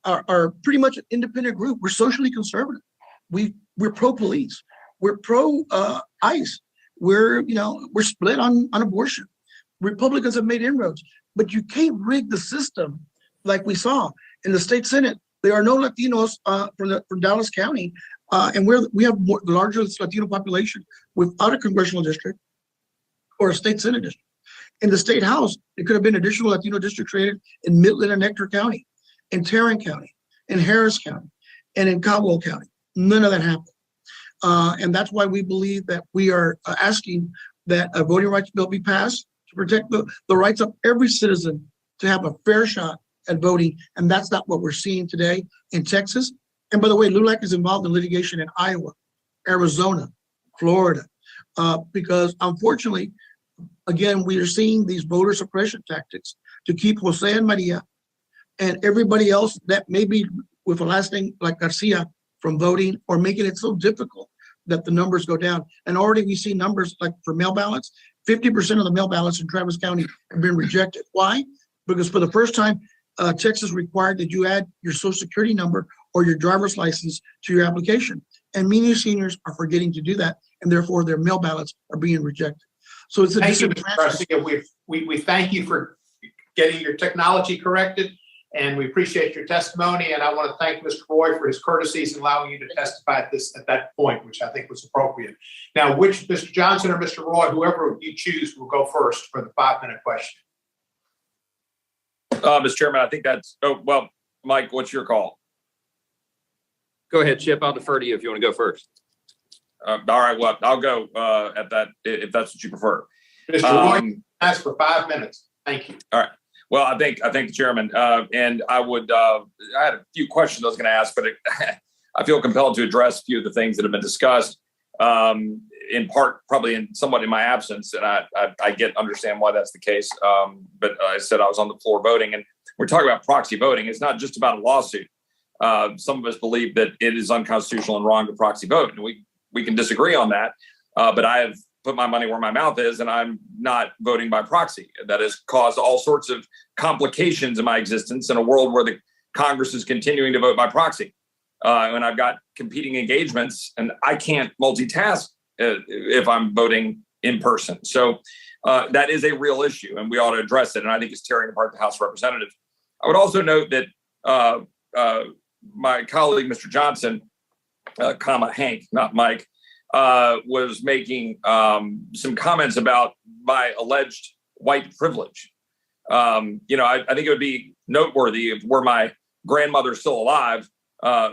Speaker 15: are pretty much an independent group. We're socially conservative. We're pro-police. We're pro-ICE. We're split on abortion. Republicans have made inroads, but you can't rig the system like we saw in the state Senate. There are no Latinos from Dallas County, and we have the largest Latino population without a congressional district or a state Senate district. In the state House, there could have been additional Latino districts created in Midland and Nectar County, in Tarrant County, in Harris County, and in Caldwell County. None of that happened. And that's why we believe that we are asking that a voting rights bill be passed to protect the rights of every citizen to have a fair shot at voting. And that's not what we're seeing today in Texas. And by the way, LULAC is involved in litigation in Iowa, Arizona, Florida, because unfortunately, again, we are seeing these voter suppression tactics to keep Jose and Maria and everybody else that may be with a last name like Garcia from voting, or making it so difficult that the numbers go down. And already we see numbers like for mail ballots, 50% of the mail ballots in Travis County have been rejected. Why? Because for the first time, Texas required that you add your social security number or your driver's license to your application. And many seniors are forgetting to do that, and therefore their mail ballots are being rejected. So it's a
Speaker 1: Thank you, Mr. Garcia. We thank you for getting your technology corrected, and we appreciate your testimony. And I want to thank Mr. Roy for his courtesies in allowing you to testify at that point, which I think was appropriate. Now, which Mr. Johnson or Mr. Roy, whoever you choose, will go first for the 5-minute question.
Speaker 2: Mr. Chairman, I think that's, Mike, what's your call?
Speaker 16: Go ahead, Chip. I'll defer to you if you want to go first.
Speaker 2: All right, well, I'll go at that if that's what you prefer.
Speaker 1: Mr. Roy, ask for 5 minutes. Thank you.
Speaker 2: All right. Well, I thank the chairman, and I had a few questions I was going to ask, but I feel compelled to address a few of the things that have been discussed, in part, probably somewhat in my absence, and I understand why that's the case. But I said I was on the floor voting, and we're talking about proxy voting. It's not just about a lawsuit. Some of us believe that it is unconstitutional and wrong to proxy vote, and we can disagree on that. But I have put my money where my mouth is, and I'm not voting by proxy. That has caused all sorts of complications in my existence in a world where the Congress is continuing to vote by proxy. And I've got competing engagements, and I can't multitask if I'm voting in person. So that is a real issue, and we ought to address it. And I think it's tearing apart the House of Representatives. I would also note that my colleague, Mr. Johnson, Hank, not Mike, was making some comments about my alleged white privilege. I think it would be noteworthy if were my grandmother still alive,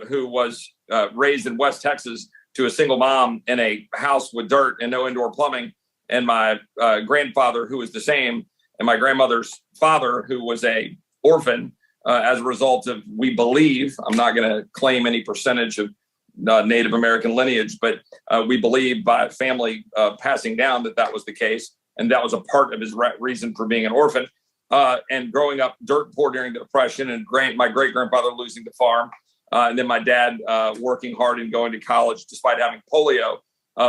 Speaker 2: who was raised in West Texas to a single mom in a house with dirt and no indoor plumbing, and my grandfather, who was the same, and my grandmother's father, who was a orphan as a result of, we believe, I'm not going to claim any percentage of Native American lineage, but we believe by family passing down that was the case, and that was a part of his reason for being an orphan. And growing up dirt poor during the Depression, and my great-grandfather losing the farm, and then my dad working hard and going to college despite having polio,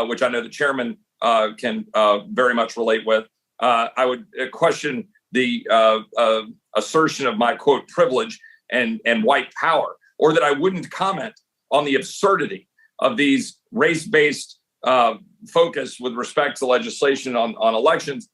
Speaker 2: which I know the chairman can very much relate with. I would question the assertion of my, quote, privilege and white power, or that I wouldn't comment on the absurdity of these race-based focus with respect to legislation on elections,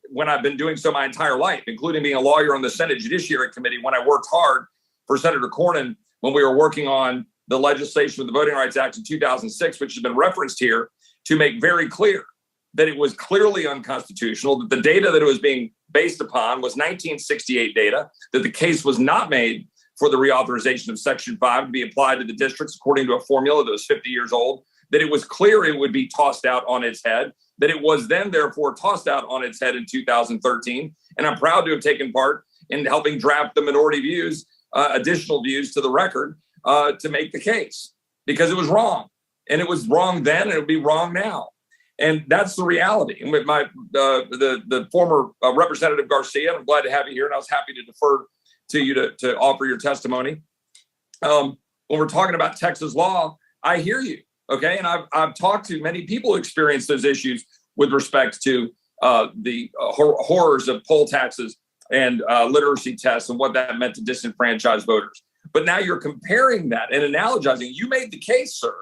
Speaker 2: when I've been doing so my entire life, including being a lawyer on the Senate Judiciary Committee, when I worked hard for Senator Cornyn when we were working on the legislation with the Voting Rights Act in 2006, which has been referenced here, to make very clear that it was clearly unconstitutional, that the data that it was being based upon was 1968 data, that the case was not made for the reauthorization of Section 5 to be applied to the districts according to a formula that was 50 years old, that it was clear it would be tossed out on its head, that it was then therefore tossed out on its head in 2013. And I'm proud to have taken part in helping draft the minority views, additional views to the record to make the case, because it was wrong. And it was wrong then, and it would be wrong now. And that's the reality. And with the former Representative Garcia, I'm glad to have you here, and I was happy to defer to you to offer your testimony. When we're talking about Texas law, I hear you, okay? And I've talked to many people who experience those issues with respect to the horrors of poll taxes and literacy tests and what that meant to disenfranchised voters. But now you're comparing that and analogizing. You made the case, sir,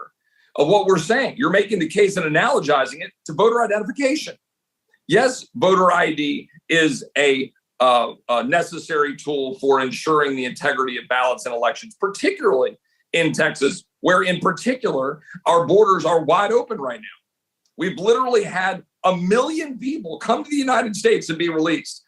Speaker 2: of what we're saying. You're making the case and analogizing it to voter identification. Yes, voter ID is a necessary tool for ensuring the integrity of ballots and elections, particularly in Texas, where in particular, our borders are wide open right now. We've literally had 1 million people come to the United States and be released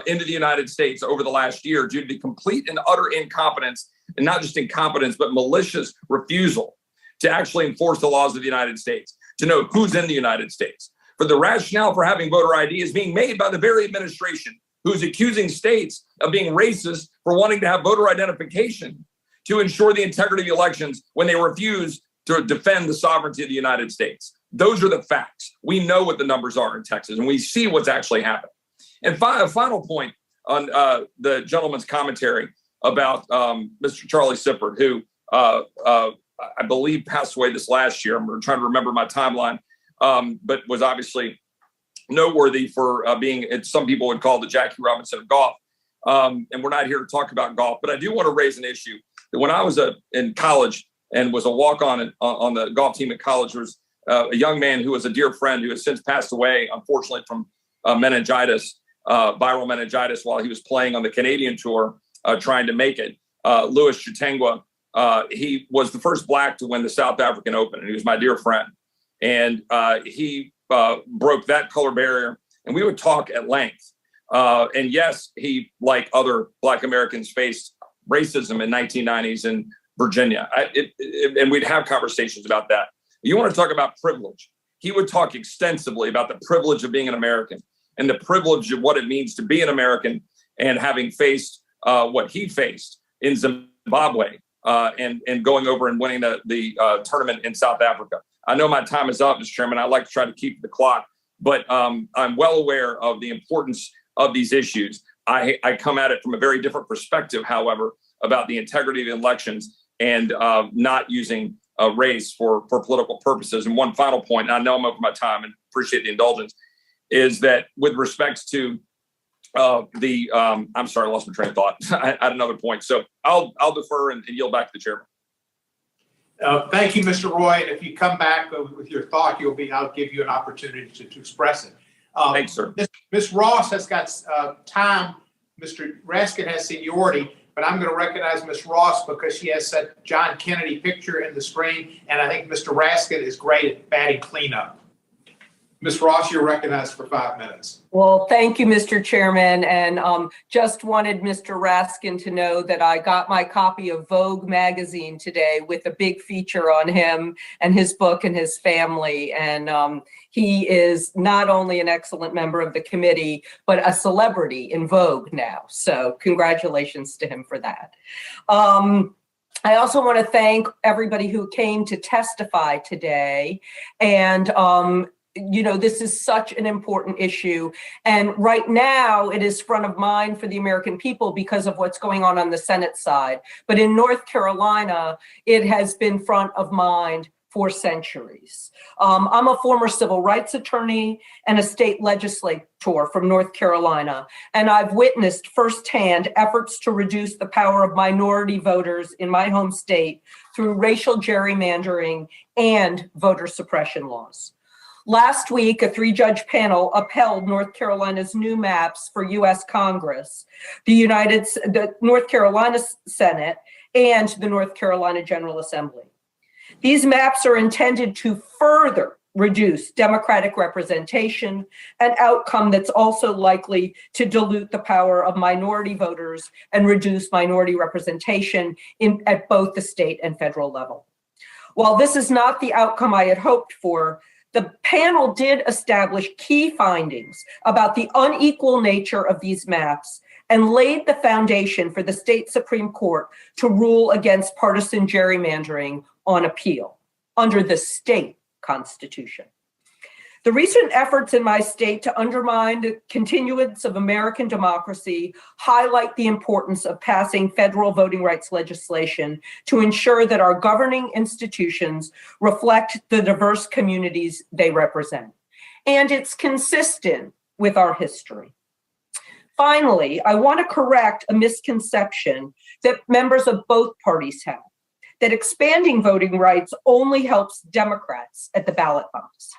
Speaker 2: into the United States over the last year due to the complete and utter incompetence, and not just incompetence, but malicious refusal to actually enforce the laws of the United States, to know who's in the United States. For the rationale for having voter ID is being made by the very administration who's accusing states of being racist for wanting to have voter identification to ensure the integrity of elections when they refuse to defend the sovereignty of the United States. Those are the facts. We know what the numbers are in Texas, and we see what's actually happened. And a final point on the gentleman's commentary about Mr. Charlie Sippert, who I believe passed away this last year. I'm trying to remember my timeline, but was obviously noteworthy for being, some people would call the Jackie Robinson of golf. And we're not here to talk about golf, but I do want to raise an issue that when I was in college and was a walk-on on the golf team at college, there was a young man who was a dear friend who has since passed away, unfortunately, from meningitis, viral meningitis, while he was playing on the Canadian tour, trying to make it. Louis Chutengua, he was the first Black to win the South African Open, and he was my dear friend. And he broke that color barrier, and we would talk at length. And yes, he, like other Black Americans, faced racism in 1990s in Virginia. And we'd have conversations about that. You want to talk about privilege. He would talk extensively about the privilege of being an American and the privilege of what it means to be an American, and having faced what he faced in Zimbabwe and going over and winning the tournament in South Africa. I know my time is up, Mr. Chairman. I like to try to keep the clock, but I'm well aware of the importance of these issues. I come at it from a very different perspective, however, about the integrity of the elections and not using race for political purposes. And one final point, and I know I'm over my time and appreciate the indulgence, is that with respect to I'm sorry, I lost my train of thought. I had another point. So I'll defer and yield back to the chairman.
Speaker 1: Thank you, Mr. Roy. And if you come back with your thought, I'll give you an opportunity to express it.
Speaker 2: Thanks, sir.
Speaker 1: Ms. Ross has got time. Mr. Raskin has seniority, but I'm going to recognize Ms. Ross because she has that John Kennedy picture in the screen, and I think Mr. Raskin is great at batting cleanup. Ms. Ross, you're recognized for 5 minutes.
Speaker 17: Well, thank you, Mr. Chairman, and just wanted Mr. Raskin to know that I got my copy of Vogue magazine today with a big feature on him and his book and his family. And he is not only an excellent member of the committee, but a celebrity in Vogue now. So congratulations to him for that. I also want to thank everybody who came to testify today. And you know, this is such an important issue. And right now it is front of mind for the American people because of what's going on the Senate side. But in North Carolina, it has been front of mind for centuries. I'm a former civil rights attorney and a state legislator from North Carolina. And I've witnessed firsthand efforts to reduce the power of minority voters in my home state through racial gerrymandering and voter suppression laws. Last week, a 3-judge panel upheld North Carolina's new maps for U.S. Congress, the North Carolina Senate, and the North Carolina General Assembly. These maps are intended to further reduce Democratic representation, an outcome that's also likely to dilute the power of minority voters and reduce minority representation at both the state and federal level. While this is not the outcome I had hoped for, the panel did establish key findings about the unequal nature of these maps and laid the foundation for the state Supreme Court to rule against partisan gerrymandering on appeal under the state constitution. The recent efforts in my state to undermine the continuance of American democracy highlight the importance of passing federal voting rights legislation to ensure that our governing institutions reflect the diverse communities they represent. And it's consistent with our history. Finally, I want to correct a misconception that members of both parties have, that expanding voting rights only helps Democrats at the ballot box.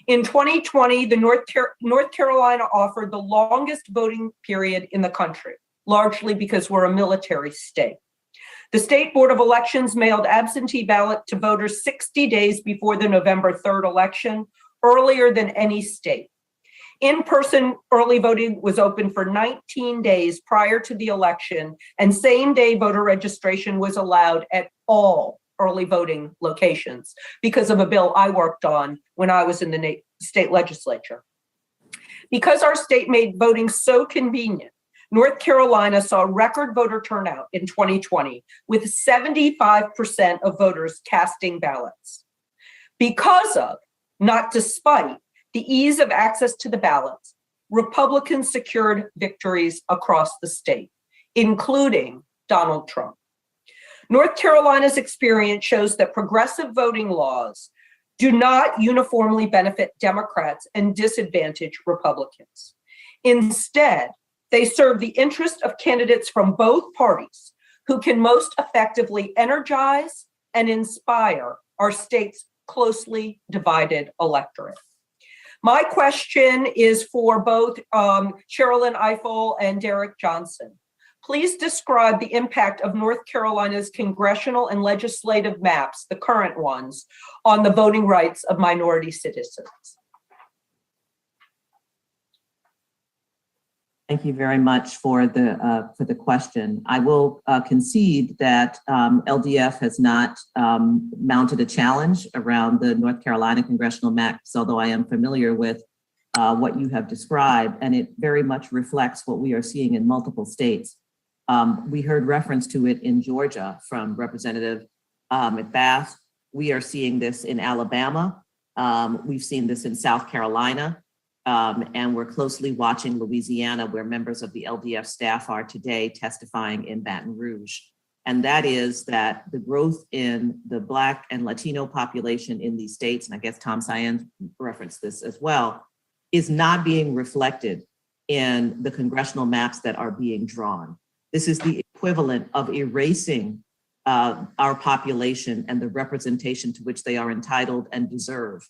Speaker 17: In 2020, the North Carolina offered the longest voting period in the country, largely because we're a military state. The State Board of Elections mailed absentee ballot to voters 60 days before the November 3rd election, earlier than any state. In-person early voting was open for 19 days prior to the election, and same-day voter registration was allowed at all early voting locations because of a bill I worked on when I was in the state legislature. Because our state made voting so convenient, North Carolina saw record voter turnout in 2020, with 75% of voters casting ballots. Because of, not despite, the ease of access to the ballots, Republicans secured victories across the state, including Donald Trump. North Carolina's experience shows that progressive voting laws do not uniformly benefit Democrats and disadvantage Republicans. Instead, they serve the interest of candidates from both parties who can most effectively energize and inspire our state's closely divided electorate. My question is for both Sherilyn Ifill and Derek Johnson. Please describe the impact of North Carolina's congressional and legislative maps, the current ones, on the voting rights of minority citizens.
Speaker 5: Thank you very much for the question. I will concede that LDF has not mounted a challenge around the North Carolina congressional maps, although I am familiar with what you have described, and it very much reflects what we are seeing in multiple states. We heard reference to it in Georgia from Representative McBath. We are seeing this in Alabama. We've seen this in South Carolina. And we're closely watching Louisiana, where members of the LDF staff are today testifying in Baton Rouge. And that is that the growth in the Black and Latino population in these states, and I guess Tom Cyan referenced this as well, is not being reflected in the congressional maps that are being drawn. This is the equivalent of erasing our population and the representation to which they are entitled and deserve.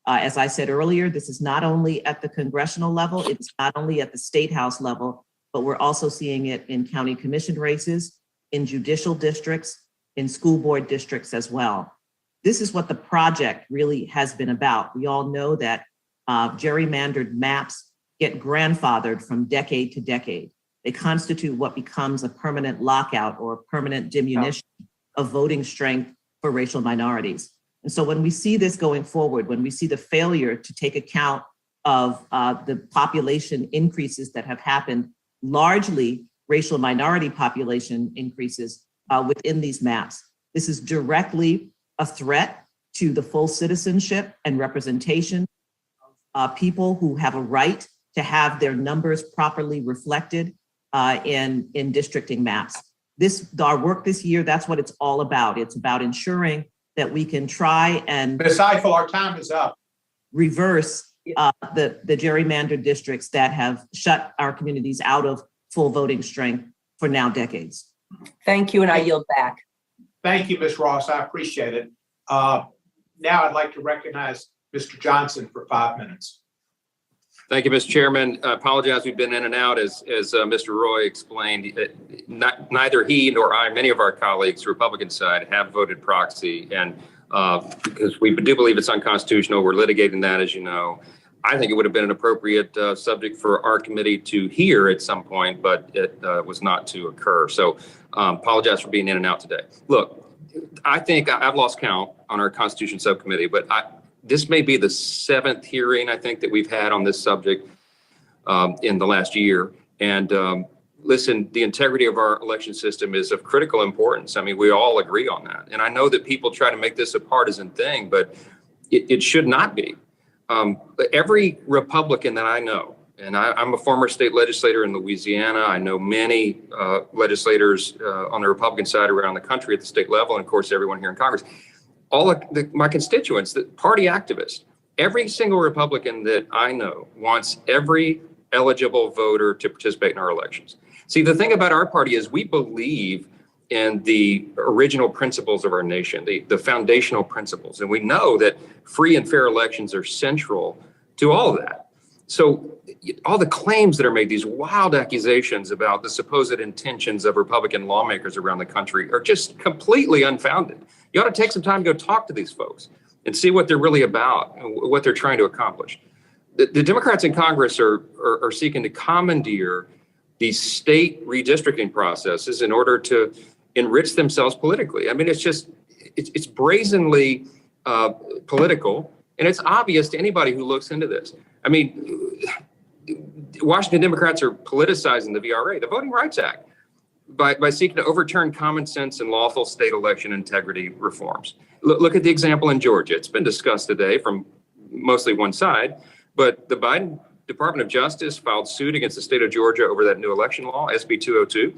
Speaker 5: As I said earlier, this is not only at the congressional level, it's not only at the state house level, but we're also seeing it in county commission races, in judicial districts, in school board districts as well. This is what the project really has been about. We all know that gerrymandered maps get grandfathered from decade to decade. They constitute what becomes a permanent lockout or a permanent diminution of voting strength for racial minorities. And so when we see this going forward, when we see the failure to take account of the population increases that have happened, largely racial minority population increases within these maps, this is directly a threat to the full citizenship and representation of people who have a right to have their numbers properly reflected in districting maps. Our work this year, that's what it's all about. It's about ensuring that we can try and—
Speaker 1: Ms. Ifill, our time is up.
Speaker 5: Reverse the gerrymandered districts that have shut our communities out of full voting strength for now decades.
Speaker 17: Thank you, and I yield back.
Speaker 1: Thank you, Ms. Ross. I appreciate it. Now I'd like to recognize Mr. Johnson for 5 minutes.
Speaker 16: Thank you, Mr. Chairman. I apologize, we've been in and out. As Mr. Roy explained, neither he nor I, many of our colleagues, Republican side, have voted proxy. And because we do believe it's unconstitutional, we're litigating that, as you know. I think it would have been an appropriate subject for our committee to hear at some point, but it was not to occur. So apologize for being in and out today. Look, I think I've lost count on our Constitution Subcommittee, but this may be the 7th hearing, I think, that we've had on this subject in the last year. And listen, the integrity of our election system is of critical importance. I mean, we all agree on that. And I know that people try to make this a partisan thing, but it should not be. every Republican that I know, and I'm a former state legislator in Louisiana. I know many legislators on the Republican side around the country at the state level, and of course, everyone here in Congress. All of my constituents, the party activists, every single Republican that I know wants every eligible voter to participate in our elections. See, the thing about our party is we believe in the original principles of our nation, the foundational principles. And we know that free and fair elections are central to all of that. So all the claims that are made, these wild accusations about the supposed intentions of Republican lawmakers around the country are just completely unfounded. You ought to take some time to go talk to these folks and see what they're really about and what they're trying to accomplish. The Democrats in Congress are seeking to commandeer these state redistricting processes in order to enrich themselves politically. I mean, it's brazenly political, and it's obvious to anybody who looks into this. I mean, Washington Democrats are politicizing the VRA, the Voting Rights Act, by seeking to overturn common sense and lawful state election integrity reforms. Look at the example in Georgia. It's been discussed today from mostly one side, but the Biden Department of Justice filed suit against the state of Georgia over that new election law, SB 202.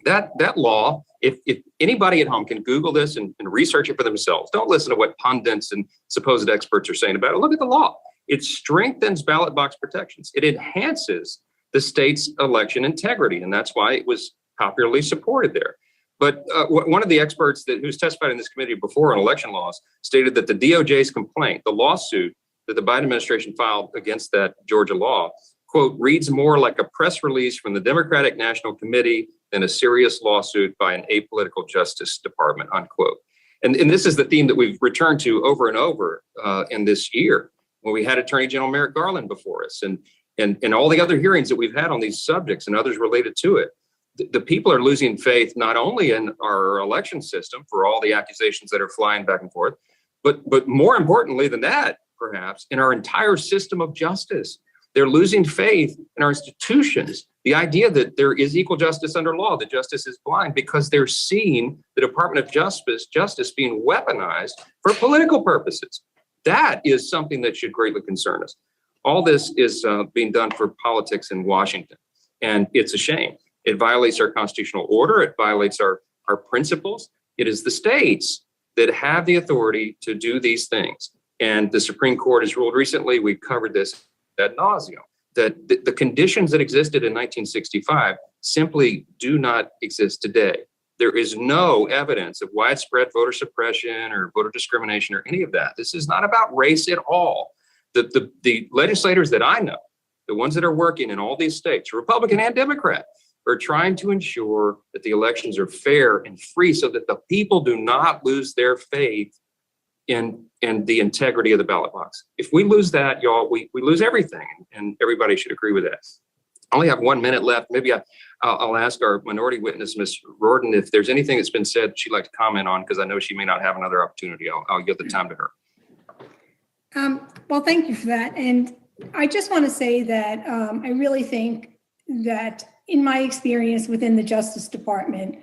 Speaker 16: That law, if anybody at home can Google this and research it for themselves, don't listen to what pundits and supposed experts are saying about it. Look at the law. It strengthens ballot box protections. It enhances the state's election integrity, and that's why it was popularly supported there. But one of the experts who's testified in this committee before on election laws stated that the DOJ's complaint, the lawsuit that the Biden administration filed against that Georgia law, quote, reads more like a press release from the Democratic National Committee than a serious lawsuit by an apolitical Justice Department, unquote. And this is the theme that we've returned to over and over in this year, when we had Attorney General Merrick Garland before us and all the other hearings that we've had on these subjects and others related to it. The people are losing faith not only in our election system for all the accusations that are flying back and forth, but more importantly than that, perhaps, in our entire system of justice. They're losing faith in our institutions. The idea that there is equal justice under law, that justice is blind, because they're seeing the Department of Justice being weaponized for political purposes. That is something that should greatly concern us. All this is being done for politics in Washington, and it's a shame. It violates our constitutional order. It violates our principles. It is the states that have the authority to do these things. And the Supreme Court has ruled recently, we've covered this ad nauseum, that the conditions that existed in 1965 simply do not exist today. There is no evidence of widespread voter suppression or voter discrimination or any of that. This is not about race at all. The legislators that I know, the ones that are working in all these states, Republican and Democrat, are trying to ensure that the elections are fair and free so that the people do not lose their faith in the integrity of the ballot box. If we lose that, y'all, we lose everything, and everybody should agree with that. I only have 1 minute left. Maybe I'll ask our minority witness, Ms. Roland, if there's anything that's been said she'd like to comment on, because I know she may not have another opportunity. I'll give the time to her.
Speaker 8: Well, thank you for that. And I just want to say that I really think that in my experience within the Justice Department,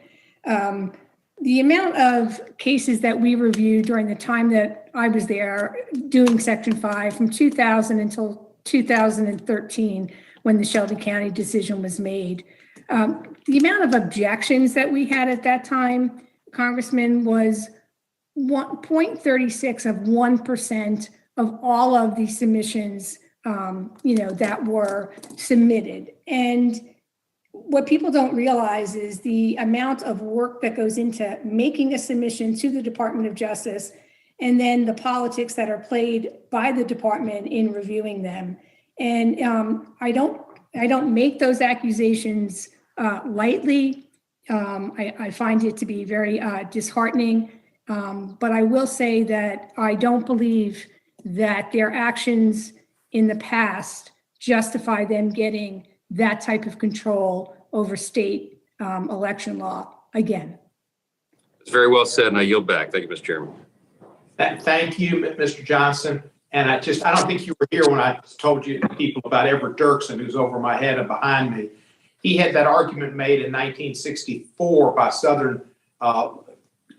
Speaker 8: the amount of cases that we reviewed during the time that I was there doing Section 5 from 2000 until 2013, when the Shelby County decision was made, the amount of objections that we had at that time, Congressman, was 0.36 of 1% of all of the submissions, that were submitted. And what people don't realize is the amount of work that goes into making a submission to the Department of Justice, and then the politics that are played by the department in reviewing them. And I don't make those accusations lightly. I find it to be very disheartening. But I will say that I don't believe that their actions in the past justify them getting that type of control over state election law again.
Speaker 16: It's very well said, and I yield back. Thank you, Mr. Chairman.
Speaker 1: Thank you, Mr. Johnson. And I don't think you were here when I told you people about Everett Dirksen, who's over my head and behind me. He had that argument made in 1964 by Southern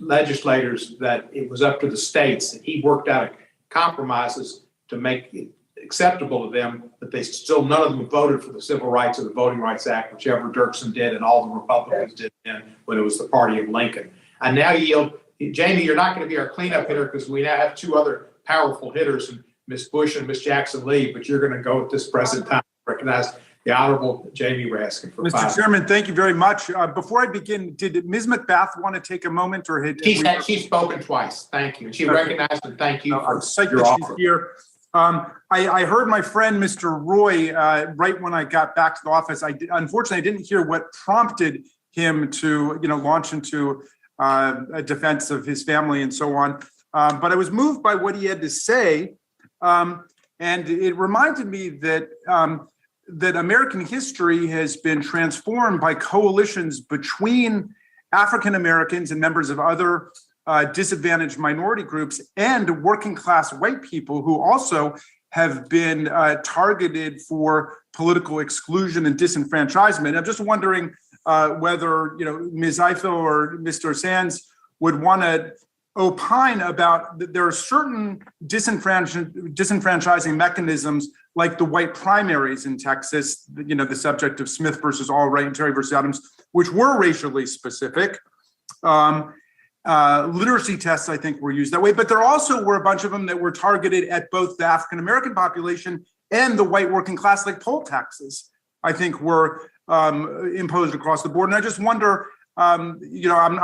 Speaker 1: legislators that it was up to the states, and he worked out compromises to make it acceptable to them that they still, none of them voted for the Civil Rights or the Voting Rights Act, whichever Dirksen did and all the Republicans did then when it was the party of Lincoln. I now yield. Jamie, you're not going to be our cleanup hitter because we now have two other powerful hitters, Ms. Bush and Ms. Jackson Lee, but you're going to go at this present time to recognize the Honorable Jamie Raskin for
Speaker 18: Mr. Chairman, thank you very much. Before I begin, did Ms. McBath want to take a moment or had
Speaker 1: she's spoken twice. Thank you. She recognized and thank you for
Speaker 18: your offer. Here. I heard my friend, Mr. Roy, right when I got back to the office. Unfortunately, I didn't hear what prompted him to, launch into a defense of his family and so on. But I was moved by what he had to say. And it reminded me that that American history has been transformed by coalitions between African Americans and members of other disadvantaged minority groups and working class white people who also have been targeted for political exclusion and disenfranchisement. I'm just wondering whether Ms. Eiffel or Mr. Sands would want to opine about there are certain disenfranchising mechanisms like the white primaries in Texas, the subject of Smith versus Allwright and Terry versus Adams, which were racially specific. Literacy tests, I think, were used that way, but there also were a bunch of them that were targeted at both the African-American population and the white working class, like poll taxes, I think were imposed across the board. And I just wonder, I'm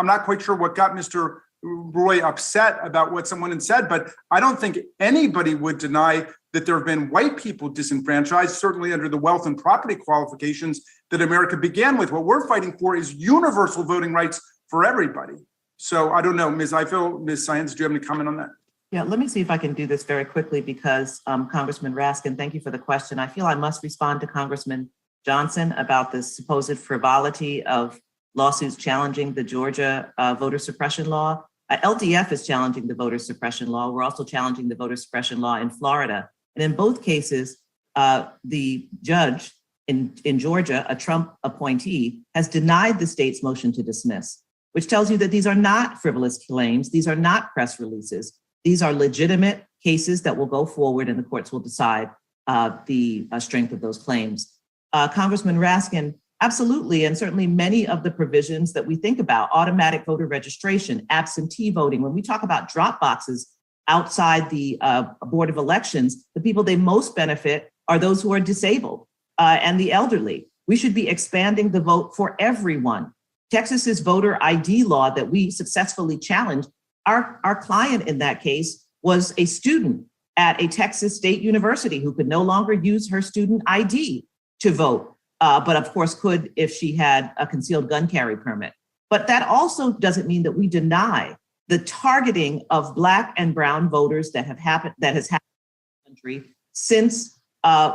Speaker 18: not quite sure what got Mr. Roy upset about what someone had said, but I don't think anybody would deny that there have been white people disenfranchised, certainly under the wealth and property qualifications that America began with. What we're fighting for is universal voting rights for everybody. So I don't know, Ms. Eiffel, Ms. Sands, do you have any comment on that?
Speaker 5: Yeah, let me see if I can do this very quickly because Congressman Raskin, thank you for the question. I feel I must respond to Congressman Johnson about the supposed frivolity of lawsuits challenging the Georgia voter suppression law. LDF is challenging the voter suppression law. We're also challenging the voter suppression law in Florida. And in both cases, the judge in Georgia, a Trump appointee, has denied the state's motion to dismiss, which tells you that these are not frivolous claims. These are not press releases. These are legitimate cases that will go forward and the courts will decide the strength of those claims. Congressman Raskin, absolutely, and certainly many of the provisions that we think about, automatic voter registration, absentee voting, when we talk about drop boxes outside the Board of Elections, the people they most benefit are those who are disabled and the elderly. We should be expanding the vote for everyone. Texas's voter ID law that we successfully challenged, our client in that case was a student at a Texas State University who could no longer use her student ID to vote. But of course could if she had a concealed gun carry permit. But that also doesn't mean that we deny the targeting of Black and brown voters that has happened in the country since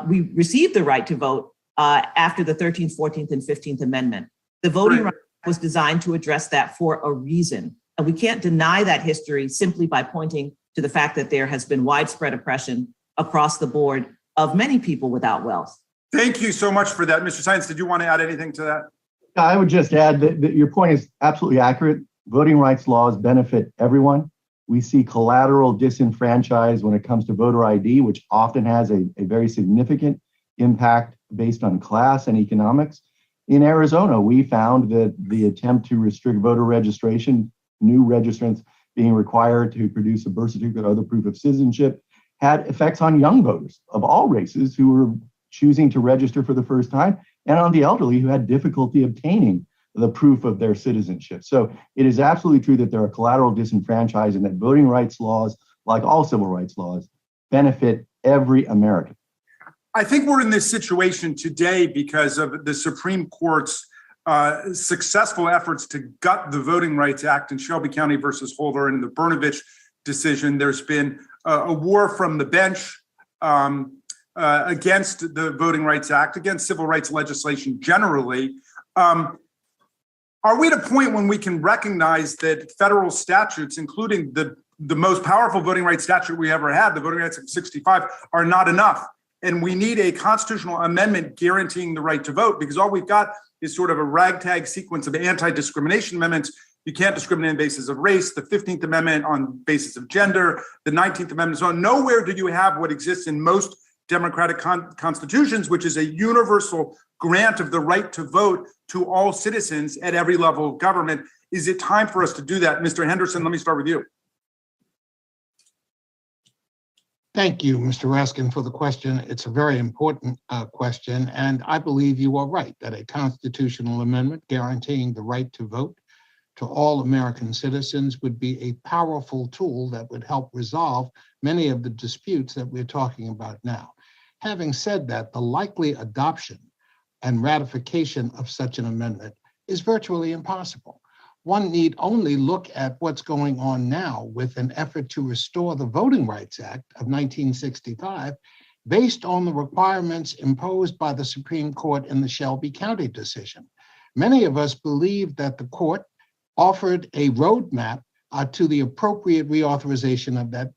Speaker 5: we received the right to vote after the 13th, 14th, and 15th Amendment. The Voting Rights Act was designed to address that for a reason. And we can't deny that history simply by pointing to the fact that there has been widespread oppression across the board of many people without wealth.
Speaker 18: Thank you so much for that. Mr. Science, did you want to add anything to that?
Speaker 7: I would just add that your point is absolutely accurate. Voting rights laws benefit everyone. We see collateral disenfranchised when it comes to voter ID, which often has a very significant impact based on class and economics. In Arizona, we found that the attempt to restrict voter registration, new registrants being required to produce a birth certificate or other proof of citizenship, had effects on young voters of all races who were choosing to register for the first time, and on the elderly who had difficulty obtaining the proof of their citizenship. So it is absolutely true that there are collateral disenfranchised and that voting rights laws, like all civil rights laws, benefit every American.
Speaker 18: I think we're in this situation today because of the Supreme Court's successful efforts to gut the Voting Rights Act in Shelby County versus Holder and in the Brnovich decision. There's been a war from the bench against the Voting Rights Act, against civil rights legislation generally. Are we at a point when we can recognize that federal statutes, including the most powerful voting rights statute we ever had, the Voting Rights Act of 65, are not enough? And we need a constitutional amendment guaranteeing the right to vote, because all we've got is sort of a ragtag sequence of anti-discrimination amendments You can't discriminate on the basis of race, the 15th Amendment on basis of gender, the 19th Amendment. So nowhere do you have what exists in most democratic constitutions, which is a universal grant of the right to vote to all citizens at every level of government. Is it time for us to do that? Mr. Henderson, let me start with you.
Speaker 4: Thank you, Mr. Raskin, for the question. It's a very important question, and I believe you are right that a constitutional amendment guaranteeing the right to vote to all American citizens would be a powerful tool that would help resolve many of the disputes that we're talking about now. Having said that, the likely adoption and ratification of such an amendment is virtually impossible. One need only look at what's going on now with an effort to restore the Voting Rights Act of 1965 based on the requirements imposed by the Supreme Court in the Shelby County decision. Many of us believe that the court offered a roadmap to the appropriate reauthorization of that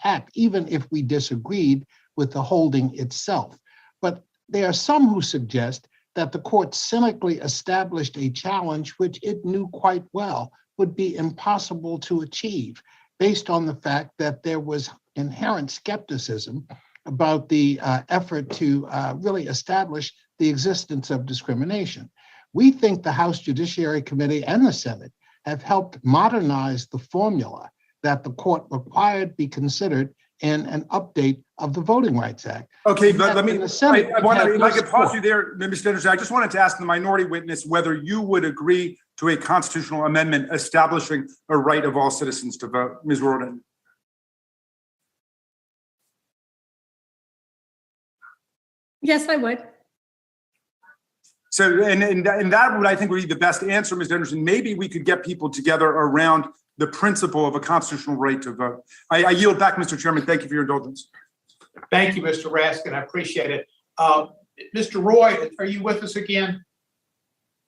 Speaker 4: act, even if we disagreed with the holding itself. But there are some who suggest that the court cynically established a challenge which it knew quite well would be impossible to achieve, based on the fact that there was inherent skepticism about the effort to really establish the existence of discrimination. We think the House Judiciary Committee and the Senate have helped modernize the formula that the court required be considered in an update of the Voting Rights Act.
Speaker 18: Okay, but let me, if I could pause you there, Mr. Henderson, I just wanted to ask the minority witness whether you would agree to a constitutional amendment establishing a right of all citizens to vote. Ms. Roland.
Speaker 8: Yes, I would.
Speaker 18: So, and that would, I think, would be the best answer, Mr. Henderson. Maybe we could get people together around the principle of a constitutional right to vote. I yield back, Mr. Chairman. Thank you for your indulgence.
Speaker 1: Thank you, Mr. Raskin. I appreciate it. Mr. Roy, are you with us again?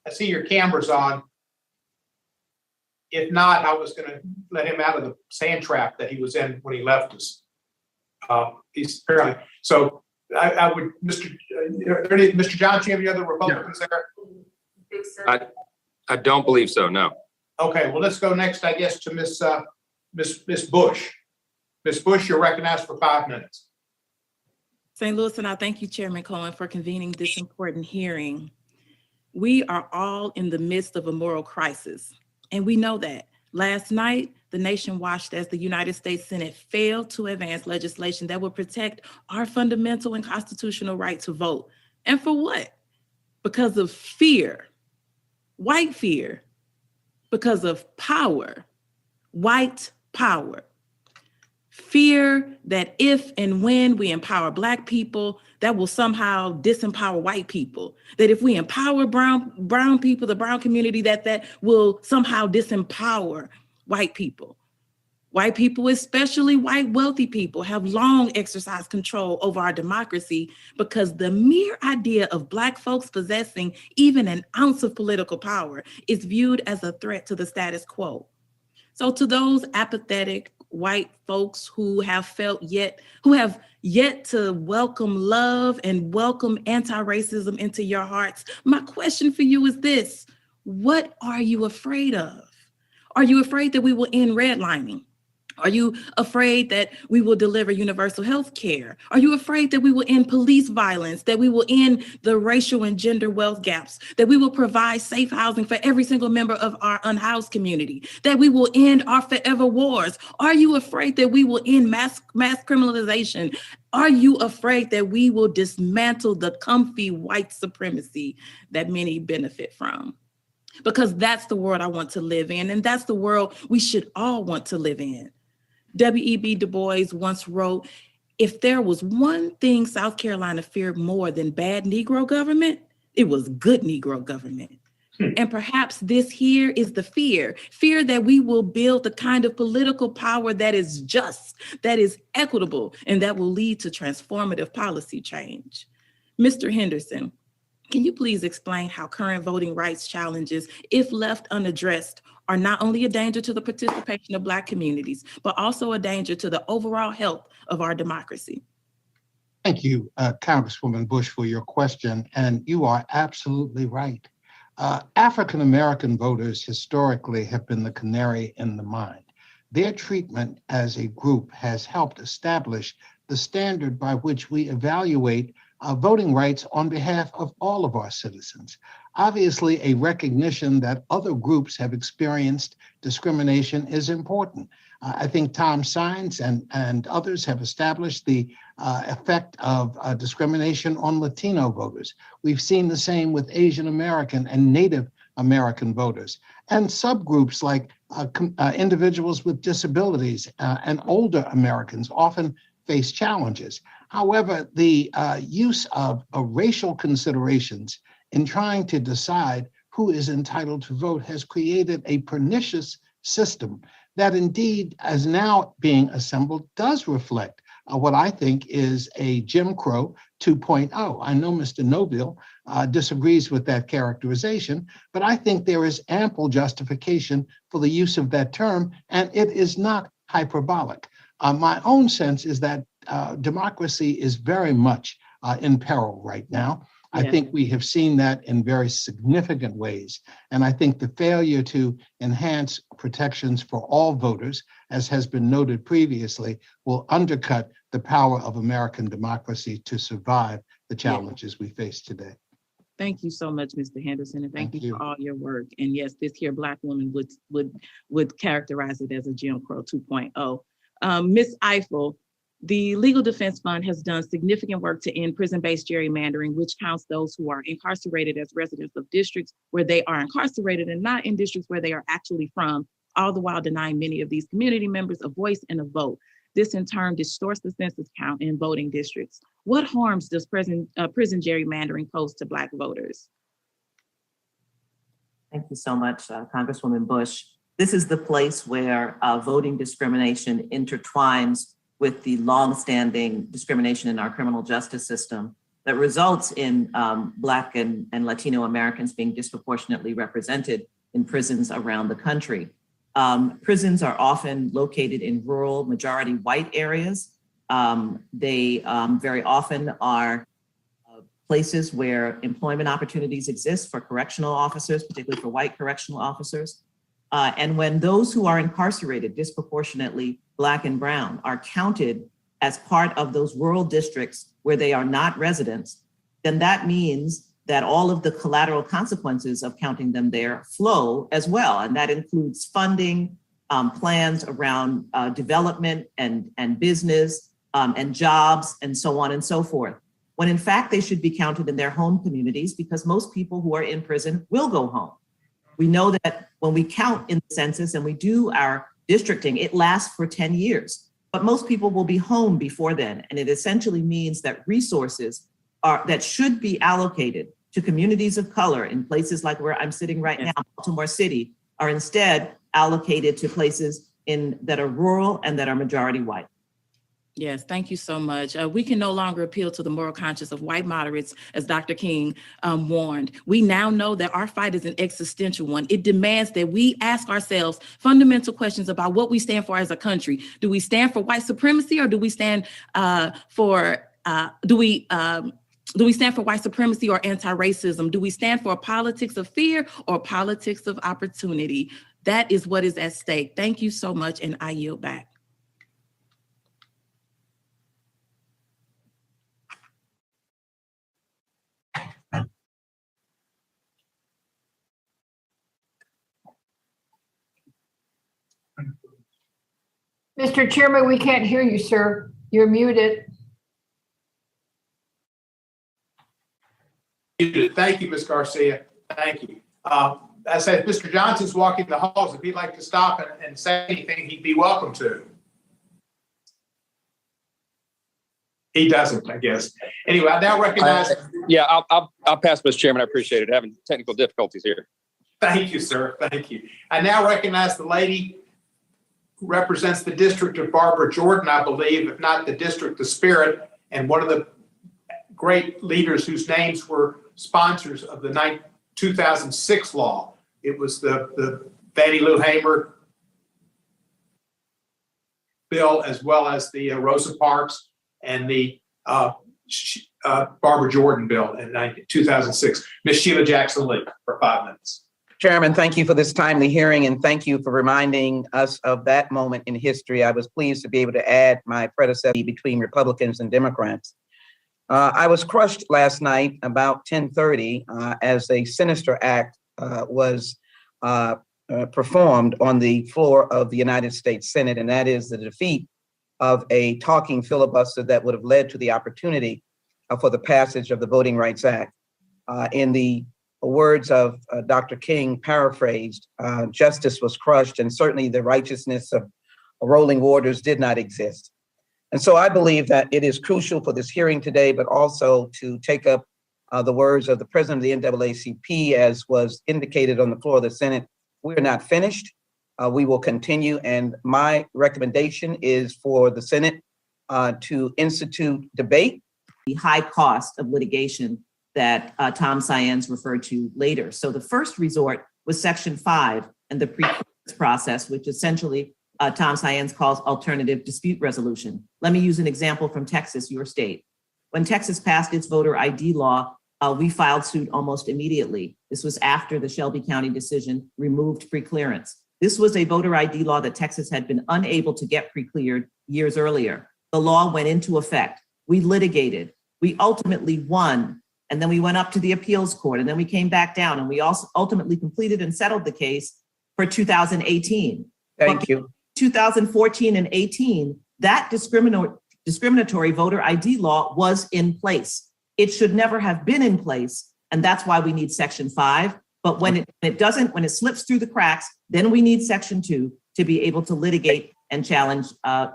Speaker 1: I see your camera's on. If not, I was going to let him out of the sand trap that he was in when he left us. He's apparently so. I would, Mr. Johnson, have any other Republicans there?
Speaker 16: I don't believe so. No.
Speaker 1: Okay, well, let's go next, I guess, to Miss Bush. Ms. Bush, you're recognized for 5 minutes.
Speaker 19: St. Louis, and I thank you, Chairman Cohen, for convening this important hearing. We are all in the midst of a moral crisis, and we know that. Last night, the nation watched as the United States Senate failed to advance legislation that would protect our fundamental and constitutional right to vote. And for what? Because of fear, white fear, because of power, white power. Fear that if and when we empower Black people, that will somehow disempower white people. That if we empower brown people, the brown community, that will somehow disempower white people. White people, especially white wealthy people, have long exercised control over our democracy because the mere idea of Black folks possessing even an ounce of political power is viewed as a threat to the status quo. So to those apathetic white folks who have yet to welcome love and welcome anti-racism into your hearts, my question for you is this: what are you afraid of? Are you afraid that we will end redlining? Are you afraid that we will deliver universal health care? Are you afraid that we will end police violence, that we will end the racial and gender wealth gaps, that we will provide safe housing for every single member of our unhoused community, that we will end our forever wars? Are you afraid that we will end mass criminalization? Are you afraid that we will dismantle the comfy white supremacy that many benefit from? Because that's the world I want to live in, and that's the world we should all want to live in. W.E.B. Du Bois once wrote, if there was one thing South Carolina feared more than bad Negro government, it was good Negro government. And perhaps this here is the fear that we will build the kind of political power that is just, that is equitable, and that will lead to transformative policy change. Mr. Henderson, can you please explain how current voting rights challenges, if left unaddressed, are not only a danger to the participation of Black communities, but also a danger to the overall health of our democracy?
Speaker 4: Thank you, Congresswoman Bush, for your question. And you are absolutely right. African-American voters historically have been the canary in the mine. Their treatment as a group has helped establish the standard by which we evaluate voting rights on behalf of all of our citizens. Obviously, a recognition that other groups have experienced discrimination is important. I think Tom Sines and others have established the effect of discrimination on Latino voters. We've seen the same with Asian American and Native American voters, and subgroups like individuals with disabilities and older Americans often face challenges. However, the use of racial considerations in trying to decide who is entitled to vote has created a pernicious system that indeed, as now being assembled, does reflect what I think is a Jim Crow 2.0. I know Mr. Noville disagrees with that characterization, but I think there is ample justification for the use of that term, and it is not hyperbolic. My own sense is that democracy is very much in peril right now. I think we have seen that in very significant ways. And I think the failure to enhance protections for all voters, as has been noted previously, will undercut the power of American democracy to survive the challenges we face today.
Speaker 19: Thank you so much, Mr. Henderson, and thank you for all your work. And yes, this here Black woman would characterize it as a Jim Crow 2.0. Ms. Eiffel, the Legal Defense Fund has done significant work to end prison-based gerrymandering, which counts those who are incarcerated as residents of districts where they are incarcerated and not in districts where they are actually from, all the while denying many of these community members a voice and a vote. This in turn distorts the census count in voting districts. What harms does prison gerrymandering pose to Black voters?
Speaker 5: Thank you so much, Congresswoman Bush. This is the place where voting discrimination intertwines with the longstanding discrimination in our criminal justice system that results in Black and Latino Americans being disproportionately represented in prisons around the country. Prisons are often located in rural, majority white areas. They very often are places where employment opportunities exist for correctional officers, particularly for white correctional officers. And when those who are incarcerated, disproportionately Black and brown, are counted as part of those rural districts where they are not residents, then that means that all of the collateral consequences of counting them there flow as well. And that includes funding, plans around development and business and jobs and so on and so forth. When in fact, they should be counted in their home communities because most people who are in prison will go home. We know that when we count in the census and we do our districting, it lasts for 10 years, but most people will be home before then. And it essentially means that resources that should be allocated to communities of color in places like where I'm sitting right now, Baltimore City, are instead allocated to places that are rural and that are majority white.
Speaker 19: Yes, thank you so much. We can no longer appeal to the moral conscience of white moderates, as Dr. King warned. We now know that our fight is an existential one. It demands that we ask ourselves fundamental questions about what we stand for as a country. Do we stand for white supremacy, or do we stand for white supremacy or anti-racism? Do we stand for a politics of fear or politics of opportunity? That is what is at stake. Thank you so much, and I yield back.
Speaker 12: Mr. Chairman, we can't hear you, sir. You're muted.
Speaker 1: Thank you, Ms. Garcia. Thank you. As I said, Mr. Johnson's walking the halls. If he'd like to stop and say anything, he'd be welcome to. He doesn't, I guess. Anyway, I now recognize.
Speaker 16: I'll pass, Mr. Chairman. I appreciate it. Having technical difficulties here.
Speaker 1: Thank you, sir. Thank you. I now recognize the lady who represents the district of Barbara Jordan, I believe, if not the district, the spirit, and one of the great leaders whose names were sponsors of the 2006 law. It was the Fannie Lou Hamer bill, as well as the Rosa Parks, and Barbara Jordan bill in 2006. Ms. Sheila Jackson-Lee for 5 minutes.
Speaker 20: Chairman, thank you for this timely hearing and thank you for reminding us of that moment in history. I was pleased to be able to add my predecessor between Republicans and Democrats. I was crushed last night about 10:30 as a sinister act was performed on the floor of the United States Senate, and that is the defeat of a talking filibuster that would have led to the opportunity for the passage of the Voting Rights Act. In the words of Dr. King, paraphrased, justice was crushed, and certainly the righteousness of rolling orders did not exist. And so I believe that it is crucial for this hearing today, but also to take up the words of the president of the NAACP, as was indicated on the floor of the Senate. We are not finished. We will continue. And my recommendation is for the Senate to institute debate.
Speaker 5: The high cost of litigation that Tom Saenz referred to later. So the first resort was Section 5 and the pre-clearance process, which essentially Tom Saenz calls alternative dispute resolution. Let me use an example from Texas, your state. When Texas passed its voter ID law, we filed suit almost immediately. This was after the Shelby County decision removed pre-clearance. This was a voter ID law that Texas had been unable to get pre-cleared years earlier. The law went into effect. We litigated. We ultimately won. And then we went up to the appeals court, and then we came back down, and we also ultimately completed and settled the case for 2018.
Speaker 20: Thank you.
Speaker 5: 2014 and 18, that discriminatory voter ID law was in place. It should never have been in place, and that's why we need Section 5. But when it slips through the cracks, then we need Section 2 to be able to litigate and challenge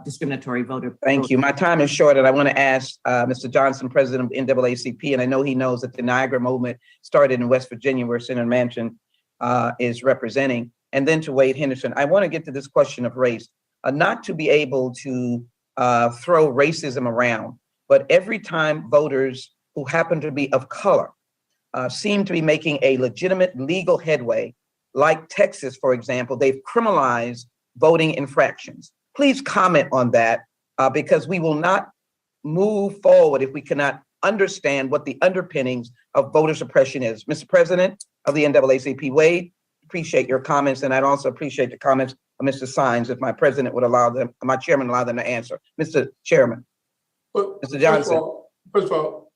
Speaker 5: discriminatory voter.
Speaker 20: Thank you. My time is short, and I want to ask Mr. Johnson, president of NAACP, and I know he knows that the Niagara movement started in West Virginia, where Senator Manchin is representing, and then to Wade Henderson. I want to get to this question of race, not to be able to throw racism around, but every time voters who happen to be of color seem to be making a legitimate legal headway, like Texas, for example, they've criminalized voting infractions. Please comment on that because we will not move forward if we cannot understand what the underpinnings of voter suppression is. Mr. President of the NAACP, Wade, appreciate your comments, and I'd also appreciate the comments of Mr. Saenz if my president would allow them, my chairman allow them to answer. Mr. Chairman, Mr. Johnson.
Speaker 10: First of all,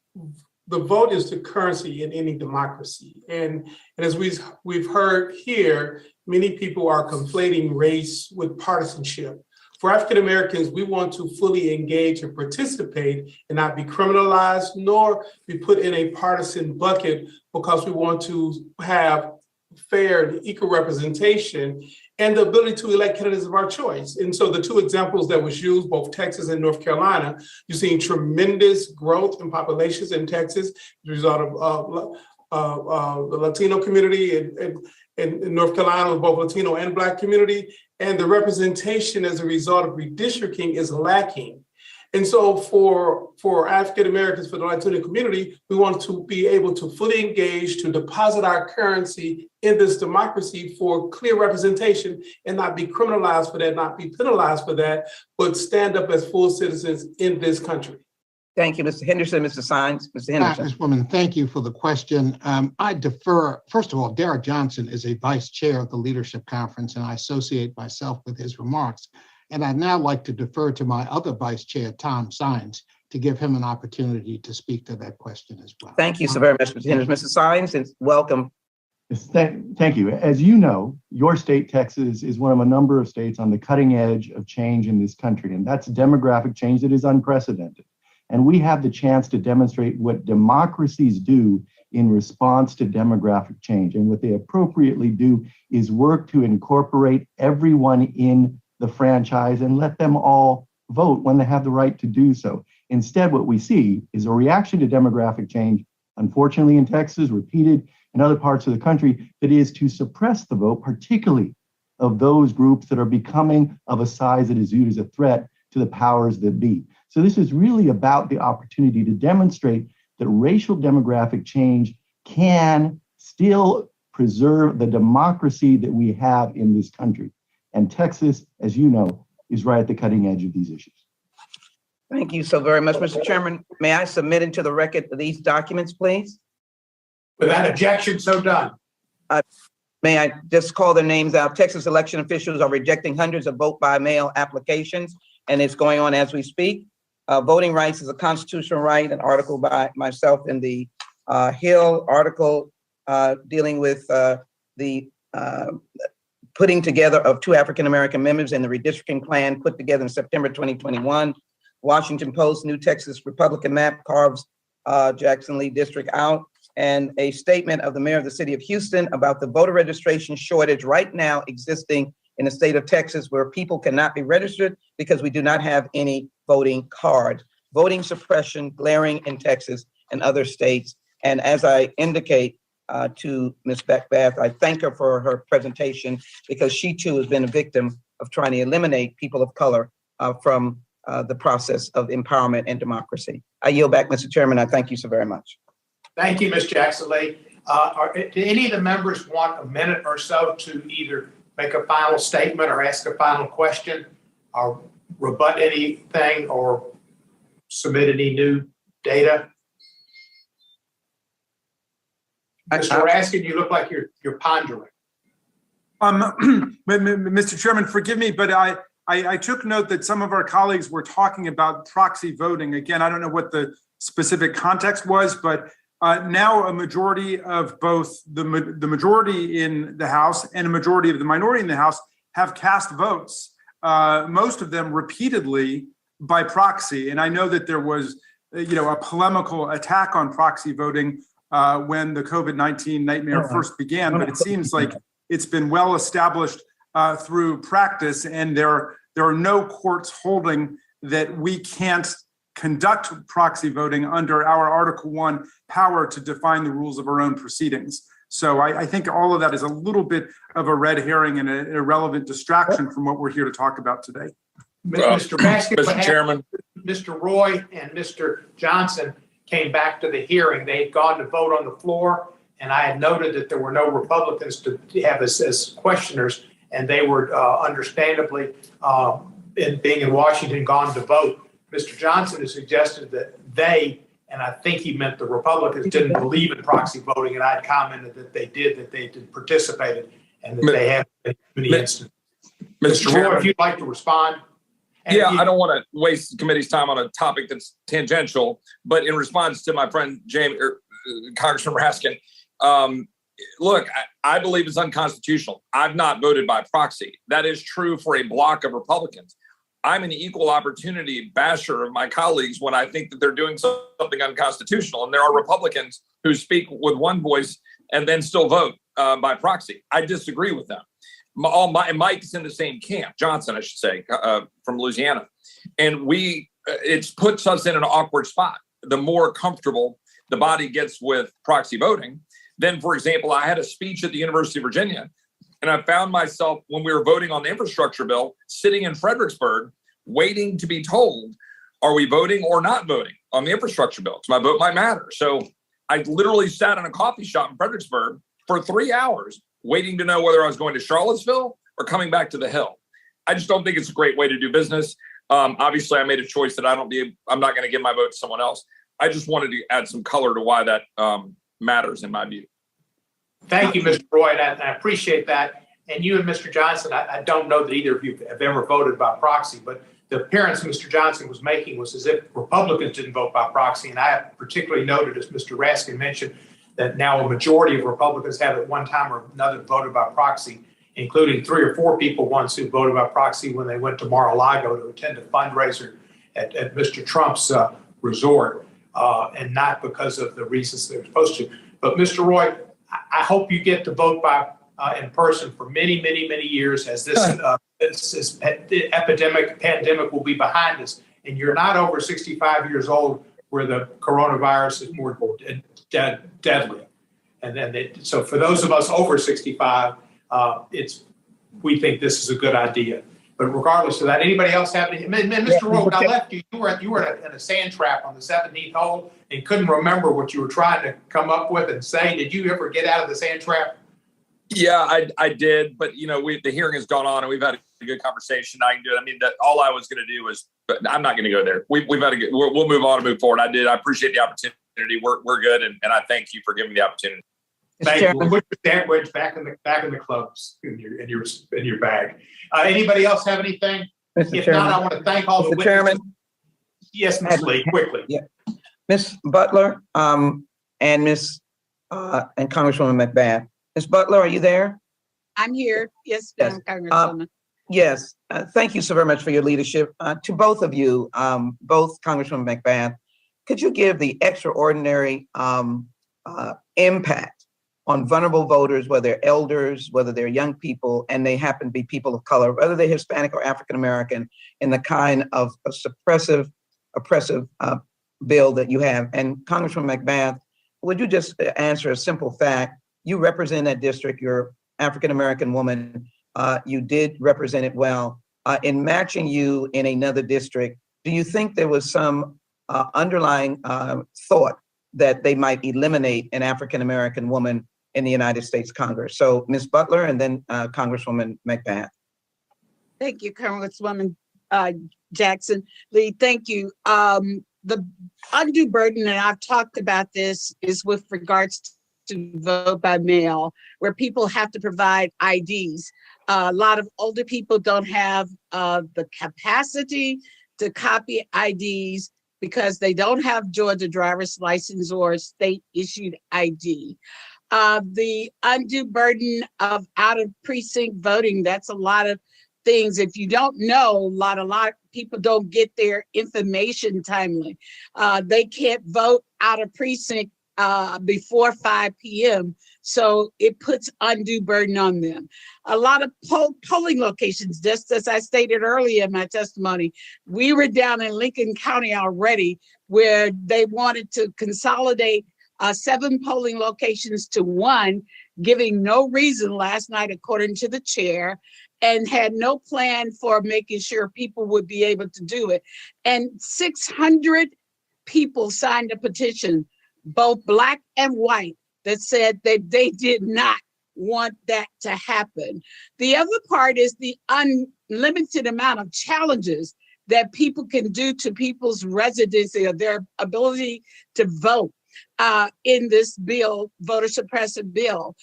Speaker 10: the vote is the currency in any democracy. And as we've heard here, many people are conflating race with partisanship. For African Americans, we want to fully engage and participate and not be criminalized, nor be put in a partisan bucket because we want to have fair and equal representation and the ability to elect candidates of our choice. And so the two examples that was used, both Texas and North Carolina, you're seeing tremendous growth in populations in Texas as a result of the Latino community and in North Carolina, both Latino and Black community, and the representation as a result of redistricting is lacking. And so for African Americans, for the Latino community, we want to be able to fully engage, to deposit our currency in this democracy for clear representation and not be criminalized for that, not be penalized for that, but stand up as full citizens in this country.
Speaker 20: Thank you, Mr. Henderson. Mr. Saenz, Mr. Henderson.
Speaker 4: Congresswoman, thank you for the question. I defer, first of all, Derek Johnson is a vice chair of the Leadership Conference, and I associate myself with his remarks. And I'd now like to defer to my other vice chair, Tom Saenz, to give him an opportunity to speak to that question as well.
Speaker 20: Thank you so very much, Mr. Henderson. Mr. Saenz, and welcome.
Speaker 7: Yes, thank you. As you know, your state, Texas, is one of a number of states on the cutting edge of change in this country, and that's demographic change that is unprecedented. And we have the chance to demonstrate what democracies do in response to demographic change. And what they appropriately do is work to incorporate everyone in the franchise and let them all vote when they have the right to do so. Instead, what we see is a reaction to demographic change, unfortunately in Texas, repeated in other parts of the country, that is to suppress the vote, particularly of those groups that are becoming of a size that is viewed as a threat to the powers that be. So this is really about the opportunity to demonstrate that racial demographic change can still preserve the democracy that we have in this country. And Texas, as you know, is right at the cutting edge of these issues.
Speaker 20: Thank you so very much, Mr. Chairman. May I submit into the record these documents, please?
Speaker 1: Without objection, so done.
Speaker 20: May I just call their names out? Texas election officials are rejecting hundreds of vote by mail applications, and it's going on as we speak. Voting rights is a constitutional right, an article by myself in the Hill article dealing with the putting together of 2 African-American members in the redistricting plan put together in September 2021. Washington Post, New Texas Republican map carves Jackson Lee district out, and a statement of the mayor of the city of Houston about the voter registration shortage right now existing in the state of Texas, where people cannot be registered because we do not have any voting cards. Voting suppression glaring in Texas and other states. And as I indicate to Ms. Beckbath, I thank her for her presentation because she too has been a victim of trying to eliminate people of color from the process of empowerment and democracy. I yield back, Mr. Chairman. I thank you so very much.
Speaker 1: Thank you, Ms. Jackson Lee. Do any of the members want a minute or so to either make a final statement or ask a final question or rebut anything or submit any new data? Mr. Raskin, you look like you're pondering.
Speaker 18: Mr. Chairman, forgive me, but I took note that some of our colleagues were talking about proxy voting. Again, I don't know what the specific context was, but now a majority of both the majority in the House and a majority of the minority in the House have cast votes, most of them repeatedly by proxy. And I know that there was, a polemical attack on proxy voting when the COVID-19 nightmare first began, but it seems like it's been well established through practice, and there are no courts holding that we can't conduct proxy voting under our Article 1 power to define the rules of our own proceedings. So I think all of that is a little bit of a red herring and an irrelevant distraction from what we're here to talk about today.
Speaker 1: Mr. Baskin,
Speaker 2: Mr. Chairman.
Speaker 1: Mr. Roy and Mr. Johnson came back to the hearing. They had gone to vote on the floor, and I had noted that there were no Republicans to have as questioners, and they were understandably, being in Washington, gone to vote. Mr. Johnson has suggested that they, and I think he meant the Republicans, didn't believe in proxy voting, and I had commented that they did participated, and that they have in many instances. Mr. Roy, if you'd like to respond.
Speaker 2: Yeah, I don't want to waste the committee's time on a topic that's tangential, but in response to my friend Congressman Raskin, look, I believe it's unconstitutional. I've not voted by proxy. That is true for a block of Republicans. I'm an equal opportunity basher of my colleagues when I think that they're doing something unconstitutional. And there are Republicans who speak with one voice and then still vote by proxy. I disagree with them. Mike's in the same camp, Johnson, I should say, from Louisiana. And it puts us in an awkward spot. The more comfortable the body gets with proxy voting, then, for example, I had a speech at the University of Virginia, and I found myself, when we were voting on the infrastructure bill, sitting in Fredericksburg, waiting to be told, are we voting or not voting on the infrastructure bill? Because my vote might matter. So I literally sat in a coffee shop in Fredericksburg for 3 hours, waiting to know whether I was going to Charlottesville or coming back to the Hill. I just don't think it's a great way to do business. Obviously, I made a choice that I'm not going to give my vote to someone else. I just wanted to add some color to why that matters in my view.
Speaker 1: Thank you, Mr. Roy, and I appreciate that. And you and Mr. Johnson, I don't know that either of you have ever voted by proxy, but the appearance Mr. Johnson was making was as if Republicans didn't vote by proxy. And I have particularly noted, as Mr. Raskin mentioned, that now a majority of Republicans have at one time or another voted by proxy, including 3 or 4 people once who voted by proxy when they went to Mar-a-Lago to attend a fundraiser at Mr. Trump's resort, and not because of the reasons they were supposed to. But Mr. Roy, I hope you get to vote by in person for many, many, many years as this pandemic will be behind us. And you're not over 65 years old where the coronavirus is more deadly. And then, so for those of us over 65, we think this is a good idea. But regardless of that, anybody else have any? Mr. Rowe, when I left you, you were in a sand trap on the 17th hole and couldn't remember what you were trying to come up with and say. Did you ever get out of the sand trap?
Speaker 2: Yeah, I did. But, the hearing has gone on and we've had good conversation. I can do it. I mean, all I was going to do was, but I'm not going to go there. We've got to we'll move on and move forward. I appreciate the opportunity. We're good. And I thank you for giving me the opportunity.
Speaker 1: Thank you. We'll put the sandwich back in the clubs in your bag. Anybody else have anything?
Speaker 20: Mr.
Speaker 1: If
Speaker 20: Chairman.
Speaker 1: not, I want to thank all the
Speaker 20: Mr.
Speaker 1: witnesses.
Speaker 20: Chairman.
Speaker 1: Yes, Ms. Lee, quickly.
Speaker 20: Yeah. Ms. Butler, and Ms. And Congresswoman McBath. Ms. Butler, are you there?
Speaker 11: I'm here. Yes,
Speaker 20: Yes.
Speaker 11: Congresswoman.
Speaker 20: Yes. Thank you so very much for your leadership. To both of you, both Congresswoman McBath, could you give the extraordinary impact on vulnerable voters, whether they're elders, whether they're young people, and they happen to be people of color, whether they're Hispanic or African American, in the kind of oppressive bill that you have? And Congresswoman McBath, would you just answer a simple fact? You represent that district. You're African American woman. You did represent it well. In matching you in another district, do you think there was some underlying thought that they might eliminate an African American woman in the United States Congress? So Ms. Butler and then Congresswoman McBath.
Speaker 11: Thank you, Congresswoman Jackson Lee. Thank you. The undue burden, and I've talked about this, is with regards to vote by mail, where people have to provide IDs. A lot of older people don't have the capacity to copy IDs because they don't have Georgia driver's license or state issued ID. The undue burden of out of precinct voting, that's a lot of things. If you don't know, a lot of people don't get their information timely. They can't vote out of precinct before 5 p.m. So it puts undue burden on them. A lot of polling locations, just as I stated earlier in my testimony, we were down in Lincoln County already where they wanted to consolidate 7 polling locations to 1, giving no reason last night, according to the chair, and had no plan for making sure people would be able to do it. And 600 people signed a petition, both Black and white, that said that they did not want that to happen. The other part is the unlimited amount of challenges that people can do to people's residency or their ability to vote in this bill, voter suppressive bill,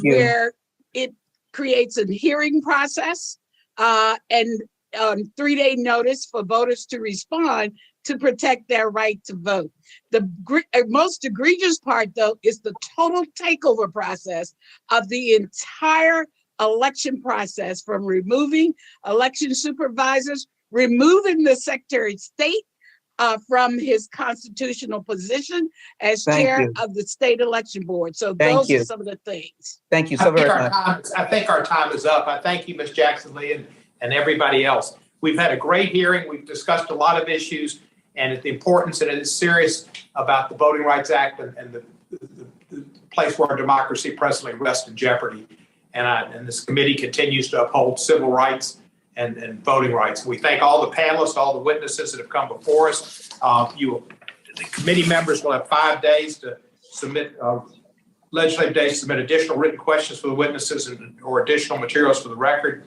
Speaker 11: where it creates a hearing process and 3-day notice for voters to respond to protect their right to vote. The most egregious part, though, is the total takeover process of the entire election process, from removing election supervisors, removing the Secretary of State from his constitutional position as chair of the state election board. So those are some of the things.
Speaker 20: Thank you so very much.
Speaker 1: I think our time is up. I thank you, Ms. Jackson Lee, and everybody else. We've had a great hearing. We've discussed a lot of issues and the importance, and it is serious about the Voting Rights Act and the place where our democracy presently rests in jeopardy. And this committee continues to uphold civil rights and voting rights. We thank all the panelists, all the witnesses that have come before us. The committee members will have 5 days to submit, legislative days to submit additional written questions for the witnesses or additional materials for the record.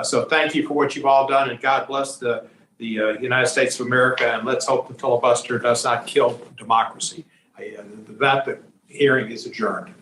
Speaker 1: So thank you for what you've all done, and God bless the United States of America, and let's hope the filibuster does not kill democracy. The hearing is adjourned.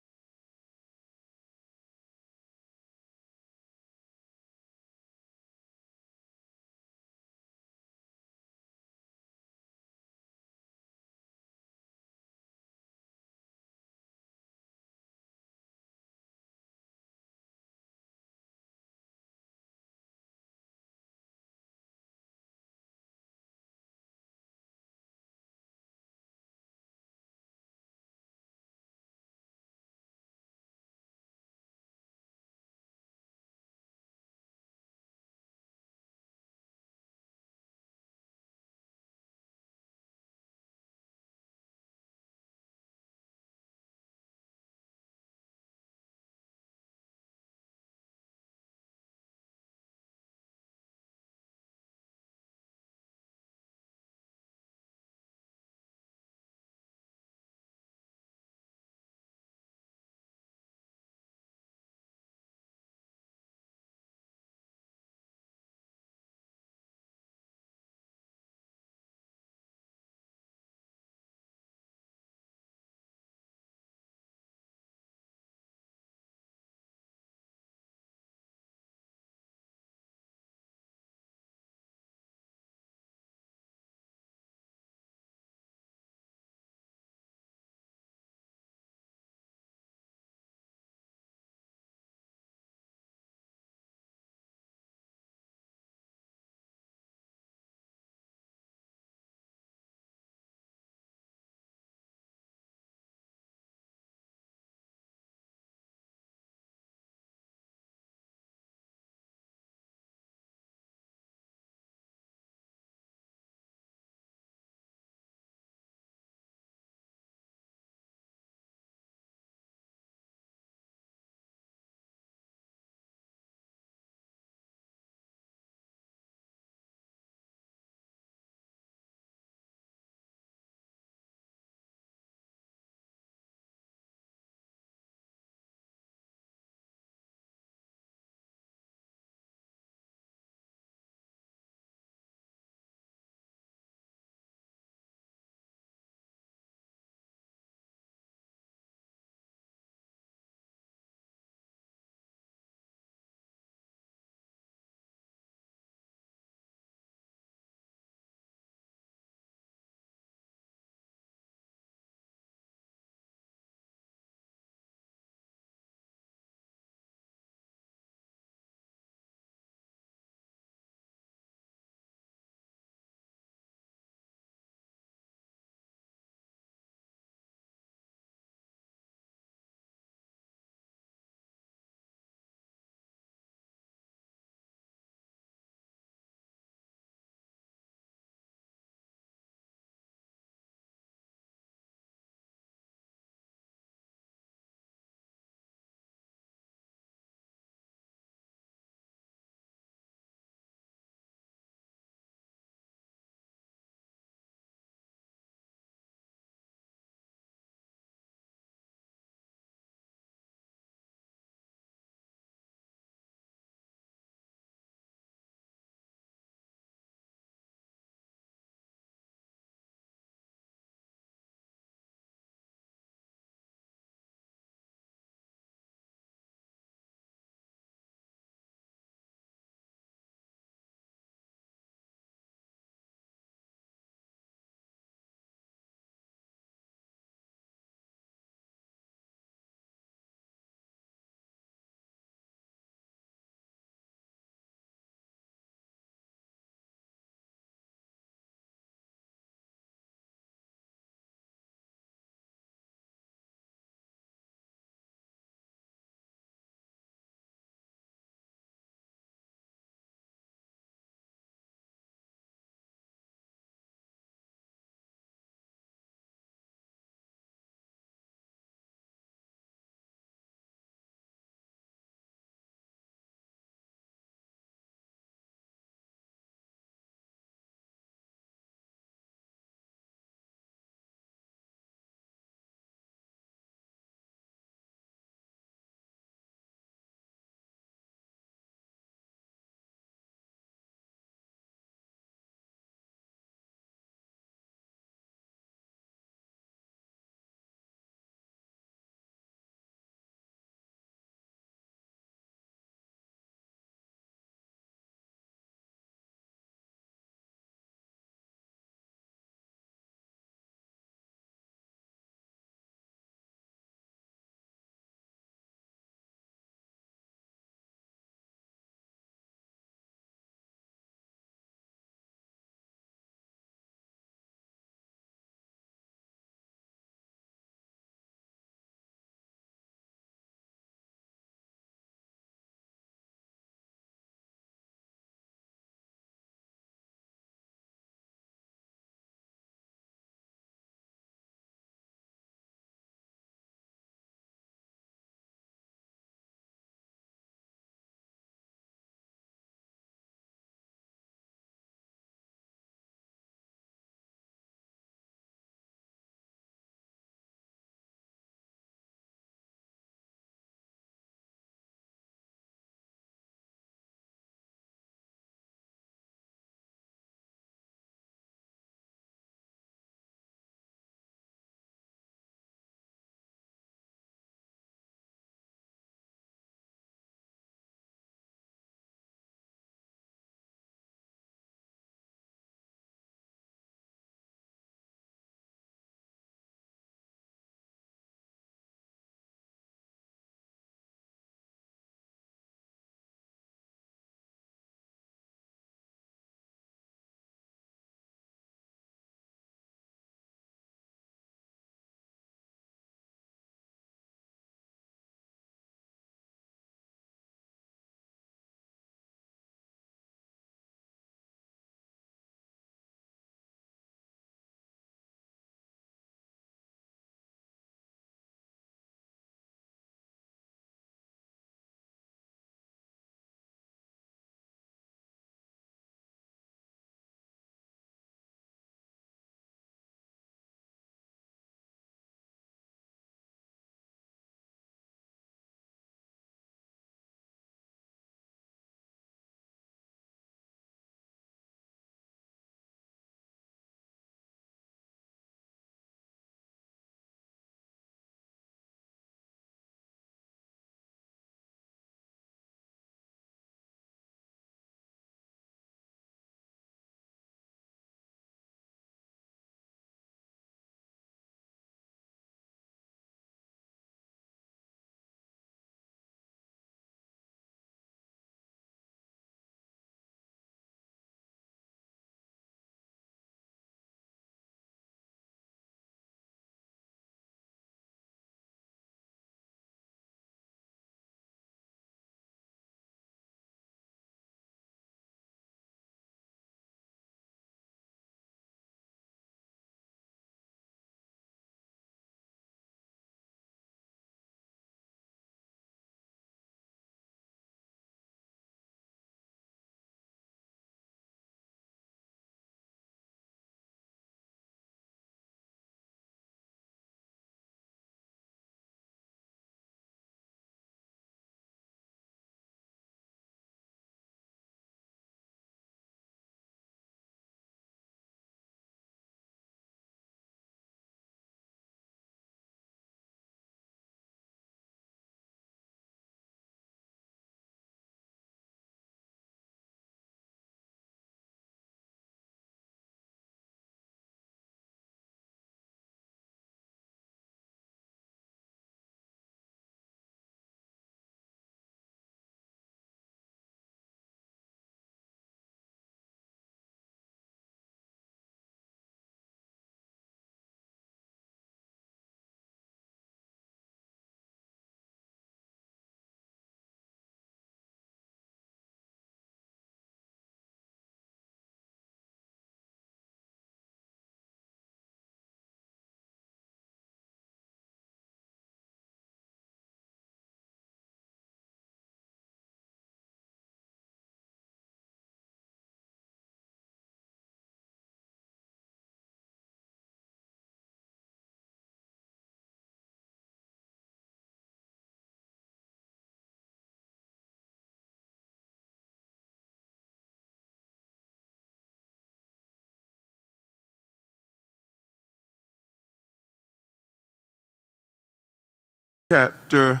Speaker 21: chapter,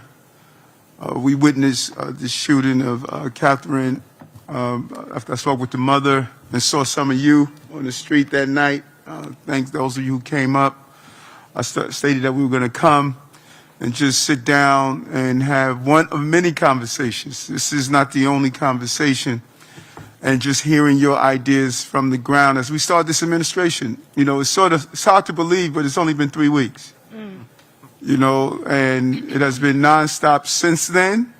Speaker 21: we witnessed the shooting of Catherine. After I spoke with the mother and saw some of you on the street that night, thanks those of you who came up. I stated that we were going to come and just sit down and have one of many conversations. This is not the only conversation. And just hearing your ideas from the ground as we start this administration. You know, it's hard to believe, but it's only been 3 weeks. You know, and it has been nonstop since then.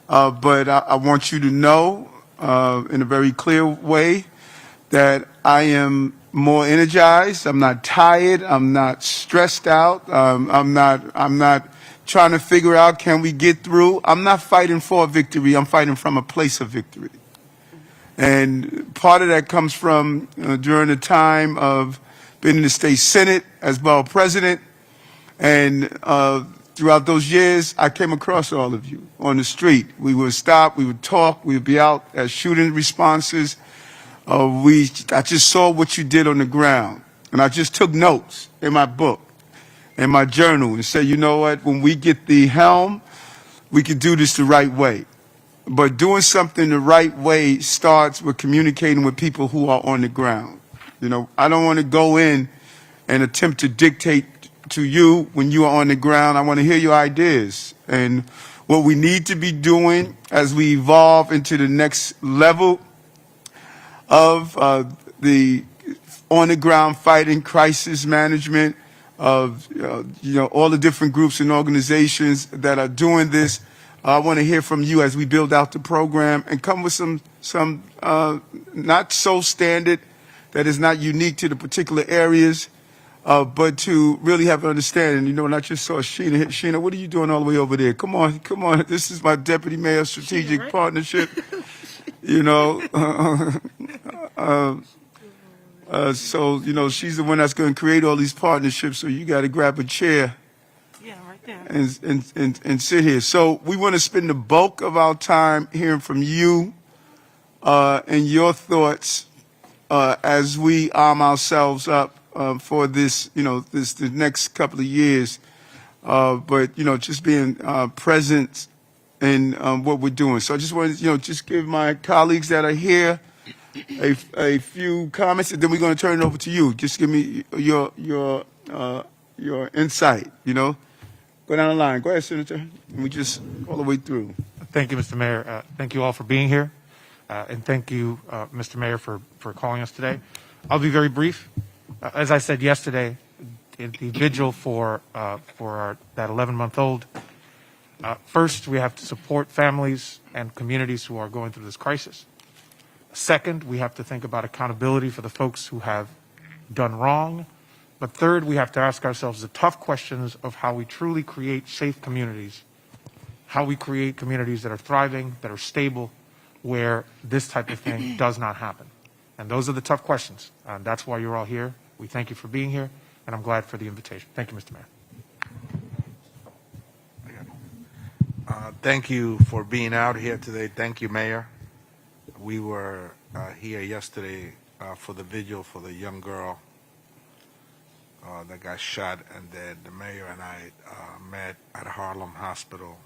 Speaker 21: But I want you to know in a very clear way that I am more energized. I'm not tired. I'm not stressed out. I'm not trying to figure out, can we get through? I'm not fighting for a victory. I'm fighting from a place of victory. And part of that comes from during the time of being in the state Senate as borough president. And throughout those years, I came across all of you on the street. We would stop, we would talk, we would be out as shooting responses. I just saw what you did on the ground. And I just took notes in my book, in my journal, and said, you know what, when we get the helm, we can do this the right way. But doing something the right way starts with communicating with people who are on the ground. You know, I don't want to go in and attempt to dictate to you when you are on the ground. I want to hear your ideas and what we need to be doing as we evolve into the next level of the on-the-ground fighting, crisis management of all the different groups and organizations that are doing this. I want to hear from you as we build out the program and come with some not so standard that is not unique to the particular areas, but to really have an understanding. You know, and I just saw Sheena. Sheena, what are you doing all the way over there? Come on, come on. This is my deputy mayor strategic
Speaker 19: right?
Speaker 21: partnership. You know, so, you know, she's the one that's going to create all these partnerships. So you got to grab a chair and sit here. So we want to spend the bulk of our time hearing from you and your thoughts as we arm ourselves up for this, the next couple of years. But, just being present in what we're doing. So I just wanted to, just give my colleagues that are here a few comments, and then we're going to turn it over to you. Just give me your insight, Go down the line. Go ahead, Senator. And we just all the way through.
Speaker 22: Thank you, Mr. Mayor. Thank you all for being here. And thank you, Mr. Mayor, for calling us today. I'll be very brief. As I said yesterday, in the vigil for that 11-month-old, first, we have to support families and communities who are going through this crisis. Second, we have to think about accountability for the folks who have done wrong. But third, we have to ask ourselves the tough questions of how we truly create safe communities, how we create communities that are thriving, that are stable, where this type of thing does not happen. And those are the tough questions. And that's why you're all here. We thank you for being here, and I'm glad for the invitation. Thank you, Mr. Mayor.
Speaker 23: Thank you for being out here today. Thank you, Mayor. We were here yesterday for the vigil for the young girl that got shot, and then the mayor and I met at Harlem Hospital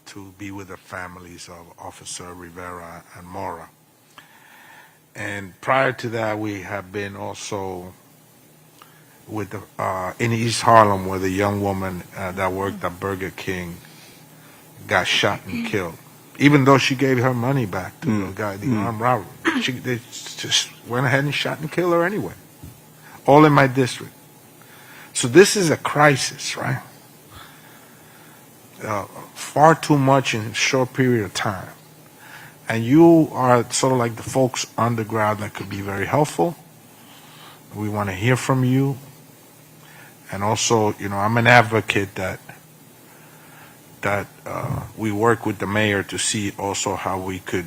Speaker 23: to be with the families of Officer Rivera and Mora. And prior to that, we have been also with in East Harlem, where the young woman that worked at Burger King got shot and killed. Even though she gave her money back to the guy, the armed robber, they just went ahead and shot and killed her anyway. All in my district. So this is a crisis, right? Far too much in a short period of time. And you are sort of like the folks on the ground that could be very helpful. We want to hear from you. And also, I'm an advocate that we work with the mayor to see also how we could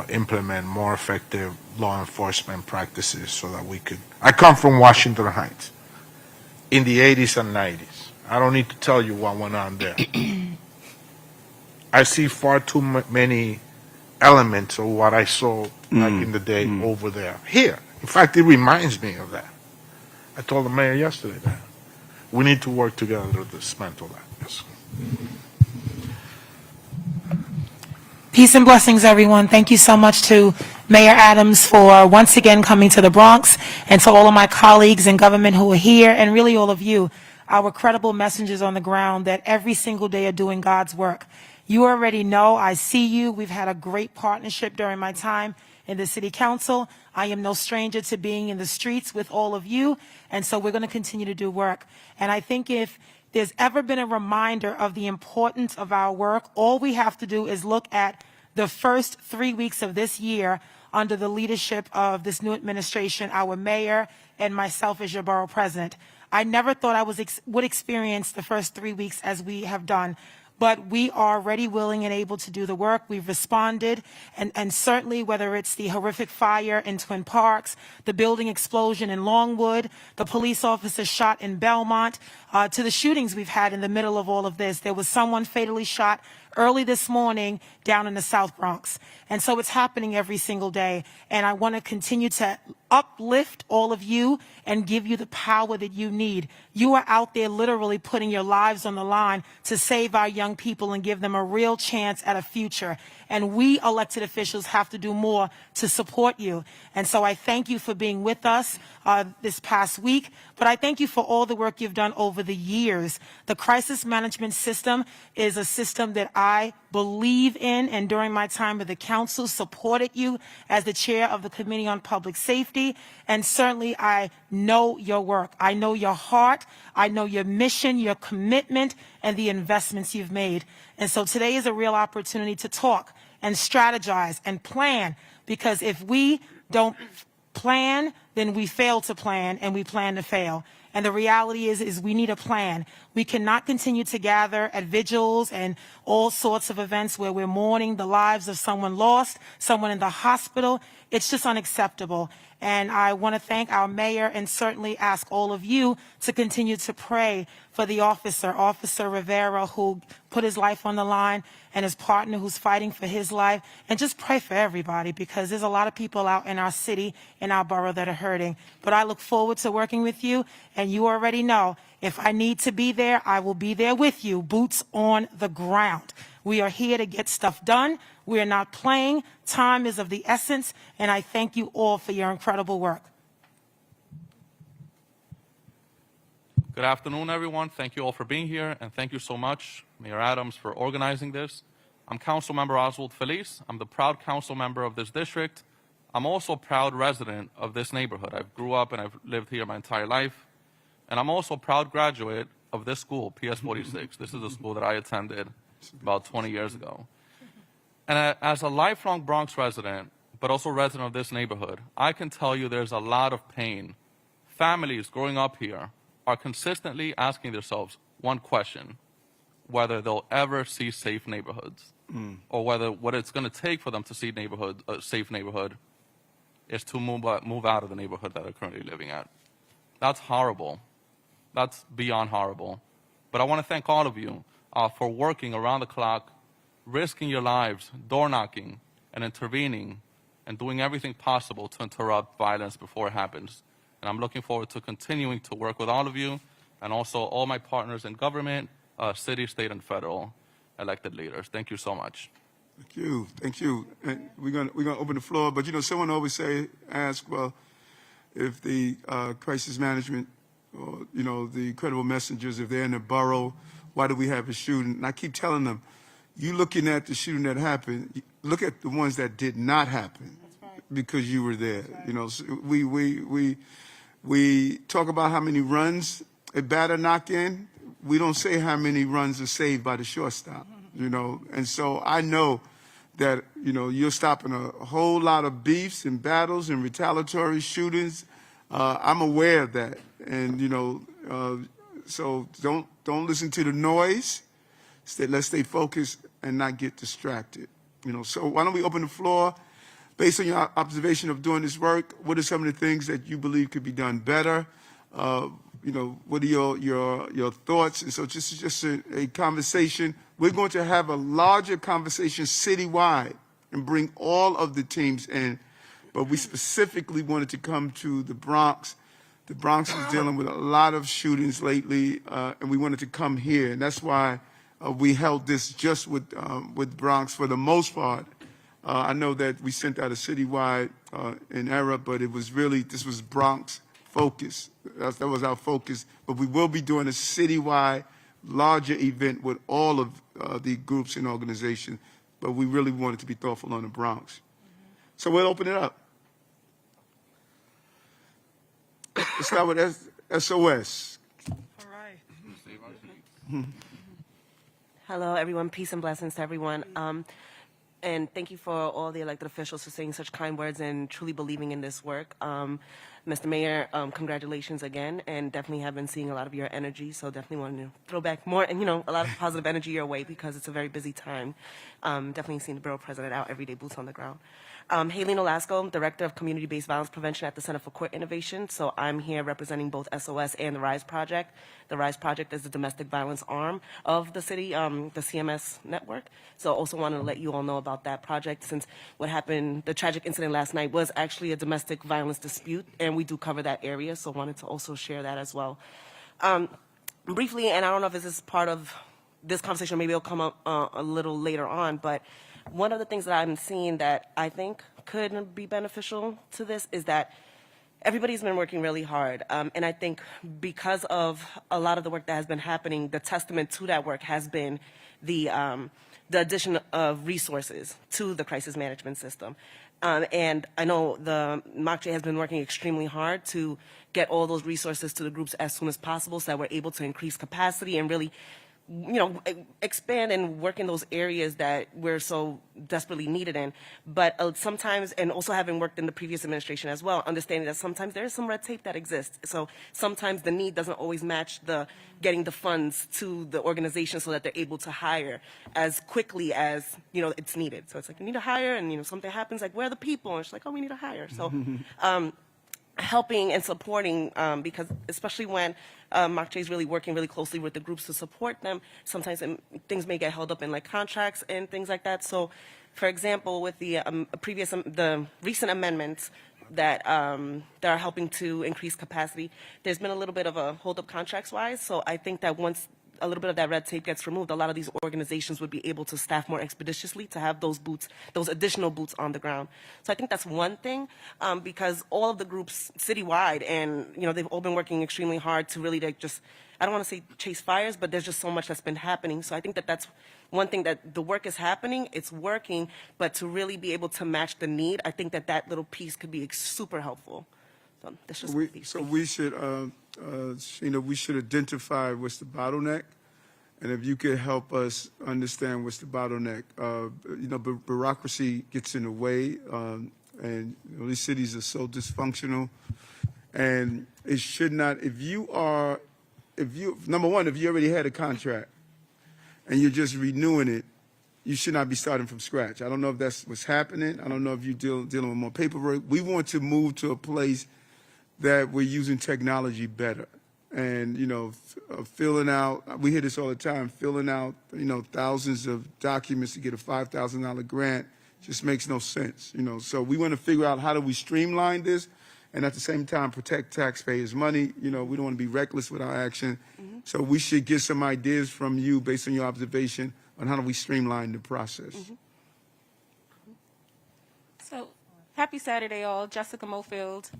Speaker 23: implement more effective law enforcement practices so that we could. I come from Washington Heights in the 80s and 90s. I don't need to tell you what went on there. I see far too many elements of what I saw back in the day over there. Here. In fact, it reminds me of that. I told the mayor yesterday that. we need to work together to dismantle that. Yes.
Speaker 3: Peace and blessings, everyone. Thank you so much to Mayor Adams for once again coming to the Bronx, and to all of my colleagues in government who are here, and really all of you, our credible messengers on the ground that every single day are doing God's work. You already know, I see you. We've had a great partnership during my time in the City Council. I am no stranger to being in the streets with all of you, and so we're going to continue to do work. And I think if there's ever been a reminder of the importance of our work, all we have to do is look at the first 3 weeks of this year under the leadership of this new administration, our mayor and myself as your borough president. I never thought I would experience the first 3 weeks as we have done, but we are ready, willing, and able to do the work. We've responded, and certainly whether it's the horrific fire in Twin Parks, the building explosion in Longwood, the police officer shot in Belmont, to the shootings we've had in the middle of all of this. There was someone fatally shot early this morning down in the South Bronx. And so it's happening every single day. And I want to continue to uplift all of you and give you the power that you need. You are out there literally putting your lives on the line to save our young people and give them a real chance at a future. And we elected officials have to do more to support you. And so I thank you for being with us this past week, but I thank you for all the work you've done over the years. The crisis management system is a system that I believe in, and during my time with the council supported you as the chair of the Committee on Public Safety. And certainly I know your work. I know your heart. I know your mission, your commitment, and the investments you've made. And so today is a real opportunity to talk and strategize and plan, because if we don't plan, then we fail to plan, and we plan to fail. And the reality is we need a plan. We cannot continue to gather at vigils and all sorts of events where we're mourning the lives of someone lost, someone in the hospital. It's just unacceptable. And I want to thank our mayor and certainly ask all of you to continue to pray for the Officer Rivera, who put his life on the line, and his partner who's fighting for his life. And just pray for everybody, because there's a lot of people out in our city, in our borough, that are hurting. But I look forward to working with you, and you already know, if I need to be there, I will be there with you, boots on the ground. We are here to get stuff done. We are not playing. Time is of the essence, and I thank you all for your incredible work.
Speaker 6: Good afternoon, everyone. Thank you all for being here, and thank you so much, Mayor Adams, for organizing this. I'm Councilmember Oswald Feliz. I'm the proud council member of this district. I'm also a proud resident of this neighborhood. I grew up and I've lived here my entire life. And I'm also a proud graduate of this school, PS 46. This is a school that I attended about 20 years ago. And as a lifelong Bronx resident, but also resident of this neighborhood, I can tell you there's a lot of pain. Families growing up here are consistently asking themselves one question: whether they'll ever see safe neighborhoods, or whether what it's going to take for them to see a safe neighborhood is to move out of the neighborhood that they're currently living at. That's horrible. That's beyond horrible. But I want to thank all of you for working around the clock, risking your lives, door knocking and intervening, and doing everything possible to interrupt violence before it happens. And I'm looking forward to continuing to work with all of you, and also all my partners in government, city, state, and federal elected leaders. Thank you so much.
Speaker 21: Thank you. Thank you. And we're gonna open the floor. But someone always ask, well, if the crisis management, or the credible messengers, if they're in the borough, why do we have a shooting? And I keep telling them, you looking at the shooting that happened, look at the ones that did not happen, because you were there. So we talk about how many runs a batter knock in. We don't say how many runs are saved by the shortstop. And so I know that you're stopping a whole lot of beefs and battles and retaliatory shootings. I'm aware of that, and so don't listen to the noise. Let's stay focused and not get distracted. So why don't we open the floor? Based on your observation of doing this work, what are some of the things that you believe could be done better? What are your thoughts? And so just a conversation. We're going to have a larger conversation citywide and bring all of the teams in, but we specifically wanted to come to the Bronx The Bronx is dealing with a lot of shootings lately, and we wanted to come here, and that's why we held this just with Bronx for the most part. I know that we sent out a citywide in error, but it was really, this was Bronx focus. That was our focus. But we will be doing a citywide, larger event with all of the groups and organizations. But we really wanted to be thoughtful on the Bronx. So we'll open it up. Let's start with SOS.
Speaker 9: All right. Hello, everyone. Peace and blessings to everyone. And thank you for all the elected officials for saying such kind words and truly believing in this work. Mr. Mayor, congratulations again, and definitely have been seeing a lot of your energy, so definitely want to throw back more and, a lot of positive energy your way because it's a very busy time. Definitely seeing the Borough President out every day, boots on the ground. Haley Nolasco, Director of Community-Based Violence Prevention at the Center for Court Innovation. So I'm here representing both SOS and the RISE Project. The RISE Project is the domestic violence arm of the city, the CMS network. So also wanted to let you all know about that project since what happened, the tragic incident last night was actually a domestic violence dispute, and we do cover that area. So wanted to also share that as well. Briefly, and I don't know if this is part of this conversation, maybe it'll come up a little later on, but one of the things that I'm seeing that I think could be beneficial to this is that everybody's been working really hard. And I think because of a lot of the work that has been happening, the testament to that work has been the addition of resources to the crisis management system. And I know the MACJ has been working extremely hard to get all those resources to the groups as soon as possible so that we're able to increase capacity and really expand and work in those areas that we're so desperately needed in. But sometimes, and also having worked in the previous administration as well, understanding that sometimes there is some red tape that exists. So sometimes the need doesn't always match the getting the funds to the organization so that they're able to hire as quickly as, it's needed. So it's like, you need to hire, and, something happens, like, where are the people? And it's like, oh, we need to hire. So helping and supporting, because especially when MACJ is really working really closely with the groups to support them, sometimes things may get held up in like contracts and things like that. So, for example, with the the recent amendments that that are helping to increase capacity, there's been a little bit of a hold up contracts-wise. So I think that once a little bit of that red tape gets removed, a lot of these organizations would be able to staff more expeditiously to have those additional boots on the ground. So I think that's one thing, because all of the groups citywide, and they've all been working extremely hard to really just, I don't want to say chase fires, but there's just so much that's been happening. So I think that that's one thing, that the work is happening, it's working, but to really be able to match the need, I think that that little piece could be super helpful. So that's just
Speaker 21: we should, we should identify what's the bottleneck, and if you could help us understand what's the bottleneck. Bureaucracy gets in the way, and these cities are so dysfunctional, and it should not. If you number one, if you already had a contract and you're just renewing it, you should not be starting from scratch. I don't know if that's what's happening. I don't know if you're dealing with more paperwork. We want to move to a place that we're using technology better. And, filling out, we hear this all the time, filling out, thousands of documents to get a $5,000 grant just makes no sense, So we want to figure out how do we streamline this and at the same time protect taxpayers' money. We don't want to be reckless with our action. Mm-hmm. So we should get some ideas from you based on your observation on how do we streamline the process. Mm-hmm.
Speaker 13: So, happy Saturday, all. Jessica Mofield,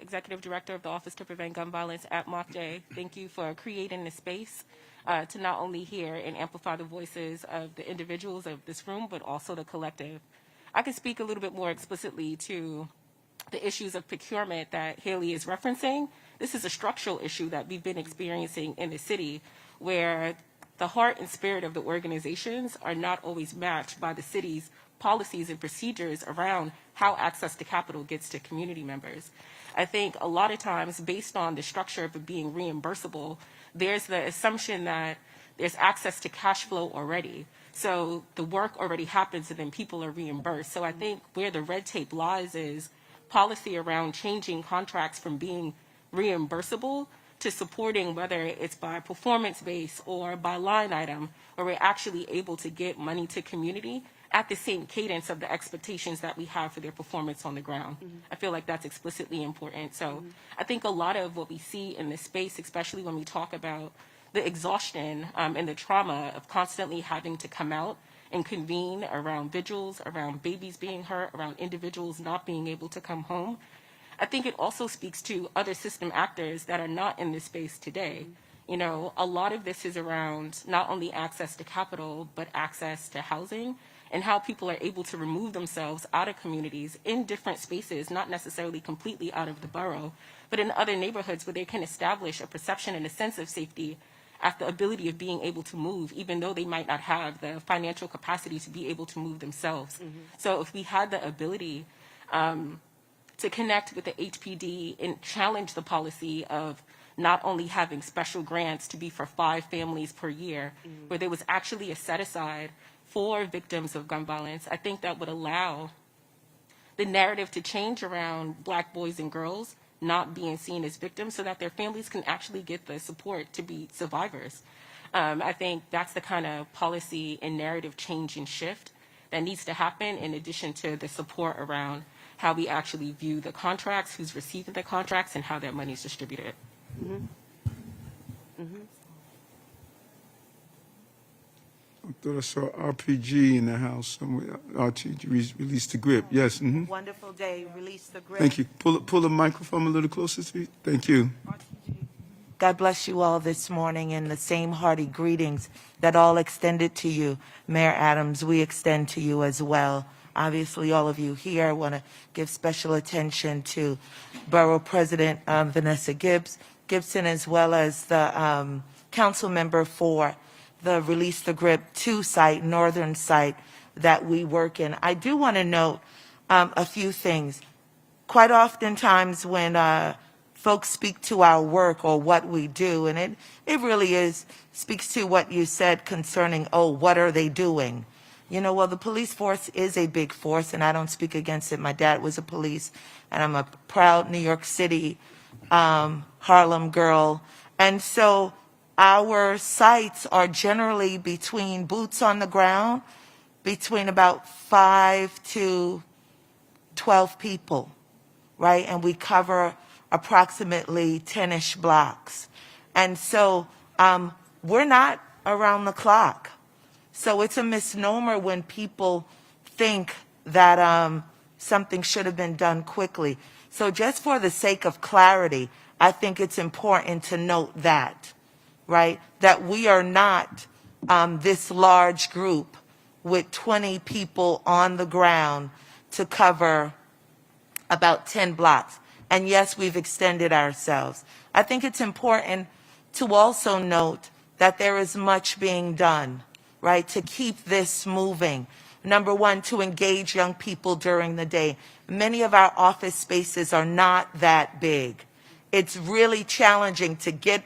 Speaker 13: Executive Director of the Office to Prevent Gun Violence at MACJ. Thank you for creating the space to not only hear and amplify the voices of the individuals of this room, but also the collective. I can speak a little bit more explicitly to the issues of procurement that Haley is referencing. This is a structural issue that we've been experiencing in the city, where the heart and spirit of the organizations are not always matched by the city's policies and procedures around how access to capital gets to community members. I think a lot of times, based on the structure of it being reimbursable, there's the assumption that there's access to cash flow already. So the work already happens and then people are reimbursed. So I think where the red tape lies is policy around changing contracts from being reimbursable to supporting, whether it's by performance base or by line item, where we're actually able to get money to community at the same cadence of the expectations that we have for their performance on the ground. I feel like that's explicitly important. So I think a lot of what we see in this space, especially when we talk about the exhaustion and the trauma of constantly having to come out and convene around vigils, around babies being hurt, around individuals not being able to come home, I think it also speaks to other system actors that are not in this space today. You know, a lot of this is around not only access to capital, but access to housing and how people are able to remove themselves out of communities in different spaces, not necessarily completely out of the borough, but in other neighborhoods where they can establish a perception and a sense of safety at the ability of being able to move, even though they might not have the financial capacity to be able to move themselves. So if we had the ability to connect with the HPD and challenge the policy of not only having special grants to be for 5 families per year, where there was actually a set aside for victims of gun violence, I think that would allow the narrative to change around Black boys and girls not being seen as victims so that their families can actually get the support to be survivors. I think that's the kind of policy and narrative change and shift that needs to happen, in addition to the support around how we actually view the contracts, who's receiving the contracts, and how that money is distributed.
Speaker 21: I thought I saw RPG in the house somewhere. RPG released the grip. Yes.
Speaker 14: Wonderful day. Release the grip.
Speaker 21: Thank you. Pull the microphone a little closer to me. Thank you.
Speaker 14: God bless you all this morning, and the same hearty greetings that all extended to you, Mayor Adams, we extend to you as well. Obviously, all of you here, I want to give special attention to Borough President Vanessa Gibson, as well as the council member for the Release the Grip 2 site, northern site that we work in. I do want to note a few things. Quite oftentimes when folks speak to our work or what we do, and it really speaks to what you said concerning, oh, what are they doing? You know, well, the police force is a big force, and I don't speak against it. My dad was a police, and I'm a proud New York City Harlem girl. And so our sites are generally between boots on the ground, between about 5 to 12 people, right? And we cover approximately 10-ish blocks. And so we're not around the clock. So it's a misnomer when people think that something should have been done quickly. So just for the sake of clarity, I think it's important to note that, right? That we are not this large group with 20 people on the ground to cover about 10 blocks. And yes, we've extended ourselves. I think it's important to also note that there is much being done, right, to keep this moving. Number one, to engage young people during the day. Many of our office spaces are not that big. It's really challenging to get,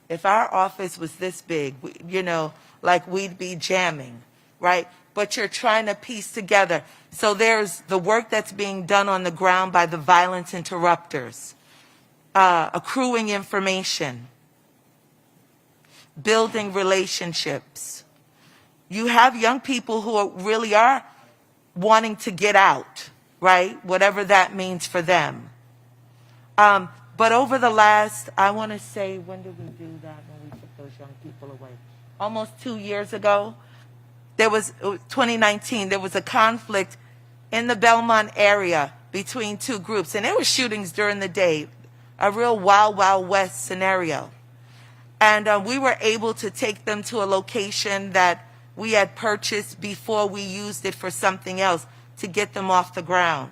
Speaker 14: if our office was this big, you know, like we'd be jamming, right? But you're trying to piece together. So there's the work that's being done on the ground by the violence interrupters, accruing information, building relationships. You have young people who really are wanting to get out, right? Whatever that means for them. But over the last, I want to say, when did we do that, when we took those young people away? Almost 2 years ago. There was, 2019, there was a conflict in the Belmont area between 2 groups. And there were shootings during the day, a real Wild Wild West scenario. And we were able to take them to a location that we had purchased before we used it for something else to get them off the ground.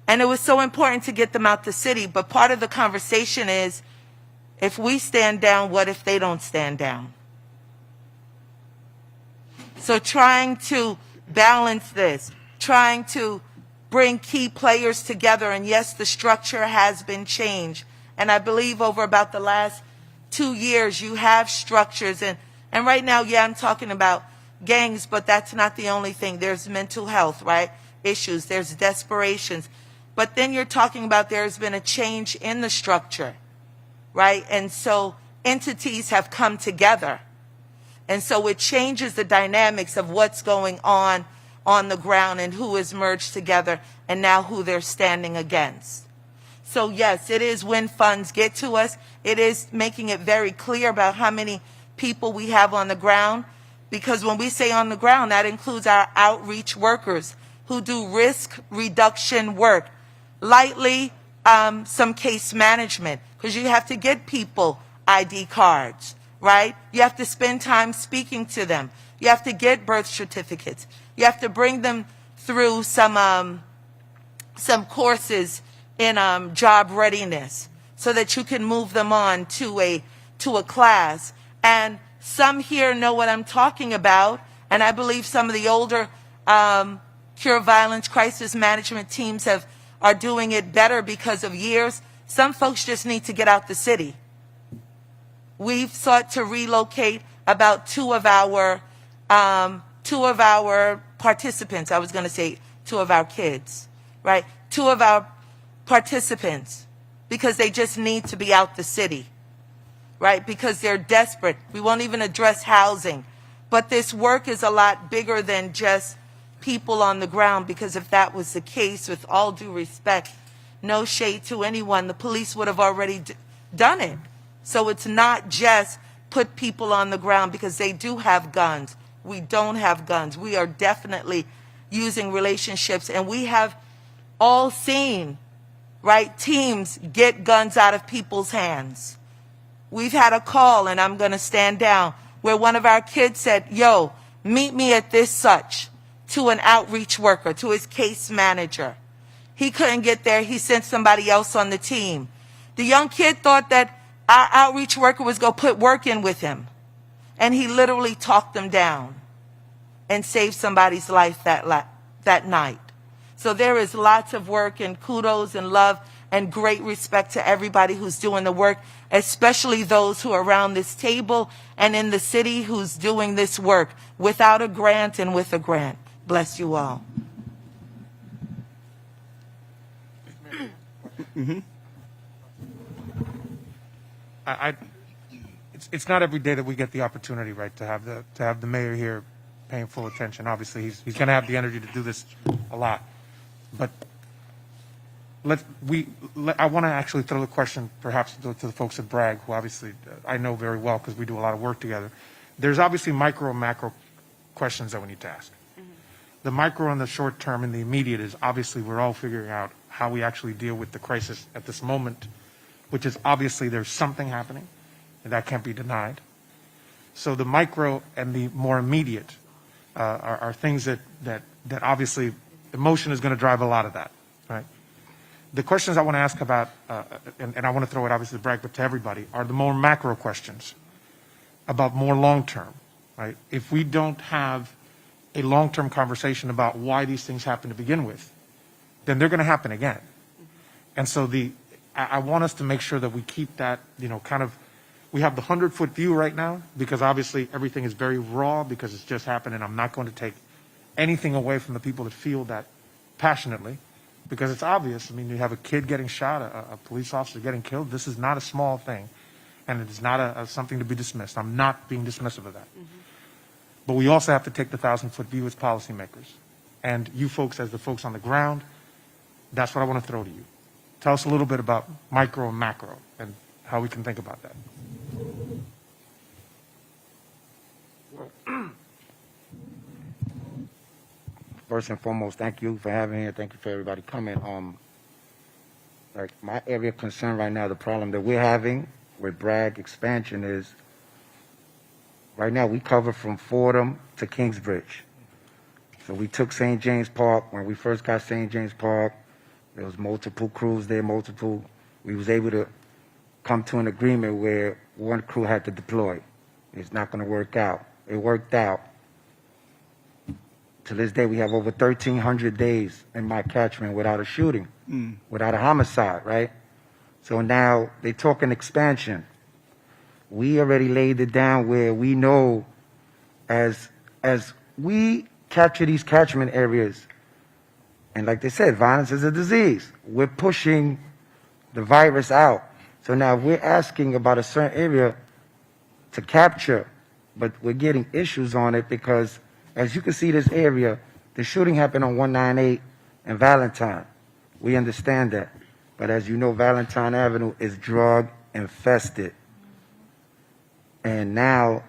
Speaker 14: And it was so important to get them out the city. But part of the conversation is, if we stand down, what if they don't stand down? So trying to balance this, trying to bring key players together. And yes, the structure has been changed. And I believe over about the last 2 years, you have structures. And right now, yeah, I'm talking about gangs, but that's not the only thing. There's mental health, right? Issues. There's desperations. But then you're talking about there's been a change in the structure, right? And so entities have come together. And so it changes the dynamics of what's going on the ground and who is merged together and now who they're standing against. So yes, it is when funds get to us. It is making it very clear about how many people we have on the ground, because when we say on the ground, that includes our outreach workers who do risk reduction work. Lightly, some case management, because you have to get people ID cards, right? You have to spend time speaking to them. You have to get birth certificates. You have to bring them through some courses in job readiness so that you can move them on to a class. And some here know what I'm talking about, and I believe some of the older cure violence crisis management teams are doing it better because of years. Some folks just need to get out the city. We've sought to relocate about two of our participants. I was going to say two of our kids, right? Two of our participants, because they just need to be out the city, right? Because they're desperate. We won't even address housing. But this work is a lot bigger than just people on the ground, because if that was the case, with all due respect, no shade to anyone, the police would have already done it. So it's not just put people on the ground because they do have guns. We don't have guns. We are definitely using relationships, and we have all seen, right, teams get guns out of people's hands. We've had a call, and I'm going to stand down, where one of our kids said, yo, meet me at this such, to an outreach worker, to his case manager. He couldn't get there. He sent somebody else on the team. The young kid thought that our outreach worker was going to put work in with him. And he literally talked them down and saved somebody's life that night. So there is lots of work, and kudos and love and great respect to everybody who's doing the work, especially those who are around this table and in the city who's doing this work without a grant and with a grant. Bless you all.
Speaker 22: Mm-hmm. It's not every day that we get the opportunity, right, to have the mayor here paying full attention. Obviously, he's going to have the energy to do this a lot. But I want to actually throw the question perhaps to the folks at Bragg, who obviously I know very well because we do a lot of work together. There's obviously micro and macro questions that we need to ask. Mm-hmm. The micro and the short term and the immediate is obviously we're all figuring out how we actually deal with the crisis at this moment, which is obviously there's something happening, and that can't be denied. So the micro and the more immediate are things that obviously emotion is going to drive a lot of that, right? The questions I want to ask about, and I want to throw it obviously to Bragg, but to everybody, are the more macro questions about more long-term, right? If we don't have a long-term conversation about why these things happen to begin with, then they're going to happen again. And so I want us to make sure that we keep that, we have the 100-foot view right now, because obviously everything is very raw because it's just happened, and I'm not going to take anything away from the people that feel that passionately, because it's obvious. I mean, you have a kid getting shot, a police officer getting killed. This is not a small thing, and it is not something to be dismissed. I'm not being dismissive of that. Mm-hmm. But we also have to take the 1,000-foot view as policymakers. And you folks, as the folks on the ground, that's what I want to throw to you. Tell us a little bit about micro and macro and how we can think about that.
Speaker 8: First and foremost, thank you for having me here. Thank you for everybody coming. Like my area of concern right now, the problem that we're having with Bragg expansion is right now we cover from Fordham to Kingsbridge. So we took St. James Park. When we first got St. James Park, there was multiple crews there, we was able to come to an agreement where one crew had to deploy. It's not going to work out. It worked out. To this day, we have over 1,300 days in my catchment without a shooting, without a homicide, right? So now they're talking expansion. We already laid it down where we know as we capture these catchment areas, and like they said, violence is a disease. We're pushing the virus out. So now we're asking about a certain area to capture but we're getting issues on it because, as you can see, this area, the shooting happened on 198 and Valentine. We understand that. But as you know, Valentine Avenue is drug infested. And now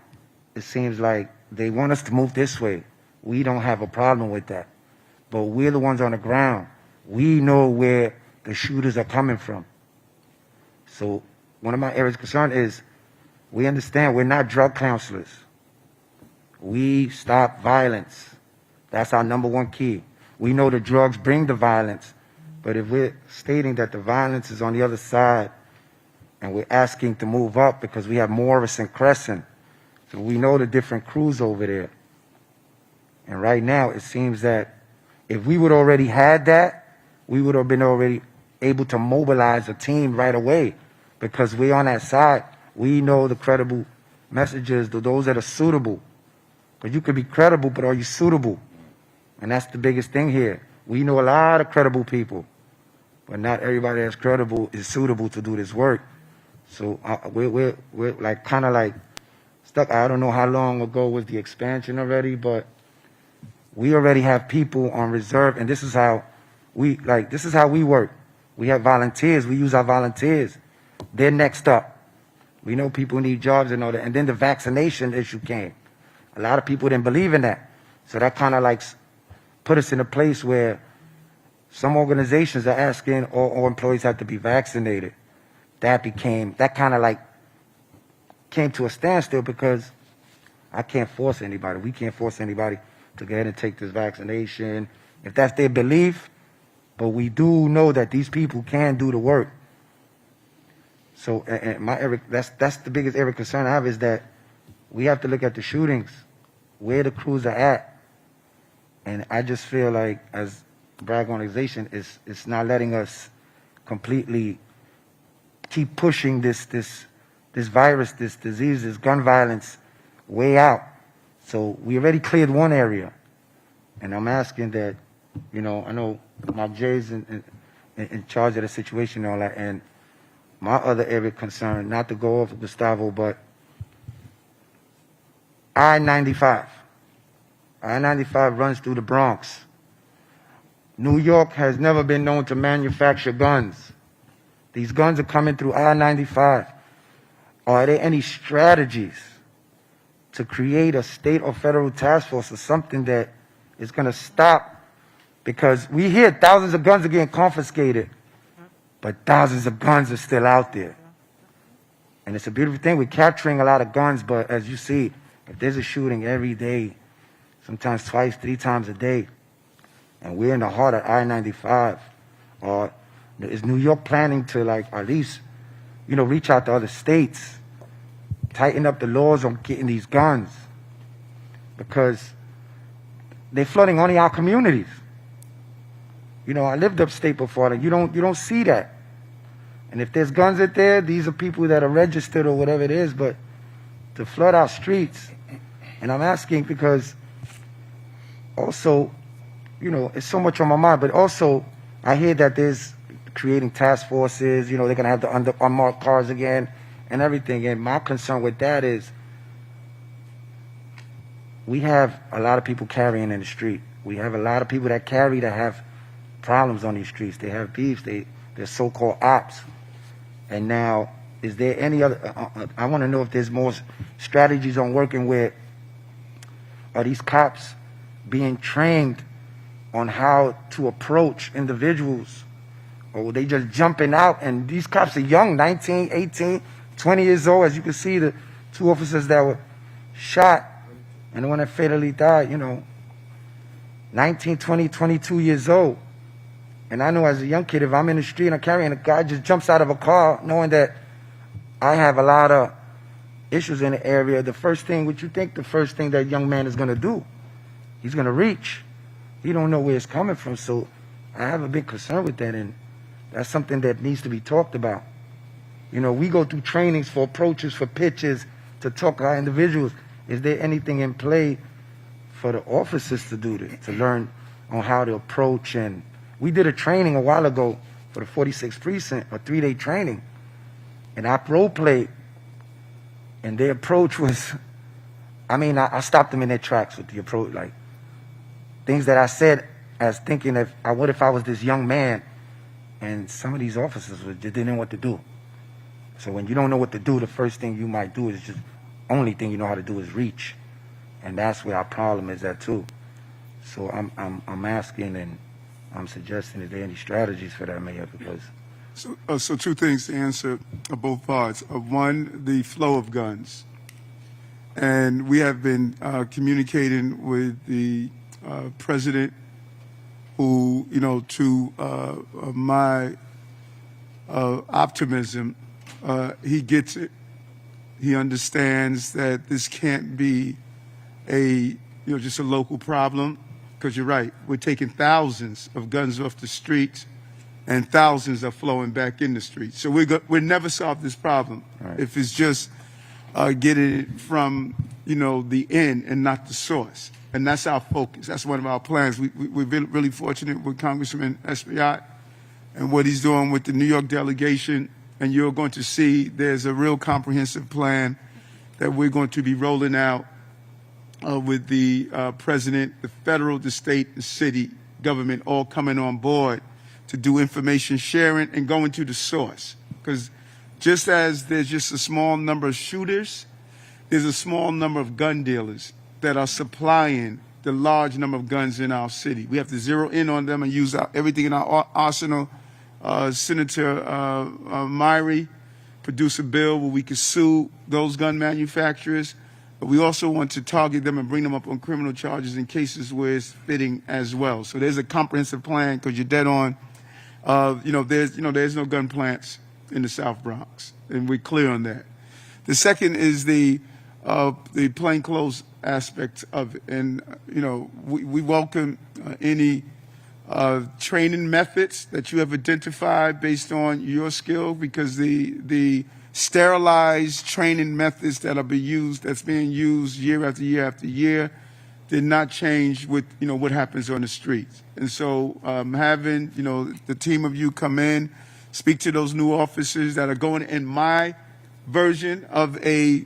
Speaker 8: it seems like they want us to move this way. We don't have a problem with that. But we're the ones on the ground. We know where the shooters are coming from. So one of my areas of concern is we understand we're not drug counselors. We stop violence. That's our number one key. We know the drugs bring the violence, but if we're stating that the violence is on the other side and we're asking to move up because we have Morris and Crescent, so we know the different crews over there. And right now it seems that if we would already had that, we would have been already able to mobilize a team right away because we're on that side. We know the credible messages, those that are suitable. Because you could be credible, but are you suitable? And that's the biggest thing here. We know a lot of credible people, but not everybody that's credible is suitable to do this work. So we're like kind of like stuck. I don't know how long ago was the expansion already, but we already have people on reserve, and this is how we work. We have volunteers. We use our volunteers. They're next up. We know people need jobs and all that. And then the vaccination issue came. A lot of people didn't believe in that. So that kind of like put us in a place where some organizations are asking all employees have to be vaccinated. That kind of like came to a standstill because I can't force anybody. We can't force anybody to go ahead and take this vaccination if that's their belief. But we do know that these people can do the work. So, and that's the biggest area of concern I have is that we have to look at the shootings, where the crews are at. And I just feel like, as a Bragg organization, it's not letting us completely keep pushing this virus, this disease, this gun violence way out. So we already cleared one area. And I'm asking that, I know Mark Jay's in charge of the situation and all that. And my other area of concern, not to go off Gustavo, but I-95. I-95 runs through the Bronx. New York has never been known to manufacture guns. These guns are coming through I-95. Are there any strategies to create a state or federal task force or something that is going to stop? Because we hear thousands of guns are getting confiscated, but thousands of guns are still out there. And it's a beautiful thing. We're capturing a lot of guns, but as you see, if there's a shooting every day, sometimes twice, 3 times a day, and we're in the heart of I-95, or is New York planning to like at least, reach out to other states, tighten up the laws on getting these guns? Because they're flooding only our communities. I lived upstate before, and you don't see that. And if there's guns out there, these are people that are registered or whatever it is, but to flood our streets. And I'm asking because also, it's so much on my mind, but also I hear that there's creating task forces, they're going to have the unmarked cars again and everything. And my concern with that is we have a lot of people carrying in the street. We have a lot of people that carry that have problems on these streets. They have beefs. They're so-called ops. And now, is there any other, I want to know if there's more strategies on working with, are these cops being trained on how to approach individuals? Or they just jumping out? And these cops are young, 19, 18, 20 years old. As you can see, the 2 officers that were shot and the one that fatally died, 19, 20, 22 years old. And I know as a young kid, if I'm in the street and I'm carrying, a guy just jumps out of a car knowing that I have a lot of issues in the area, the first thing that young man is going to do? He's going to reach. He don't know where it's coming from. So I have a big concern with that, and that's something that needs to be talked about. We go through trainings for approaches, for pitches, to talk to our individuals. Is there anything in play for the officers to do this, to learn on how to approach? And we did a training a while ago for the 46th Precinct, a 3-day training, and I role played, and their approach was I stopped them in their tracks with the approach, like things that I said as thinking what if I was this young man, and some of these officers just didn't know what to do. So when you don't know what to do, the first thing you might do is just only thing you know how to do is reach, and that's where our problem is at too. So I'm asking and I'm suggesting, is there any strategies for that, Mayor? Because
Speaker 21: So two things to answer both parts. One, the flow of guns. And we have been communicating with the president who, to my optimism, he gets it. He understands that this can't be just a local problem, because you're right. We're taking thousands of guns off the streets, and thousands are flowing back in the streets. So we'll never solve this problem if it's just getting it from the end and not the source. And that's our focus. That's one of our plans. We've been really fortunate with Congressman Espaillat and what he's doing with the New York delegation. And you're going to see there's a real comprehensive plan that we're going to be rolling out with the president, the federal, the state, the city government all coming on board to do information sharing and going to the source. Because just as there's just a small number of shooters, there's a small number of gun dealers that are supplying the large number of guns in our city. We have to zero in on them and use everything in our arsenal. Senator Myrie produced a bill where we could sue those gun manufacturers, but we also want to target them and bring them up on criminal charges in cases where it's fitting as well. So there's a comprehensive plan, because you're dead on. There's no gun plants in the South Bronx, and we're clear on that. The second is the plainclothes aspect of it, and we welcome any training methods that you have identified based on your skill, because the sterilized training methods that's being used year after year after year did not change with what happens on the streets. And so having the team of you come in, speak to those new officers that are going in my version of a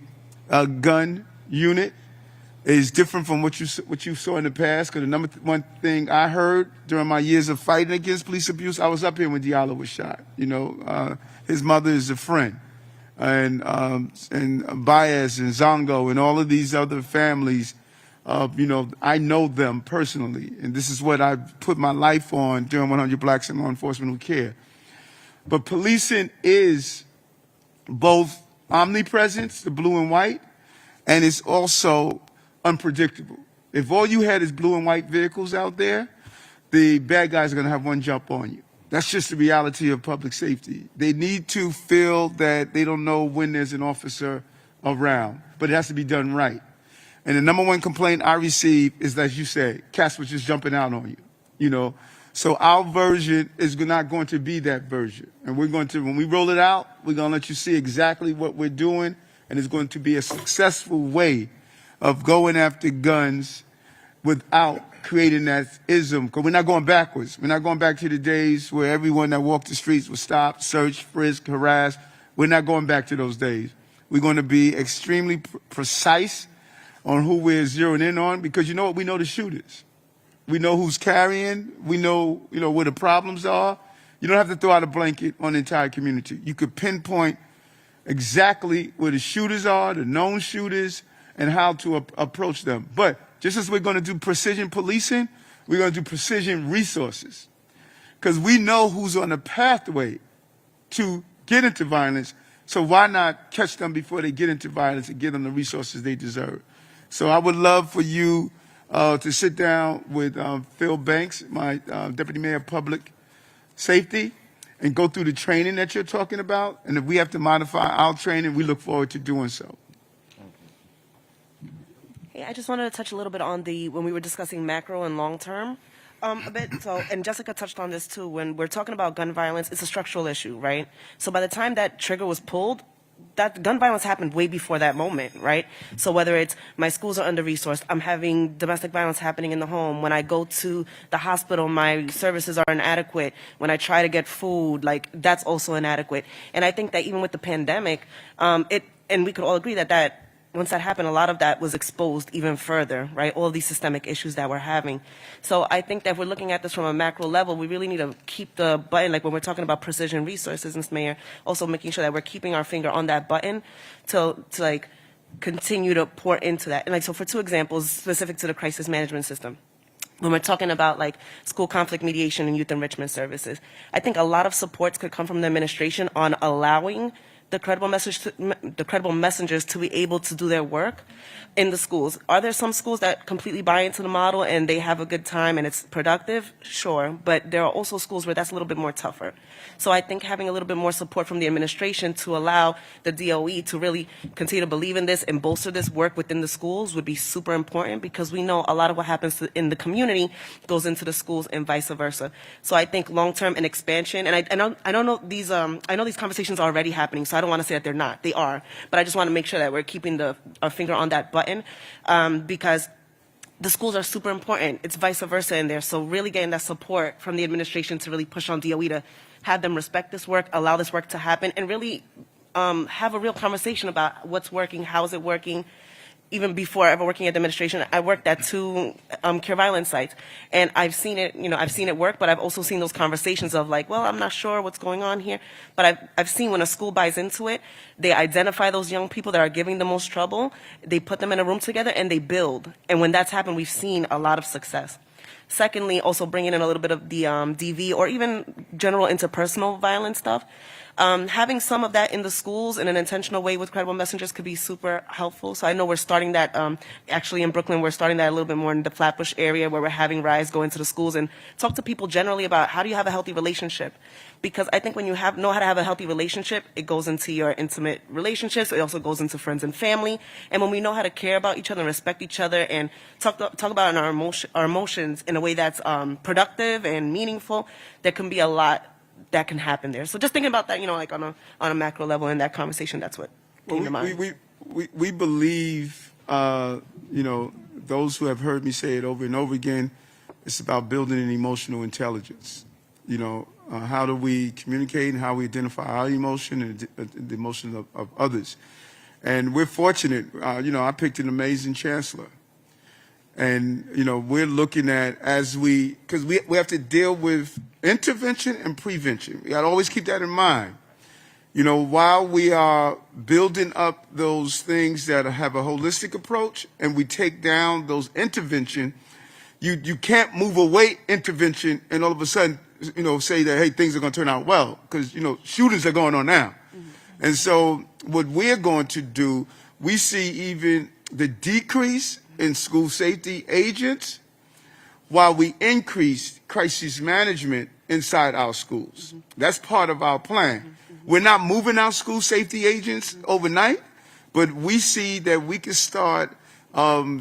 Speaker 21: gun unit is different from what you saw in the past. Because the number one thing I heard during my years of fighting against police abuse, I was up here when Diallo was shot. His mother is a friend, and Baez and Zongo and all of these other families. I know them personally, and this is what I put my life on during 100 Blacks in Law Enforcement Who Care. But policing is both omnipresence, the blue and white, and it's also unpredictable. If all you had is blue and white vehicles out there, the bad guys are going to have one jump on you. That's just the reality of public safety. They need to feel that they don't know when there's an officer around, but it has to be done right. And the number one complaint I receive is that, as you say, cats were just jumping out on you, So our version is not going to be that version. And we're going to, when we roll it out, we're going to let you see exactly what we're doing, and it's going to be a successful way of going after guns without creating that ism. Because we're not going backwards. We're not going back to the days where everyone that walked the streets was stopped, searched, frisked, harassed. We're not going back to those days. We're going to be extremely precise on who we're zeroing in on, because you know what? We know the shooters. We know who's carrying. We know, where the problems are. You don't have to throw out a blanket on the entire community. You could pinpoint exactly where the shooters are, the known shooters, and how to approach them. But just as we're going to do precision policing, we're going to do precision resources. Because we know who's on the pathway to get into violence, so why not catch them before they get into violence and give them the resources they deserve? So I would love for you to sit down with Phil Banks, my Deputy Mayor of Public Safety, and go through the training that you're talking about. And if we have to modify our training, we look forward to doing so.
Speaker 9: Hey, I just wanted to touch a little bit on when we were discussing macro and long term a bit. So, and Jessica touched on this too. When we're talking about gun violence, it's a structural issue, right? So by the time that trigger was pulled, that gun violence happened way before that moment, right? So whether it's my schools are under-resourced, I'm having domestic violence happening in the home. When I go to the hospital, my services are inadequate. When I try to get food, that's also inadequate. And I think that even with the pandemic, and we could all agree that happened, a lot of that was exposed even further, right? All these systemic issues that we're having. So I think that if we're looking at this from a macro level, we really need to keep the button, like when we're talking about precision resources, Ms. Mayor, also making sure that we're keeping our finger on that button to like continue to pour into that. And like, so for 2 examples specific to the crisis management system, when we're talking about like school conflict mediation and youth enrichment services, I think a lot of supports could come from the administration on allowing the credible messengers to be able to do their work in the schools. Are there some schools that completely buy into the model and they have a good time and it's productive? Sure, but there are also schools where that's a little bit more tougher. So I think having a little bit more support from the administration to allow the DOE to really continue to believe in this and bolster this work within the schools would be super important, because we know a lot of what happens in the community goes into the schools and vice versa. So I think long-term and expansion, and I don't know these, I know these conversations are already happening, so I don't want to say that they're not. They are, but I just want to make sure that we're keeping our finger on that button, because the schools are super important. It's vice versa in there. So really getting that support from the administration to really push on DOE to have them respect this work, allow this work to happen, and really have a real conversation about what's working, how is it working. Even before ever working at the administration, I worked at 2 care violence sites, and I've seen it, I've seen it work, but I've also seen those conversations of like, well, I'm not sure what's going on here, but I've seen when a school buys into it, they identify those young people that are giving the most trouble, they put them in a room together, and they build. And when that's happened, we've seen a lot of success. Secondly, also bringing in a little bit of the DV or even general interpersonal violence stuff. Having some of that in the schools in an intentional way with credible messengers could be super helpful. So I know we're starting that, actually in Brooklyn, we're starting that a little bit more in the Flatbush area, where we're having RISE go into the schools and talk to people generally about how do you have a healthy relationship. Because I think when you know how to have a healthy relationship, it goes into your intimate relationships. It also goes into friends and family. And when we know how to care about each other and respect each other and talk about our emotions in a way that's productive and meaningful, there can be a lot that can happen there. So just thinking about that, like on a macro level in that conversation, that's what came to mind.
Speaker 21: We believe, those who have heard me say it over and over again, it's about building an emotional intelligence. How do we communicate and how we identify our emotion and the emotion of others. And we're fortunate, I picked an amazing chancellor. And, we're looking at because we have to deal with intervention and prevention. We got to always keep that in mind. While we are building up those things that have a holistic approach and we take down those intervention, you can't move away intervention and all of a sudden, say that, hey, things are going to turn out well, because, shootings are going on now. Mm-hmm. And so what we're going to do, we see even the decrease in school safety agents while we increase crisis management inside our schools. Mm-hmm. That's part of our plan. Mm-hmm. We're not moving our school safety agents overnight, but we see that we can start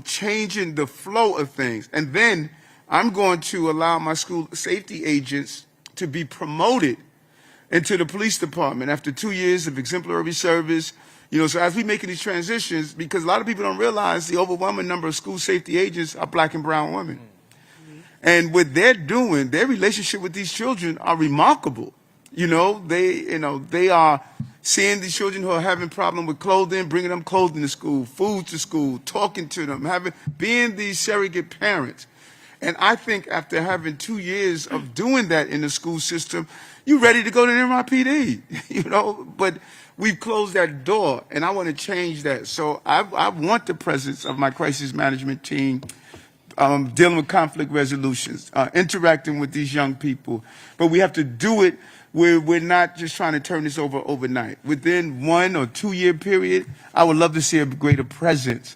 Speaker 21: changing the flow of things. And then I'm going to allow my school safety agents to be promoted into the police department after 2 years of exemplary service. So as we making these transitions, because a lot of people don't realize the overwhelming number of school safety agents are Black and brown women. Mm-hmm. And what they're doing, their relationship with these children are remarkable. They are seeing these children who are having problem with clothing, bringing them clothing to school, food to school, talking to them, being these surrogate parents. And I think after having 2 years of doing that in the school system, you're ready to go to the NYPD, but we've closed that door, and I want to change that. So I want the presence of my crisis management team dealing with conflict resolutions, interacting with these young people. But we have to do it where we're not just trying to turn this over overnight. Within 1 or 2 year period, I would love to see a greater presence.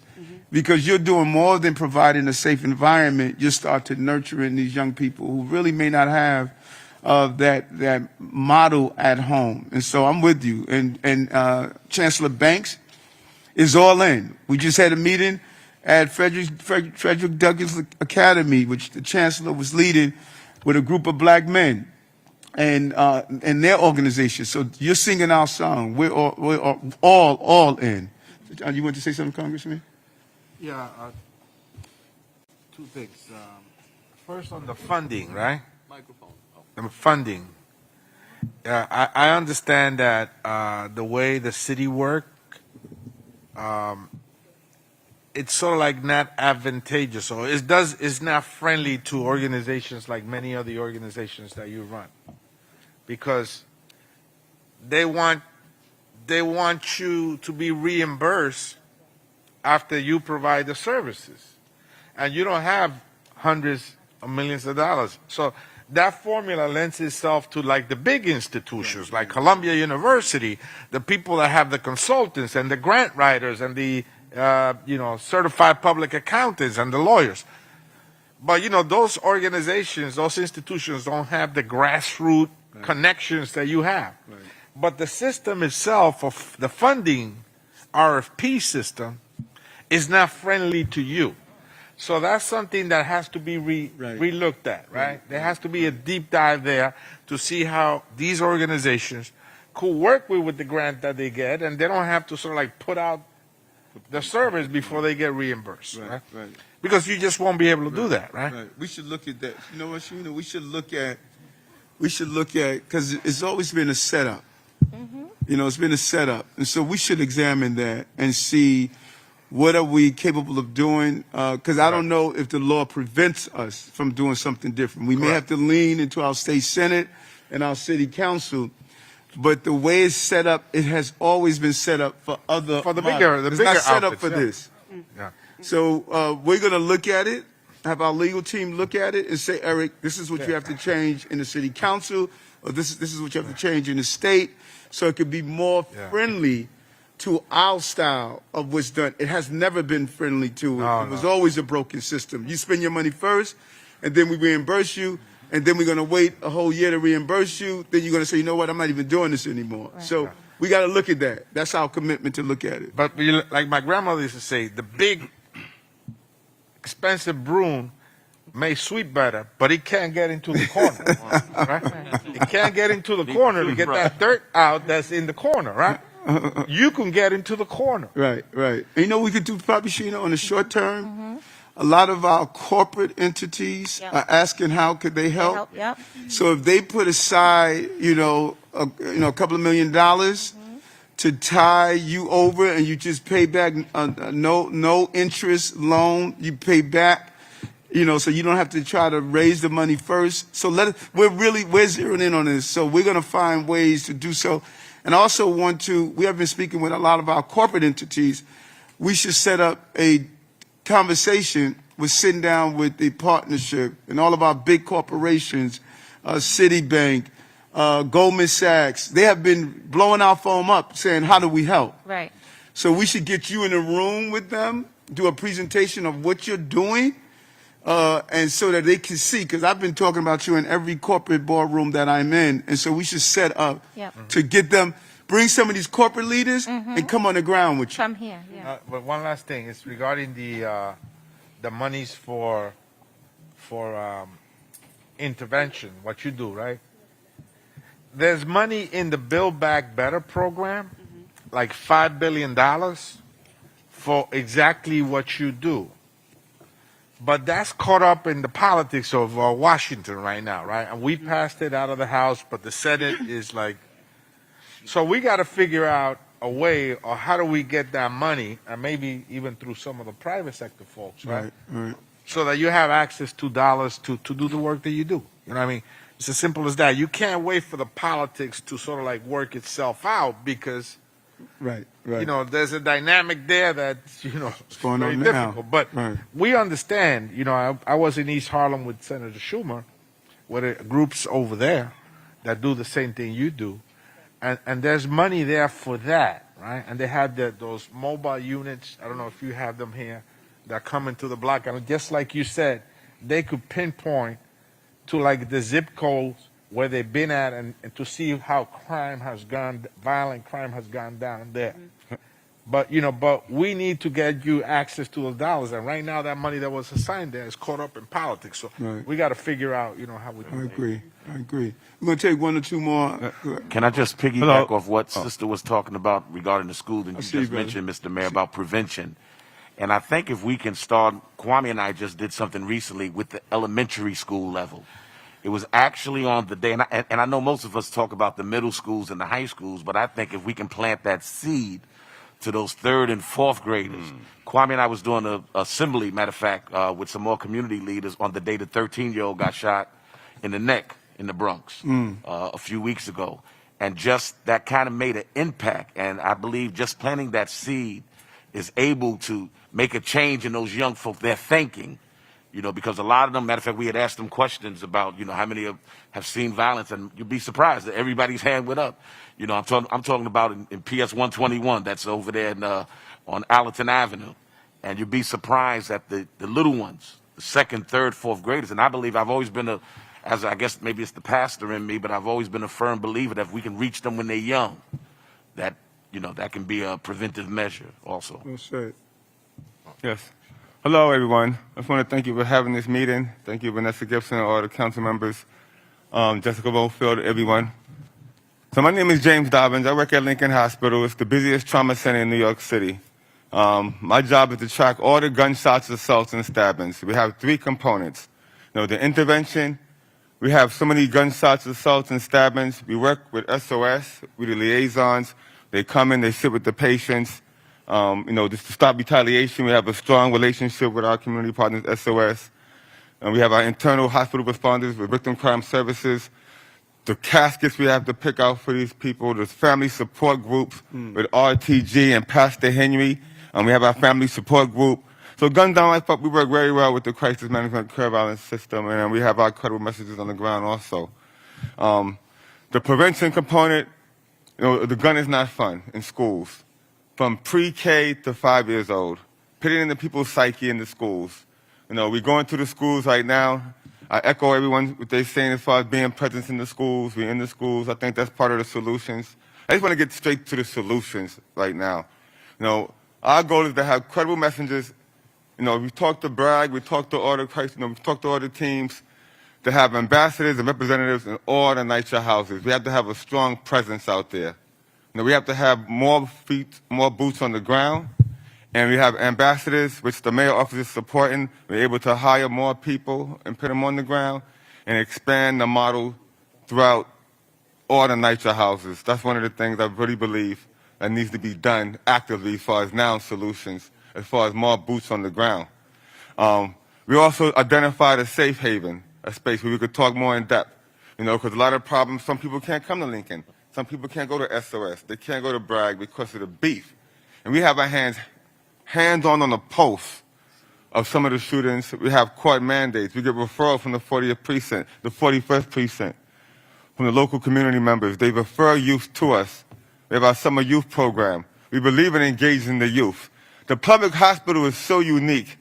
Speaker 21: Because you're doing more than providing a safe environment. You start to nurturing these young people who really may not have that model at home. And so I'm with you. And Chancellor Banks is all in. We just had a meeting at Frederick Douglass Academy, which the Chancellor was leading with a group of Black men and their organization. So you're singing our song. We're all in. You want to say something, Congressman?
Speaker 23: Yeah, 2 things. First on the funding, right?
Speaker 6: Microphone.
Speaker 23: The funding. I understand that the way the city work, it's sort of like not advantageous, or it's not friendly to organizations like many of the organizations that you run, because they want you to be reimbursed after you provide the services, and you don't have hundreds of millions of dollars. So that formula lends itself to like the big institutions like Columbia University, the people that have the consultants and the grant writers and the certified public accountants and the lawyers. But those organizations, those institutions don't have the grassroots connections that you have.
Speaker 21: Right.
Speaker 23: But the system itself of the funding RFP system is not friendly to you. So that's something that has to be re-looked at, right? There has to be a deep dive there to see how these organizations could work with the grant that they get, and they don't have to sort of like put out the service before they get reimbursed, right? Because you just won't be able to do that, right?
Speaker 21: We should look at that. You know what, Sheena? We should look at, because it's always been a setup. It's been a setup. And so we should examine that and see what are we capable of doing? Because I don't know if the law prevents us from doing something different. We may have to lean into our state senate and our city council, but the way it's set up, it has always been set up for
Speaker 23: the bigger
Speaker 21: it's not set up
Speaker 23: outfits,
Speaker 21: for this.
Speaker 23: Yeah.
Speaker 21: So we're going to look at it, have our legal team look at it and say, Eric, this is what you have to change in the city council, or this is what you have to change in the state, so it could be more friendly to our style of what's done. It has never been friendly to it. It was always a broken system. You spend your money first, and then we reimburse you, and then we're going to wait a whole year to reimburse you. Then you're going to say, you know what, I'm not even doing this anymore. So we got to look at that. That's our commitment to look at it.
Speaker 23: But like my grandmother used to say, the big, expensive broom may sweep better, but it can't get into the corner, right? It can't get into the corner to get that dirt out that's in the corner, right? You can get into the corner.
Speaker 21: Right. And we could do probably, Sheena, on the short term. A lot of our corporate entities are asking how could they help. So if they put aside, a couple of $1 million to tie you over, and you just pay back no interest loan, you pay back, so you don't have to try to raise the money first. So we're zeroing in on this. So we're going to find ways to do so. And I also we have been speaking with a lot of our corporate entities. We should set up a conversation with sitting down with the partnership and all of our big corporations, Citibank, Goldman Sachs. They have been blowing our phone up saying, how do we help?
Speaker 12: Right.
Speaker 21: So we should get you in a room with them, do a presentation of what you're doing, and so that they can see, because I've been talking about you in every corporate boardroom that I'm in, and so we should set up to get them, bring some of these corporate leaders and come on the ground with you.
Speaker 12: Come here,
Speaker 23: But one last thing is regarding the monies for intervention, what you do, right? There's money in the Build Back Better program, like $5 billion for exactly what you do. But that's caught up in the politics of Washington right now, right? And we passed it out of the House, but the Senate is like... So we got to figure out a way, or how do we get that money, and maybe even through some of the private sector folks, right? So that you have access to dollars to do the work that you do. You know what I mean? It's as simple as that. You can't wait for the politics to sort of like work itself out, because... there's a dynamic there that's,
Speaker 21: it's going
Speaker 23: very
Speaker 21: on
Speaker 23: difficult.
Speaker 21: now.
Speaker 23: But we understand, I was in East Harlem with Senator Schumer, with groups over there that do the same thing you do. And there's money there for that, right? And they had those mobile units, I don't know if you have them here, that come into the block. And just like you said, they could pinpoint to like the zip codes where they've been at, and to see how violent crime has gone down there. But we need to get you access to those dollars, and right now that money that was assigned there is caught up in politics. So we got to figure out, how we do it.
Speaker 21: I agree. We're going to take one or two more.
Speaker 15: Can I just piggyback off what Sister was talking about regarding the school, and you just mentioned, Mr. Mayor, about prevention. And I think if we can start, Kwame and I just did something recently with the elementary school level. It was actually on the day, and I know most of us talk about the middle schools and the high schools, but I think if we can plant that seed to those third and fourth graders. Kwame and I was doing an assembly, matter of fact, with some more community leaders on the day the 13-year-old got shot in the neck in the Bronx a few weeks ago. And just that kind of made an impact. And I believe just planting that seed is able to make a change in those young folks, their thinking. Because a lot of them, matter of fact, we had asked them questions about, how many have seen violence, and you'd be surprised that everybody's hand went up. I'm talking about in PS 121, that's over there on Allerton Avenue, and you'd be surprised at the little ones, the second, third, fourth graders. And I believe I've always been as I guess maybe it's the pastor in me, but I've always been a firm believer that if we can reach them when they're young, that that can be a preventive measure also.
Speaker 21: Well said. Yes. Hello, everyone. I just want to thank you for having this meeting. Thank you, Vanessa Gibson, and all the council members, Jessica Bowfield, everyone. So my name is James Dobbins. I work at Lincoln Hospital. It's the busiest trauma center in New York City. My job is to track all the gunshots, assaults, and stabbings. We have 3 components. The intervention. We have so many gunshots, assaults, and stabbings. We work with SOS, with the liaisons. They come in, they sit with the patients. Just to stop retaliation, we have a strong relationship with our community partners, SOS. And we have our internal hospital responders with victim crime services. The caskets we have to pick out for these people. There's family support groups with RTG and Pastor Henry. And we have our family support group. So Gun Down Life Up, we work very well with the crisis management care violence system. And we have our credible messages on the ground also. The prevention component, the gun is not fun in schools. From pre-K to 5 years old, putting in the people's psyche in the schools. We're going through the schools right now. I echo everyone what they're saying as far as being present in the schools. We're in the schools. I think that's part of the solutions. I just want to get straight to the solutions right now. Our goal is to have credible messengers. We talk to Bragg, we talk to all the crisis, we talk to all the teams, to have ambassadors and representatives in all the NYCHA houses. We have to have a strong presence out there. We have to have more feet, more boots on the ground, and we have ambassadors, which the mayor office is supporting. We're able to hire more people and put them on the ground and expand the model throughout all the NYCHA houses. That's one of the things I really believe that needs to be done actively as far as now solutions, as far as more boots on the ground. We also identified a safe haven, a space where we could talk more in depth, because a lot of problems, some people can't come to Lincoln. Some people can't go to SOS. They can't go to Bragg because of the beef. And we have our hands-on the pulse of some of the shootings. We have court mandates. We get referrals from the 40th precinct, the 41st precinct, from the local community members. They refer youth to us. We have our summer youth program. We believe in engaging the youth. The public hospital is so unique.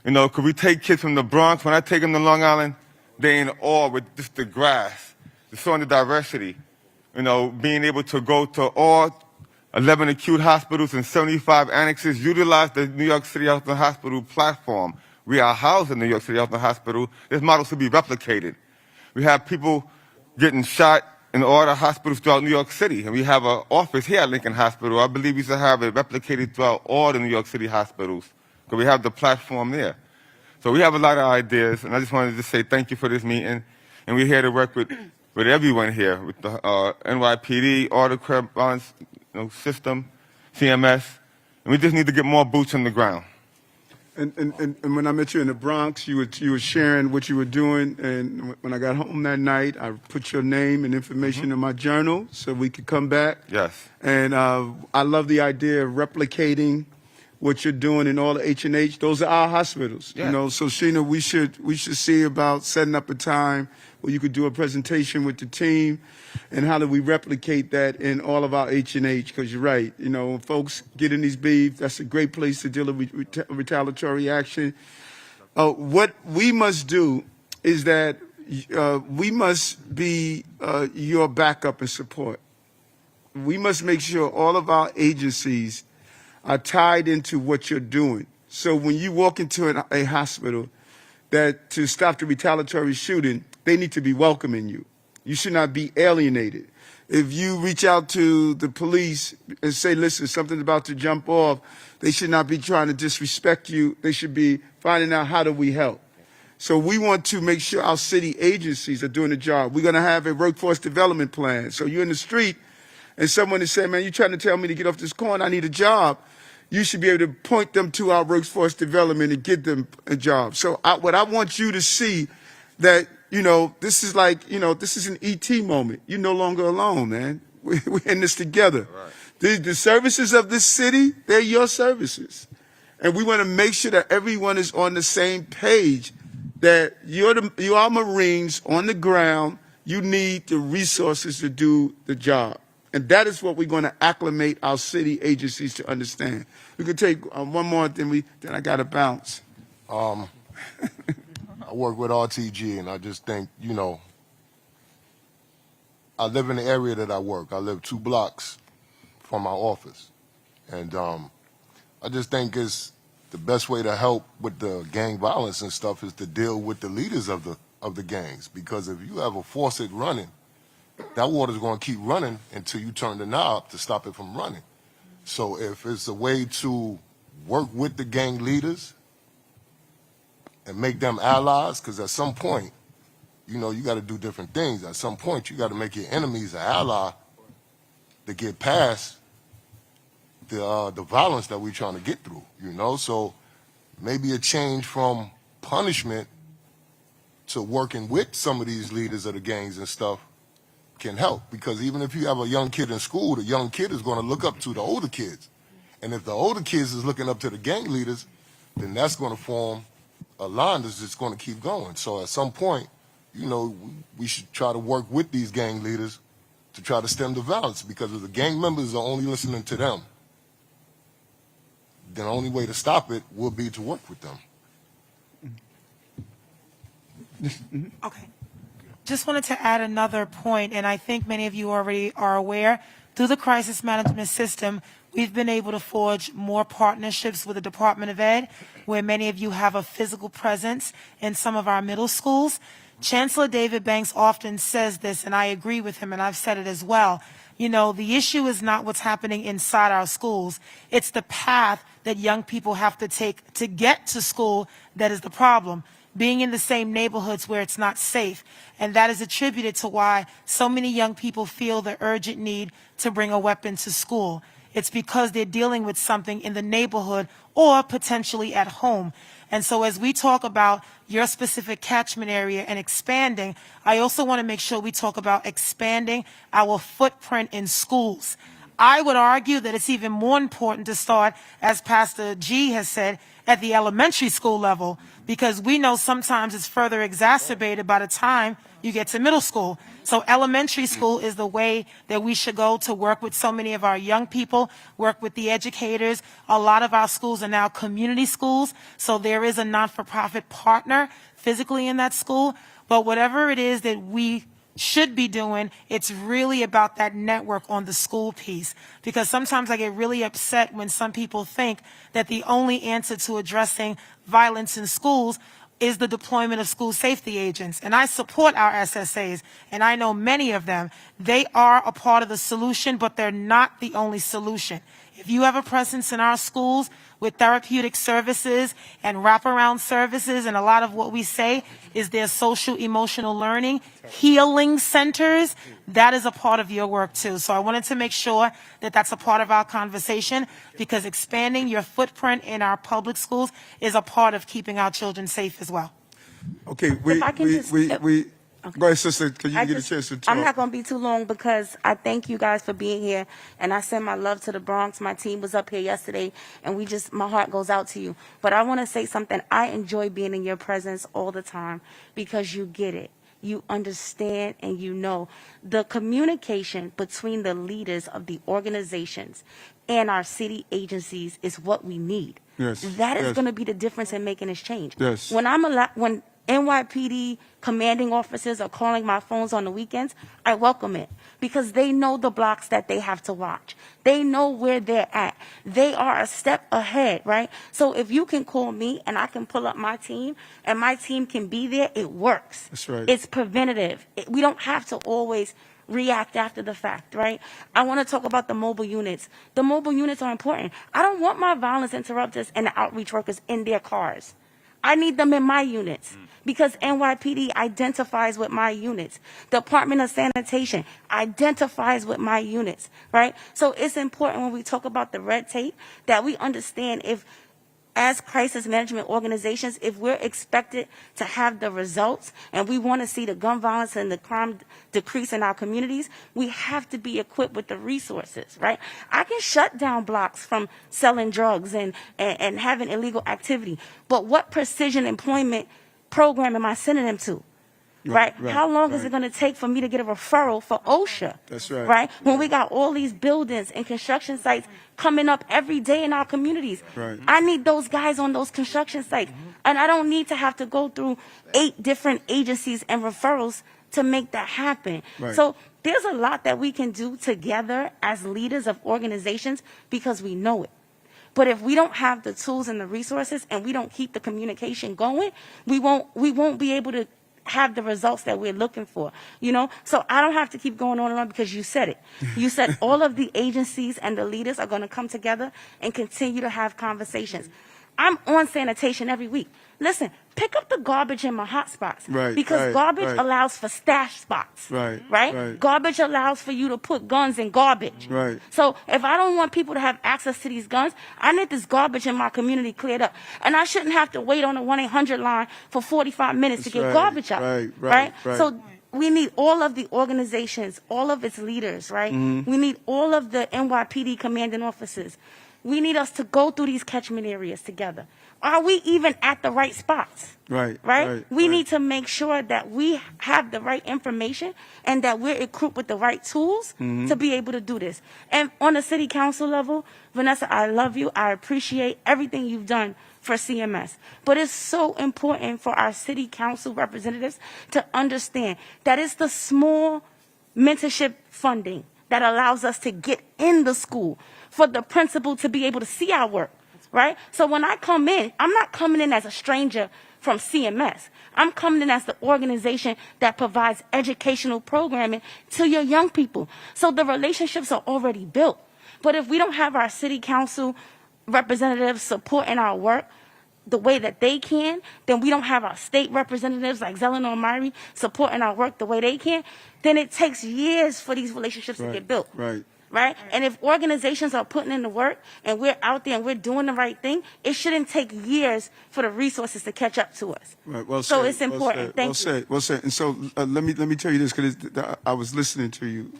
Speaker 21: Could we take kids from the Bronx? When I take them to Long Island, they're in awe with just the grass, showing the diversity. Being able to go to all 11 acute hospitals and 75 annexes, utilize the New York City Health and Hospital platform. We are housed in New York City Health and Hospital. This model should be replicated. We have people getting shot in all the hospitals throughout New York City, and we have an office here at Lincoln Hospital. I believe we should have it replicated throughout all the New York City hospitals, because we have the platform there. So we have a lot of ideas, and I just wanted to say thank you for this meeting, and we're here to work with everyone here, with the NYPD, all the crime violence system, CMS, and we just need to get more boots on the ground. And when I met you in the Bronx, you were sharing what you were doing, and when I got home that night, I put your name and information in my journal so we could come back. Yes. And I love the idea of replicating what you're doing in all the H&H. Those are our hospitals,
Speaker 15: Yeah.
Speaker 21: So Sheena, we should see about setting up a time where you could do a presentation with the team, and how do we replicate that in all of our H&H? Because you're right, when folks get in these beefs, that's a great place to deal with retaliatory action. What we must do is that we must be your backup and support. We must make sure all of our agencies are tied into what you're doing. So when you walk into a hospital, that to stop the retaliatory shooting, they need to be welcoming you. You should not be alienated. If you reach out to the police and say, listen, something's about to jump off, they should not be trying to disrespect you. They should be finding out, how do we help? So we want to make sure our city agencies are doing the job. We're going to have a workforce development plan. So you're in the street and someone is saying, man, you're trying to tell me to get off this corner, I need a job, you should be able to point them to our workforce development and get them a job. So what I want you to see that, this is like, this is an ET moment. You're no longer alone, man. We're in this together. Right. The services of this city, they're your services. And we want to make sure that everyone is on the same page, that you are Marines on the ground. You need the resources to do the job. And that is what we're going to acclimate our city agencies to understand. We can take one more, then I got to bounce.
Speaker 12: I work with RTG, and I just think, I live in the area that I work. I live 2 blocks from my office. And I just think it's the best way to help with the gang violence and stuff is to deal with the leaders of the gangs. Because if you have a faucet running, that water's going to keep running until you turn the knob to stop it from running. So if it's a way to work with the gang leaders and make them allies, because at some point, you got to do different things. At some point, you got to make your enemies an ally to get past the violence that we're trying to get through, So maybe a change from punishment to working with some of these leaders of the gangs and stuff can help. Because even if you have a young kid in school, the young kid is going to look up to the older kids. And if the older kids is looking up to the gang leaders, then that's going to form a line that's just going to keep going. So at some point, we should try to work with these gang leaders to try to stem the violence, because if the gang members are only listening to them, then the only way to stop it will be to work with them.
Speaker 3: Okay. Just wanted to add another point, and I think many of you already are aware, through the crisis management system, we've been able to forge more partnerships with the Department of Ed, where many of you have a physical presence in some of our middle schools. Chancellor David Banks often says this, and I agree with him, and I've said it as well. The issue is not what's happening inside our schools. It's the path that young people have to take to get to school that is the problem. Being in the same neighborhoods where it's not safe. And that is attributed to why so many young people feel the urgent need to bring a weapon to school. It's because they're dealing with something in the neighborhood or potentially at home. And so as we talk about your specific catchment area and expanding, I also want to make sure we talk about expanding our footprint in schools. I would argue that it's even more important to start, as Pastor G has said, at the elementary school level, because we know sometimes it's further exacerbated by the time you get to middle school. So elementary school is the way that we should go to work with so many of our young people, work with the educators. A lot of our schools are now community schools, so there is a not-for-profit partner physically in that school. But whatever it is that we should be doing, it's really about that network on the school piece. Because sometimes I get really upset when some people think that the only answer to addressing violence in schools is the deployment of school safety agents. And I support our SSAs, and I know many of them. They are a part of the solution, but they're not the only solution. If you have a presence in our schools with therapeutic services and wraparound services, and a lot of what we say is their social emotional learning, healing centers, that is a part of your work too. So I wanted to make sure that that's a part of our conversation, because expanding your footprint in our public schools is a part of keeping our children safe as well.
Speaker 21: Okay, go ahead, sister. Can you get a chance to talk?
Speaker 16: I'm not going to be too long, because I thank you guys for being here, and I send my love to the Bronx. My team was up here yesterday, and my heart goes out to you. But I want to say something. I enjoy being in your presence all the time, because you get it. You understand, and you know. The communication between the leaders of the organizations and our city agencies is what we need.
Speaker 21: Yes.
Speaker 16: That is going to be the difference in making this change.
Speaker 21: Yes.
Speaker 16: When NYPD commanding officers are calling my phones on the weekends, I welcome it, because they know the blocks that they have to watch. They know where they're at. They are a step ahead, right? So if you can call me and I can pull up my team and my team can be there, it works.
Speaker 21: That's right.
Speaker 16: It's preventative. We don't have to always react after the fact, right? I want to talk about the mobile units. The mobile units are important. I don't want my violence interrupters and the outreach workers in their cars. I need them in my units because NYPD identifies with my units. Department of Sanitation identifies with my units, right? So it's important when we talk about the red tape that we understand if, as crisis management organizations, if we're expected to have the results and we want to see the gun violence and the crime decrease in our communities, we have to be equipped with the resources, right? I can shut down blocks from selling drugs and having illegal activity, but what precision employment program am I sending them to? Right? How long is it going to take for me to get a referral for OSHA?
Speaker 21: That's right.
Speaker 16: Right? When we got all these buildings and construction sites coming up every day in our communities.
Speaker 21: Right.
Speaker 16: I need those guys on those construction sites. And I don't need to have to go through 8 different agencies and referrals to make that happen.
Speaker 21: Right.
Speaker 16: So there's a lot that we can do together as leaders of organizations because we know it. But if we don't have the tools and the resources and we don't keep the communication going, we won't be able to have the results that we're looking for, you know? So I don't have to keep going on and on because you said it. You said all of the agencies and the leaders are going to come together and continue to have conversations. I'm on sanitation every week. Listen, pick up the garbage in my hot spots.
Speaker 21: Right,
Speaker 16: because
Speaker 21: right,
Speaker 16: garbage
Speaker 21: right.
Speaker 16: allows for stash spots.
Speaker 21: Right,
Speaker 16: Right?
Speaker 21: right.
Speaker 16: Garbage allows for you to put guns in garbage.
Speaker 21: Right.
Speaker 16: So if I don't want people to have access to these guns, I need this garbage in my community cleared up. And I shouldn't have to wait on a 1-800 line for 45 minutes to get
Speaker 21: right,
Speaker 16: garbage out.
Speaker 21: right.
Speaker 16: So we need all of the organizations, all of its leaders, right?
Speaker 21: Mhm.
Speaker 16: We need all of the NYPD commanding officers. We need us to go through these catchment areas together. Are we even at the right spots?
Speaker 21: Right.
Speaker 16: Right? We need to make sure that we have the right information and that we're equipped with the right tools
Speaker 21: Mhm.
Speaker 16: to be able to do this. And on the city council level, Vanessa, I love you. I appreciate everything you've done for CMS. But it's so important for our city council representatives to understand that it's the small mentorship funding that allows us to get in the school for the principal to be able to see our work. Right? So when I come in, I'm not coming in as a stranger from CMS. I'm coming in as the organization that provides educational programming to your young people. So the relationships are already built. But if we don't have our city council representatives supporting our work the way that they can, then we don't have our state representatives like Zelen or Myrie supporting our work the way they can, then it takes years for these relationships to get built.
Speaker 21: Right.
Speaker 16: Right? And if organizations are putting in the work and we're out there and we're doing the right thing, it shouldn't take years for the resources to catch up to us.
Speaker 21: Right. Well
Speaker 16: So
Speaker 21: said,
Speaker 16: it's important.
Speaker 21: Well
Speaker 16: Thank
Speaker 21: said,
Speaker 16: you.
Speaker 21: well said. And so let me tell you this because I was listening to you.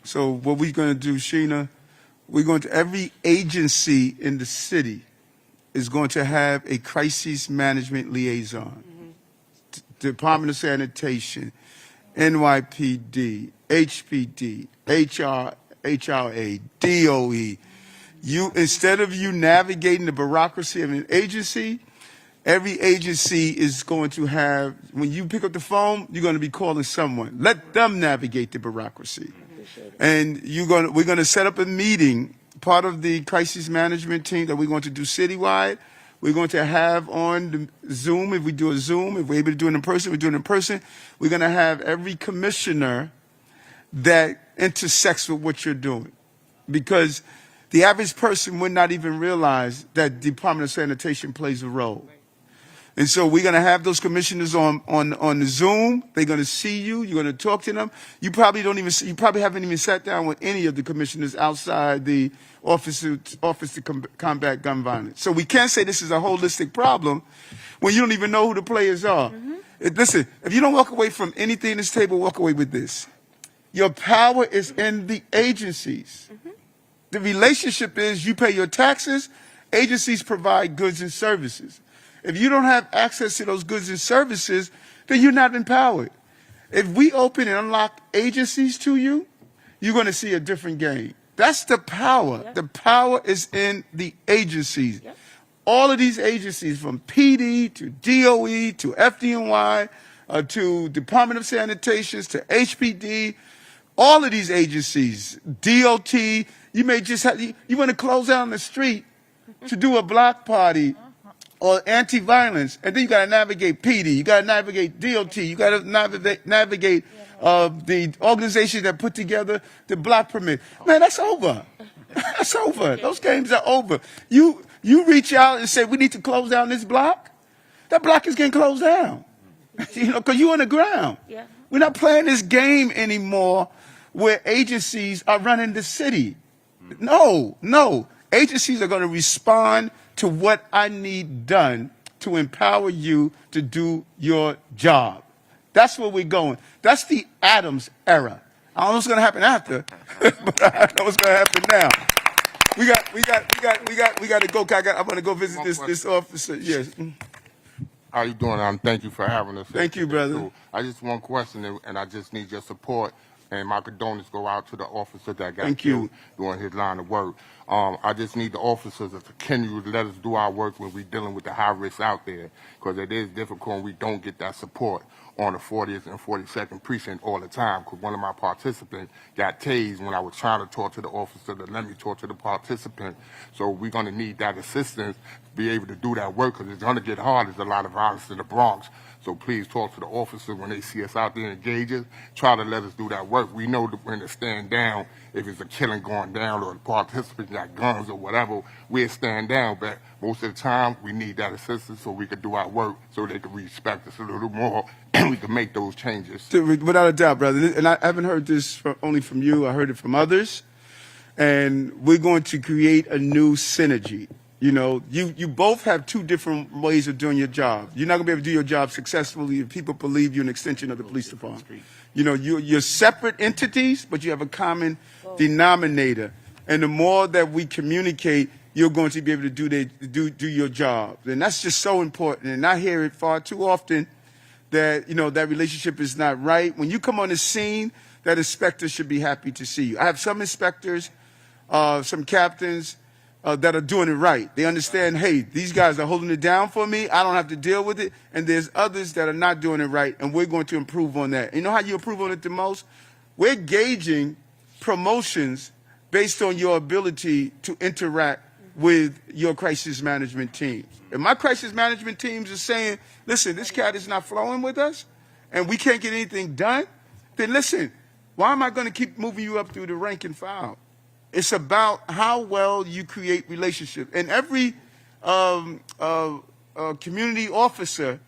Speaker 21: So what we're going to do, Sheena, we're going to every agency in the city is going to have a crisis management liaison. Department of Sanitation, NYPD, HPD, HRA, DOE. Instead of you navigating the bureaucracy of an agency, every agency is going to have, when you pick up the phone, you're going to be calling someone. Let them navigate the bureaucracy. And we're going to set up a meeting, part of the crisis management team that we're going to do citywide. We're going to have on the Zoom, if we do a Zoom, if we're able to do it in person, we do it in person. We're going to have every commissioner that intersects with what you're doing. Because the average person would not even realize that Department of Sanitation plays a role. And so we're going to have those commissioners on the Zoom. They're going to see you. You're going to talk to them. You probably haven't even sat down with any of the commissioners outside the Office to Combat Gun Violence. So we can't say this is a holistic problem when you don't even know who the players are. Listen, if you don't walk away from anything in this table, walk away with this. Your power is in the agencies. The relationship is you pay your taxes, agencies provide goods and services. If you don't have access to those goods and services, then you're not empowered. If we open and unlock agencies to you, you're going to see a different game. That's the power. Yep. The power is in the agencies. Yep. All of these agencies, from PD to DOE to FDNY to Department of Sanitation to HPD, all of these agencies, DOT, you may just have, you want to close down the street to do a block party or anti-violence, and then you got to navigate PD, you got to navigate DOT, you got to navigate the organizations that put together the block permit. Man, that's over. That's over. Those games are over. You reach out and say, we need to close down this block. that block is getting closed down. Because you're on the ground.
Speaker 16: Yeah.
Speaker 21: We're not playing this game anymore where agencies are running the city. No. Agencies are going to respond to what I need done to empower you to do your job. That's where we're going. That's the Adams era. I don't know what's going to happen after, but I know what's going to happen now. We got to go. I'm going to go visit this officer. Yes.
Speaker 12: How you doing? Thank you for having us.
Speaker 21: Thank you, brother.
Speaker 12: So, I just one question, and I just need your support. And my condolences go out to the officer that got killed doing his line of work. I just need the officers to continue to let us do our work when we're dealing with the high risk out there, because it is difficult and we don't get that support on the 40th and 42nd precinct all the time, because one of my participants got tased when I was trying to talk to the officer to let me talk to the participant. So we're going to need that assistance to be able to do that work, because it's going to get hard. There's a lot of violence in the Bronx. So please talk to the officers when they see us out there engaging. Try to let us do that work. We know when to stand down if it's a killing going down or the participants got guns or whatever. We'll stand down, but most of the time we need that assistance so we can do our work so they can respect us a little more and we can make those changes.
Speaker 21: Without a doubt, brother. And I haven't heard this only from you. I heard it from others. And we're going to create a new synergy. You both have two different ways of doing your job. You're not going to be able to do your job successfully if people believe you're an extension of the police department. You're separate entities, but you have a common denominator. And the more that we communicate, you're going to be able to do your job. And that's just so important. And I hear it far too often that, that relationship is not right. When you come on the scene, that inspector should be happy to see you. I have some inspectors, some captains, that are doing it right. They understand, hey, these guys are holding it down for me. I don't have to deal with it. And there's others that are not doing it right, and we're going to improve on that. You know how you improve on it the most? We're gauging promotions based on your ability to interact with your crisis management teams. If my crisis management teams are saying, listen, this cat is not flowing with us, and we can't get anything done, then listen, why am I going to keep moving you up through the rank and file? It's about how well you create relationships. And every community officer,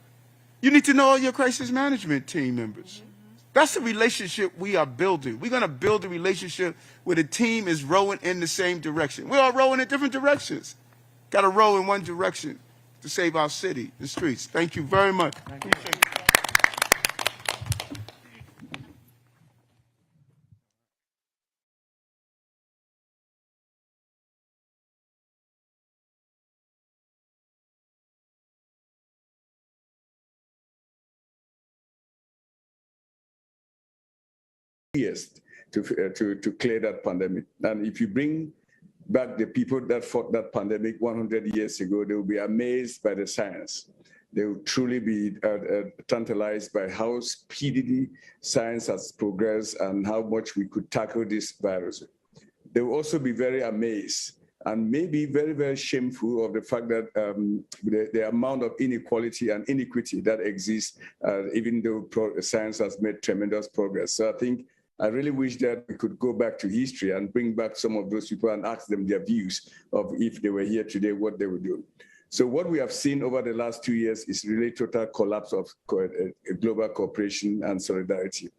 Speaker 21: you need to know all your crisis management team members. That's the relationship we are building. We're going to build a relationship where the team is rowing in the same direction. We're all rowing in different directions. Got to row in one direction to save our city, the streets. Thank you very much. Appreciate it.
Speaker 5: Years to clear that pandemic. And if you bring back the people that fought that pandemic 100 years ago, they will be amazed by the science. They will truly be tantalized by how speedily science has progressed and how much we could tackle this virus. They will also be very amazed and maybe very, very shameful of the fact that the amount of inequality and inequity that exists, even though science has made tremendous progress. So I think I really wish that we could go back to history and bring back some of those people and ask them their views of if they were here today, what they would do. So what we have seen over the last 2 years is really total collapse of global cooperation and solidarity.